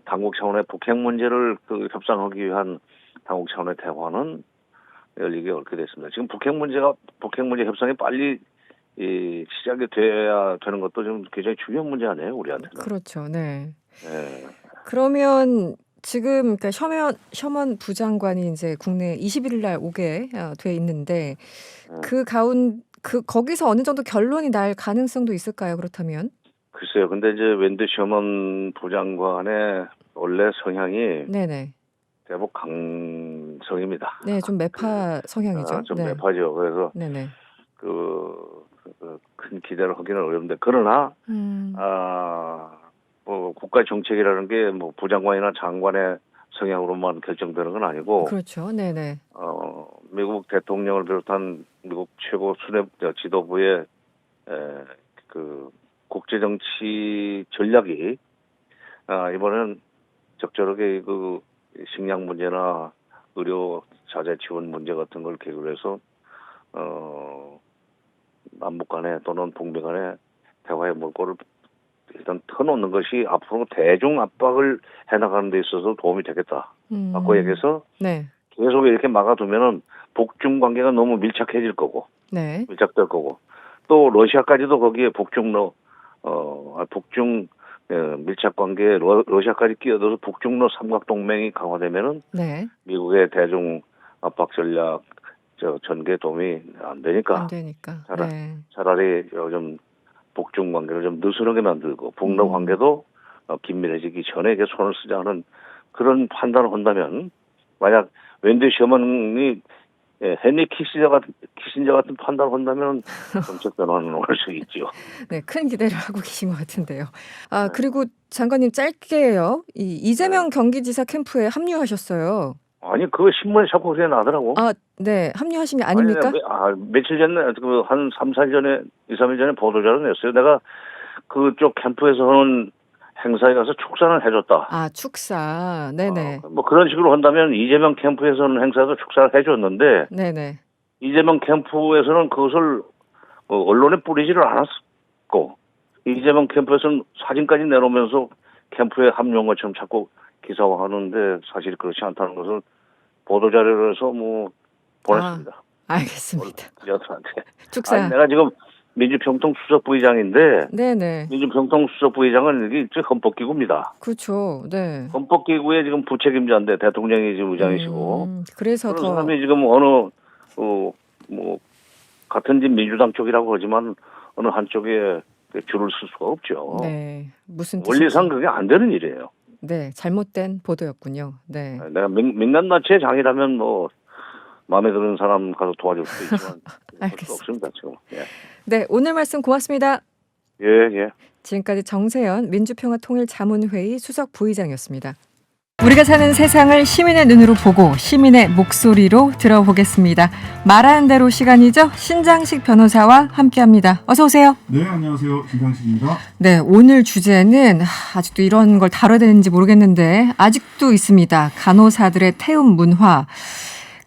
당국 차원의 북핵 문제를 협상하기 위한 당국 차원의 대화는 열리기 어렵게 됐습니다. 지금 북핵 문제 협상이 빨리 시작이 돼야 되는 것도 좀 굉장히 중요한 문제 아니에요, 우리한테는. 그렇죠. 네. 네. 그러면 지금 그러니까 셔먼 부장관이 이제 국내에 21일 날 오게 돼 있는데 거기서 어느 정도 결론이 날 가능성도 있을까요? 그렇다면? 글쎄요. 근데 이제 웬디 셔먼 부장관의 원래 성향이 네네. 대북 강성입니다. 네, 좀 매파 성향이죠. 좀 네. 매파죠. 그래서 네네. 큰 기대를 하기는 어려운데 그러나 국가 정책이라는 게 부장관이나 장관의 성향으로만 결정되는 건 아니고 그렇죠. 네네. 미국 대통령을 비롯한 미국 최고 수뇌 지도부의 국제 정치 전략이 이번엔 적절하게 식량 문제나 의료 자재 지원 문제 같은 걸 계기로 해서 남북 간에 또는 북미 간에 대화의 물꼬를 일단 터놓는 것이 앞으로 대중 압박을 해나가는 데 있어서 도움이 되겠다. 바꿔 얘기해서 네. 계속 이렇게 막아두면은 북중 관계가 너무 밀착해질 거고, 네. 밀착될 거고, 또 러시아까지도 거기에 북중 밀착 관계에 러시아까지 끼어들어서 북중로 삼각동맹이 강화되면은 네. 미국의 대중 압박 전략 전개 도움이 안 되니까. 차라리 요즘 북중 관계를 좀 느슨하게 만들고 북러 관계도 긴밀해지기 전에 이게 손을 쓰자는 그런 판단을 한다면 만약 웬디 셔먼이 헨리 키신저 같은 판단을 한다면 정책 변화는 올 수 있죠. 네, 큰 기대를 하고 계신 것 같은데요. 그리고 장관님 짧게요. 이재명 경기지사 캠프에 합류하셨어요. 아니 그거 신문에 자꾸 그렇게 나더라고. 네. 합류하신 게 아닙니까? 며칠 전에 한 3일 전에 2, 3일 전에 보도자료 냈어요. 내가 그쪽 캠프에서 하는 행사에 가서 축사를 해줬다. 축사. 네네. 그런 식으로 한다면 이재명 캠프에서는 행사에서 축사를 해줬는데 네네. 이재명 캠프에서는 그것을 언론에 뿌리지를 않았고 이재명 캠프에서는 사진까지 내놓으면서 캠프에 합류한 것처럼 자꾸 기사화하는데 사실 그렇지 않다는 것을 보도자료에서 보냈습니다. 알겠습니다. 여러분한테. 축사. 아니, 내가 지금 민주평통수석부의장인데 네네. 민주평통수석부의장은 이게 헌법기구입니다. 그렇죠. 네. 헌법기구의 지금 부책임자인데 대통령이 지금 의장이시고 그래서 그런 더 사람이 지금 어느 뭐 같은 집 민주당 쪽이라고 그러지만 어느 한쪽에 줄을 쓸 수가 없죠. 네. 무슨 뜻인지. 원리상 그게 안 되는 일이에요. 네, 잘못된 보도였군요. 네. 내가 민간마취의 장이라면 뭐 마음에 드는 사람 가서 도와줄 수도 있지만 그럴 수 없습니다 지금. 예. 네, 오늘 말씀 고맙습니다. 예. 지금까지 정세현 민주평화통일자문회의 수석 부의장이었습니다. 우리가 사는 세상을 시민의 눈으로 보고 시민의 목소리로 들어보겠습니다. 말하는 대로 시간이죠. 신장식 변호사와 함께합니다. 어서 오세요. 네, 안녕하세요. 신장식입니다. 네, 오늘 주제는 아직도 이런 걸 다뤄야 되는지 모르겠는데 아직도 있습니다. 간호사들의 태움 문화.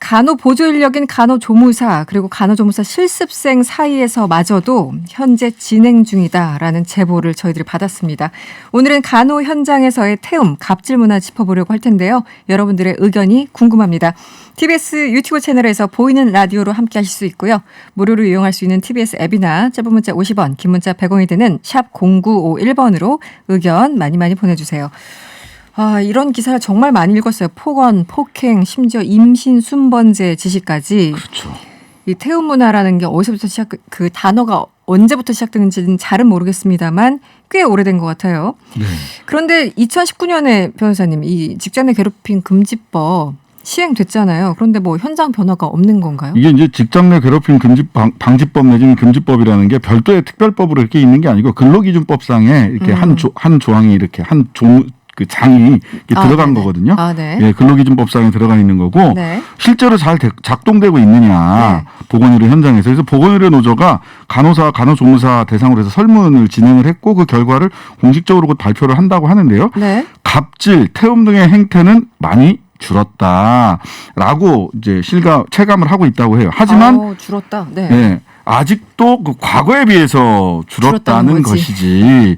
간호보조 인력인 간호조무사 그리고 간호조무사 실습생 사이에서마저도 현재 진행 중이다라는 제보를 저희들이 받았습니다. 오늘은 간호 현장에서의 태움, 갑질 문화 짚어보려고 할 텐데요. 여러분들의 의견이 궁금합니다. TBS 유튜브 채널에서 보이는 라디오로 함께 하실 수 있고요. 무료로 이용할 수 있는 TBS 앱이나 짧은 문자 50원, 긴 문자 100원이 드는 샵 0951번으로 의견 많이 보내주세요. 이런 기사를 정말 많이 읽었어요. 폭언, 폭행, 심지어 임신, 순번제 지시까지. 그렇죠. 이 태움 문화라는 게 어디서부터 그 단어가 언제부터 시작되는지는 잘은 모르겠습니다만 꽤 오래된 것 같아요. 네. 그런데 2019년에 변호사님 이 직장 내 괴롭힘 금지법 시행됐잖아요. 그런데 뭐 현장 변화가 없는 건가요? 이게 이제 직장 내 괴롭힘 방지법 내지는 금지법이라는 게 별도의 특별법으로 이렇게 있는 게 아니고 근로기준법상에 이렇게 한 조항이 이렇게 그 장이 들어간 거거든요. 네. 예, 근로기준법상에 들어가 있는 거고 네. 실제로 잘 작동되고 있느냐 보건의료 현장에서 그래서 보건의료 노조가 간호사, 간호조무사 대상으로 해서 설문을 진행을 했고 그 결과를 공식적으로 곧 발표를 한다고 하는데요. 네. 갑질, 태움 등의 행태는 많이 줄었다라고 이제 체감을 하고 있다고 해요. 하지만 줄었다. 네. 예, 아직도 그 과거에 비해서 줄었다는 것이지.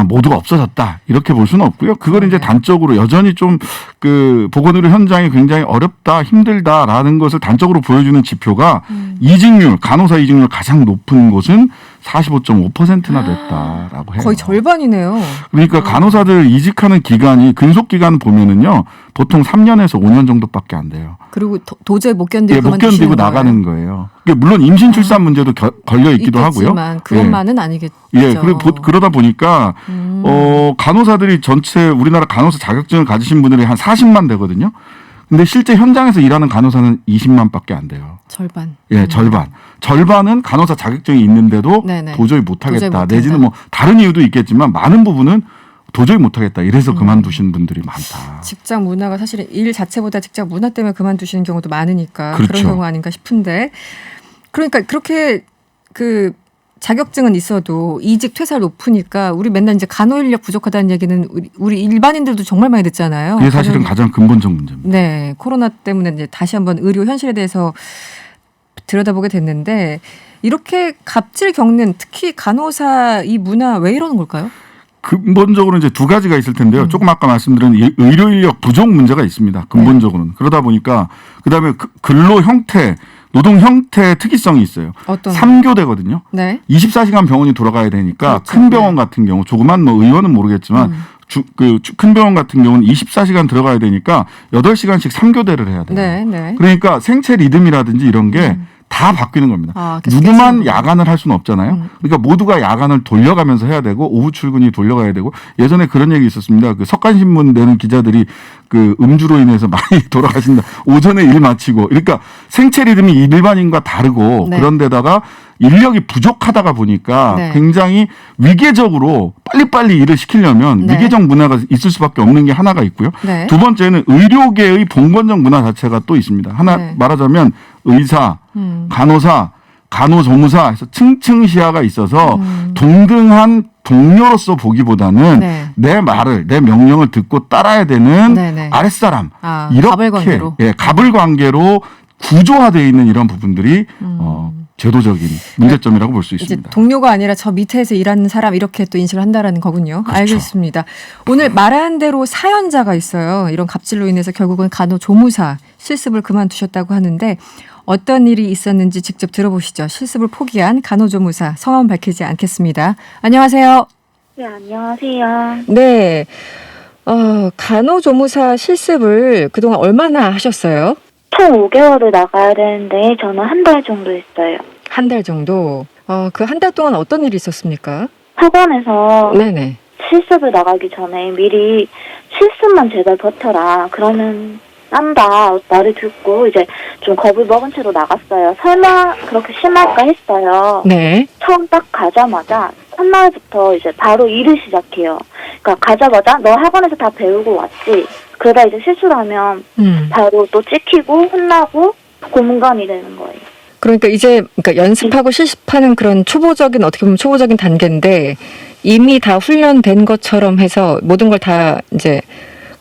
모두가 없어졌다 이렇게 볼 수는 없고요. 그걸 이제 단적으로 여전히 좀 그 보건의료 현장이 굉장히 어렵다, 힘들다라는 것을 단적으로 보여주는 지표가 이직률, 간호사 이직률 가장 높은 곳은 45.5%나 됐다라고 해요. 거의 절반이네요. 그러니까 간호사들 이직하는 기간이 근속 기간 보면은요 보통 3년에서 5년 정도밖에 안 돼요. 그리고 도저히 못 견디고 못 견디고 나가는 거예요. 물론 임신 출산 문제도 걸려 있기도 하고요. 그것만은 아니겠죠. 예, 그러다 보니까 간호사들이 전체 우리나라 간호사 자격증을 가지신 분들이 한 40만 되거든요. 근데 실제 현장에서 일하는 간호사는 20만밖에 안 돼요. 절반. 예, 절반. 절반은 간호사 자격증이 있는데도 도저히 못하겠다. 내지는 뭐 다른 이유도 있겠지만 많은 부분은 도저히 못하겠다. 이래서 그만두신 분들이 많다. 직장 문화가 사실은 일 자체보다 직장 문화 때문에 그만두시는 경우도 많으니까 그렇죠. 그런 경우 아닌가 싶은데 그러니까 그렇게 그 자격증은 있어도 이직 퇴사율 높으니까 우리 맨날 이제 간호 인력 부족하다는 얘기는 우리 일반인들도 정말 많이 듣잖아요. 그게 사실은 가장 근본적 문제입니다. 네, 코로나 때문에 이제 다시 한번 의료 현실에 대해서 들여다보게 됐는데 이렇게 갑질 겪는 특히 간호사 이 문화 왜 이러는 걸까요? 근본적으로 이제 두 가지가 있을 텐데요. 조금 아까 말씀드린 의료 인력 부족 문제가 있습니다. 근본적으로는. 그러다 보니까 그다음에 근로 형태 노동 형태의 특이성이 있어요. 어떤? 3교대거든요. 네. 24시간 병원이 돌아가야 되니까 그렇죠. 큰 병원 같은 경우 조그만 뭐 의원은 모르겠지만 큰 병원 같은 경우는 24시간 들어가야 되니까 8시간씩 3교대를 해야 돼요. 네. 그러니까 생체 리듬이라든지 이런 게 다 바뀌는 겁니다. 누구만 야간을 할 수는 없잖아요. 그러니까 모두가 야간을 돌려가면서 해야 되고 오후 출근이 돌려가야 되고 예전에 그런 얘기 있었습니다. 그 석간신문 내는 기자들이 그 음주로 인해서 많이 돌아가신다. 오전에 일 마치고 그러니까 생체 리듬이 일반인과 다르고 그런데다가 인력이 부족하다가 보니까 굉장히 위계적으로 빨리빨리 일을 시키려면 위계적 문화가 있을 수밖에 없는 게 하나가 있고요. 두 번째는 의료계의 봉건적 문화 자체가 또 있습니다. 하나 말하자면 의사, 간호사, 간호조무사 해서 층층시야가 있어서 동등한 동료로서 보기보다는 내 말을 내 명령을 듣고 따라야 되는 아랫사람 이렇게 갑을관계로 구조화되어 있는 이런 부분들이 제도적인 문제점이라고 볼 수 있습니다. 이제 동료가 아니라 저 밑에서 일하는 사람 이렇게 또 인식을 한다라는 거군요. 그렇죠. 알겠습니다. 오늘 말한 대로 사연자가 있어요. 이런 갑질로 인해서 결국은 간호조무사 실습을 그만두셨다고 하는데 어떤 일이 있었는지 직접 들어보시죠. 실습을 포기한 간호조무사 성함 밝히지 않겠습니다. 안녕하세요. 네, 안녕하세요. 네. 간호조무사 실습을 그동안 얼마나 하셨어요? 총 5개월을 나가야 되는데 저는 한 달 정도 했어요. 한 달 정도. 그 한 달 동안 어떤 일이 있었습니까? 학원에서 네네. 실습을 나가기 전에 미리 실습만 제발 버텨라. 그러면 딴다 말을 듣고 이제 좀 겁을 먹은 채로 나갔어요. 설마 그렇게 심할까 했어요. 네. 처음 딱 가자마자 첫날부터 이제 바로 일을 시작해요. 그러니까 가자마자 너 학원에서 다 배우고 왔지. 그러다 이제 실수를 하면 바로 또 찍히고 혼나고 고문관이 되는 거예요. 그러니까 이제 연습하고 실습하는 그런 초보적인 어떻게 보면 초보적인 단계인데 이미 다 훈련된 것처럼 해서 모든 걸 다 이제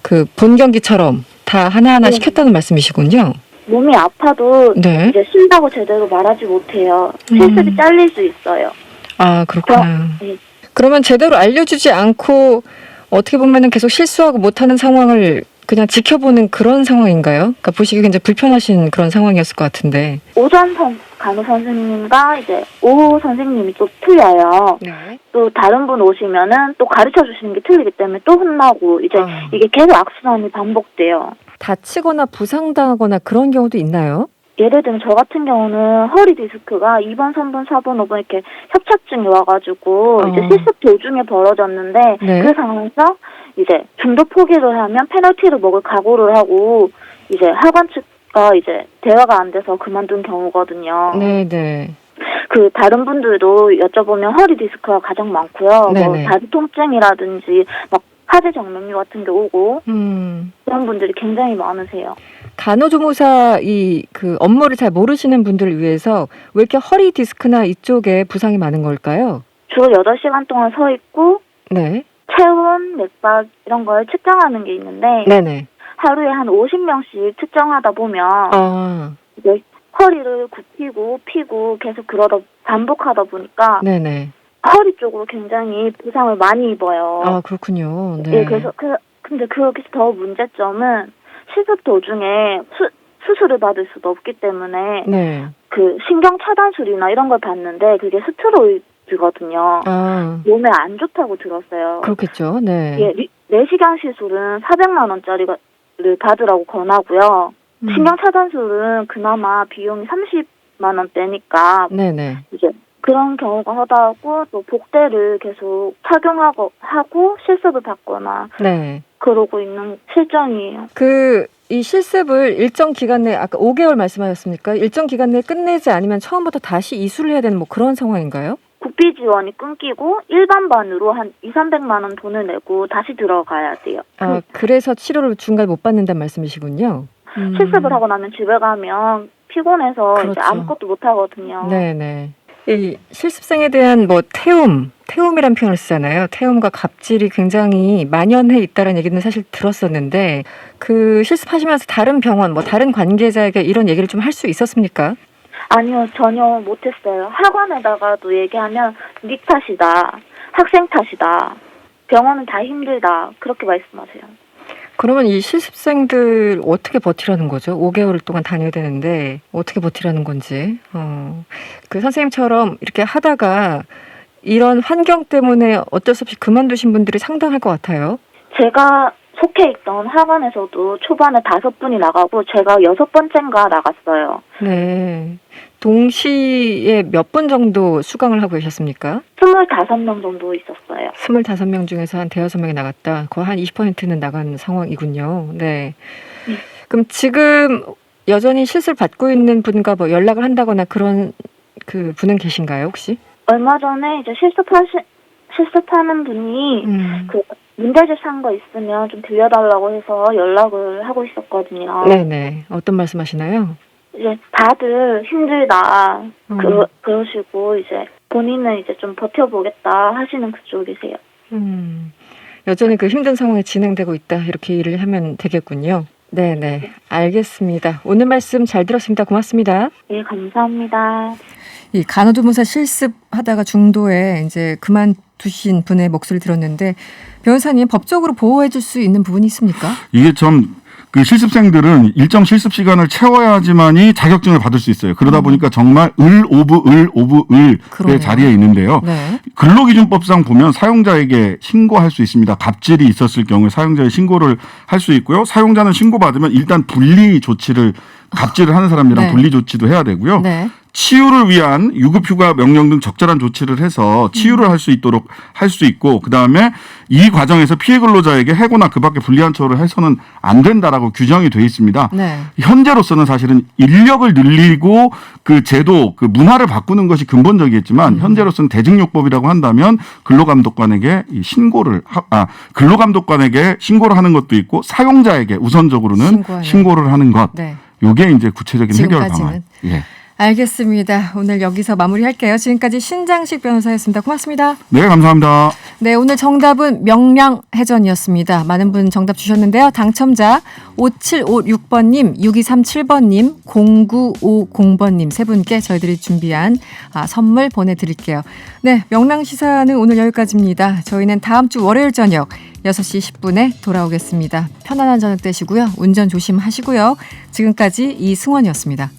그 본 경기처럼 다 하나하나 시켰다는 말씀이시군요. 몸이 아파도 네. 이제 쉰다고 제대로 말하지 못해요. 실습이 잘릴 수 있어요. 아, 그렇구나. 네. 그러면 제대로 알려주지 않고 어떻게 보면은 계속 실수하고 못하는 상황을 그냥 지켜보는 그런 상황인가요? 그러니까 보시기 굉장히 불편하신 그런 상황이었을 것 같은데. 오전 간호 선생님과 이제 오후 선생님이 또 틀려요. 네. 또 다른 분 오시면은 또 가르쳐 주시는 게 틀리기 때문에 또 혼나고 이제 이게 계속 악순환이 반복돼요. 다치거나 부상당하거나 그런 경우도 있나요? 예를 들면 저 같은 경우는 허리 디스크가 2번, 3번, 4번, 5번 이렇게 협착증이 와가지고 이제 실습 도중에 벌어졌는데 네. 그 상황에서 이제 중도 포기를 하면 페널티를 먹을 각오를 하고 이제 학원 측과 이제 대화가 안 돼서 그만둔 경우거든요. 네네. 그 다른 분들도 여쭤보면 허리 디스크가 가장 많고요. 뭐 네네. 다리 통증이라든지 막 하지 정맥류 같은 게 오고 그런 분들이 굉장히 많으세요. 간호조무사 그 업무를 잘 모르시는 분들을 위해서 왜 이렇게 허리 디스크나 이쪽에 부상이 많은 걸까요? 주로 8시간 동안 서 있고 네. 체온, 맥박 이런 걸 측정하는 게 있는데 네네. 하루에 한 50명씩 측정하다 보면 이제 허리를 굽히고 피고 계속 그러다 반복하다 보니까 네네. 허리 쪽으로 굉장히 부상을 많이 입어요. 아, 그렇군요. 네. 예, 그래서 근데 거기서 더 문제점은 실습 도중에 수술을 받을 수도 없기 때문에 네. 그 신경 차단술이나 이런 걸 받는데 그게 스테로이드거든요. 몸에 안 좋다고 들었어요. 그렇겠죠. 네. 예, 내시경 시술은 400만 원짜리를 받으라고 권하고요. 신경 차단술은 그나마 비용이 30만 원대니까 네네. 이제 그런 경우가 허다하고 또 복대를 계속 착용하고 하고 실습을 받거나 네. 그러고 있는 실정이에요. 이 실습을 일정 기간 내에 아까 5개월 말씀하셨습니까? 일정 기간 내에 끝내지 않으면 처음부터 다시 이수를 해야 되는 뭐 그런 상황인가요? 국비 지원이 끊기고 일반반으로 한 200~300만 원 돈을 내고 다시 들어가야 돼요. 그래서 치료를 중간에 못 받는다는 말씀이시군요. 실습을 하고 나면 집에 가면 피곤해서 그렇죠. 이제 아무것도 못 하거든요. 네네. 이 실습생에 대한 태움이란 표현을 쓰잖아요. 태움과 갑질이 굉장히 만연해 있다는 얘기는 사실 들었었는데 그 실습하시면서 다른 병원, 다른 관계자에게 이런 얘기를 좀 할 수 있었습니까? 아니요, 전혀 못했어요. 학원에다가도 얘기하면 네 탓이다, 학생 탓이다, 병원은 다 힘들다 그렇게 말씀하세요. 그러면 이 실습생들 어떻게 버티라는 거죠? 5개월 동안 다녀야 되는데 어떻게 버티라는 건지. 그 선생님처럼 이렇게 하다가 이런 환경 때문에 어쩔 수 없이 그만두신 분들이 상당할 것 같아요. 제가 속해 있던 학원에서도 초반에 5분이 나가고 제가 6번째인가 나갔어요. 네. 동시에 몇 분 정도 수강을 하고 계셨습니까? 25명 정도 있었어요. 25명 중에서 한 5명이 나갔다. 거의 한 20%는 나간 상황이군요. 네. 그럼 지금 여전히 실습을 받고 있는 분과 연락을 한다거나 그런 그 분은 계신가요, 혹시? 얼마 전에 이제 실습하는 분이 그 문제집 산 거 있으면 좀 빌려달라고 해서 연락을 하고 있었거든요. 네네. 어떤 말씀하시나요? 이제 다들 힘들다 그러시고 이제 본인은 이제 좀 버텨보겠다 하시는 그쪽이세요. 여전히 그 힘든 상황이 진행되고 있다 이렇게 일을 하면 되겠군요. 네네. 알겠습니다. 오늘 말씀 잘 들었습니다. 고맙습니다. 예, 감사합니다. 이 간호조무사 실습하다가 중도에 이제 그만두신 분의 목소리 들었는데 변호사님 법적으로 보호해 줄 수 있는 부분이 있습니까? 이게 좀 그 실습생들은 일정 실습 시간을 채워야지만이 자격증을 받을 수 있어요. 그러다 보니까 정말 을 오브 을의 자리에 있는데요. 네. 근로기준법상 보면 사용자에게 신고할 수 있습니다. 갑질이 있었을 경우에 사용자의 신고를 할 수 있고요. 사용자는 신고받으면 일단 분리 조치를 갑질을 하는 사람이랑 네. 분리 조치도 해야 되고요. 네. 치유를 위한 유급휴가 명령 등 적절한 조치를 해서 치유를 할 수 있도록 할 수 있고 그다음에 이 과정에서 피해 근로자에게 해고나 그밖에 불리한 처우를 해서는 안 된다라고 규정이 돼 있습니다. 네. 현재로서는 사실은 인력을 늘리고 그 제도 그 문화를 바꾸는 것이 근본적이겠지만 현재로서는 대증요법이라고 한다면 근로감독관에게 이 근로감독관에게 신고를 하는 것도 있고 사용자에게 우선적으로는 신고를 하는 것. 네. 요게 이제 구체적인 해결 방안. 예. 알겠습니다. 오늘 여기서 마무리할게요. 지금까지 신장식 변호사였습니다. 고맙습니다. 네, 감사합니다. 네, 오늘 정답은 명량해전이었습니다. 많은 분 정답 주셨는데요. 당첨자 5756번님, 6237번님, 0950번님 세 분께 저희들이 준비한 선물 보내드릴게요. 네, 명랑시사는 오늘 여기까지입니다. 저희는 다음 주 월요일 저녁 6시 10분에 돌아오겠습니다. 편안한 저녁 되시고요. 운전 조심하시고요. 지금까지 이승원이었습니다.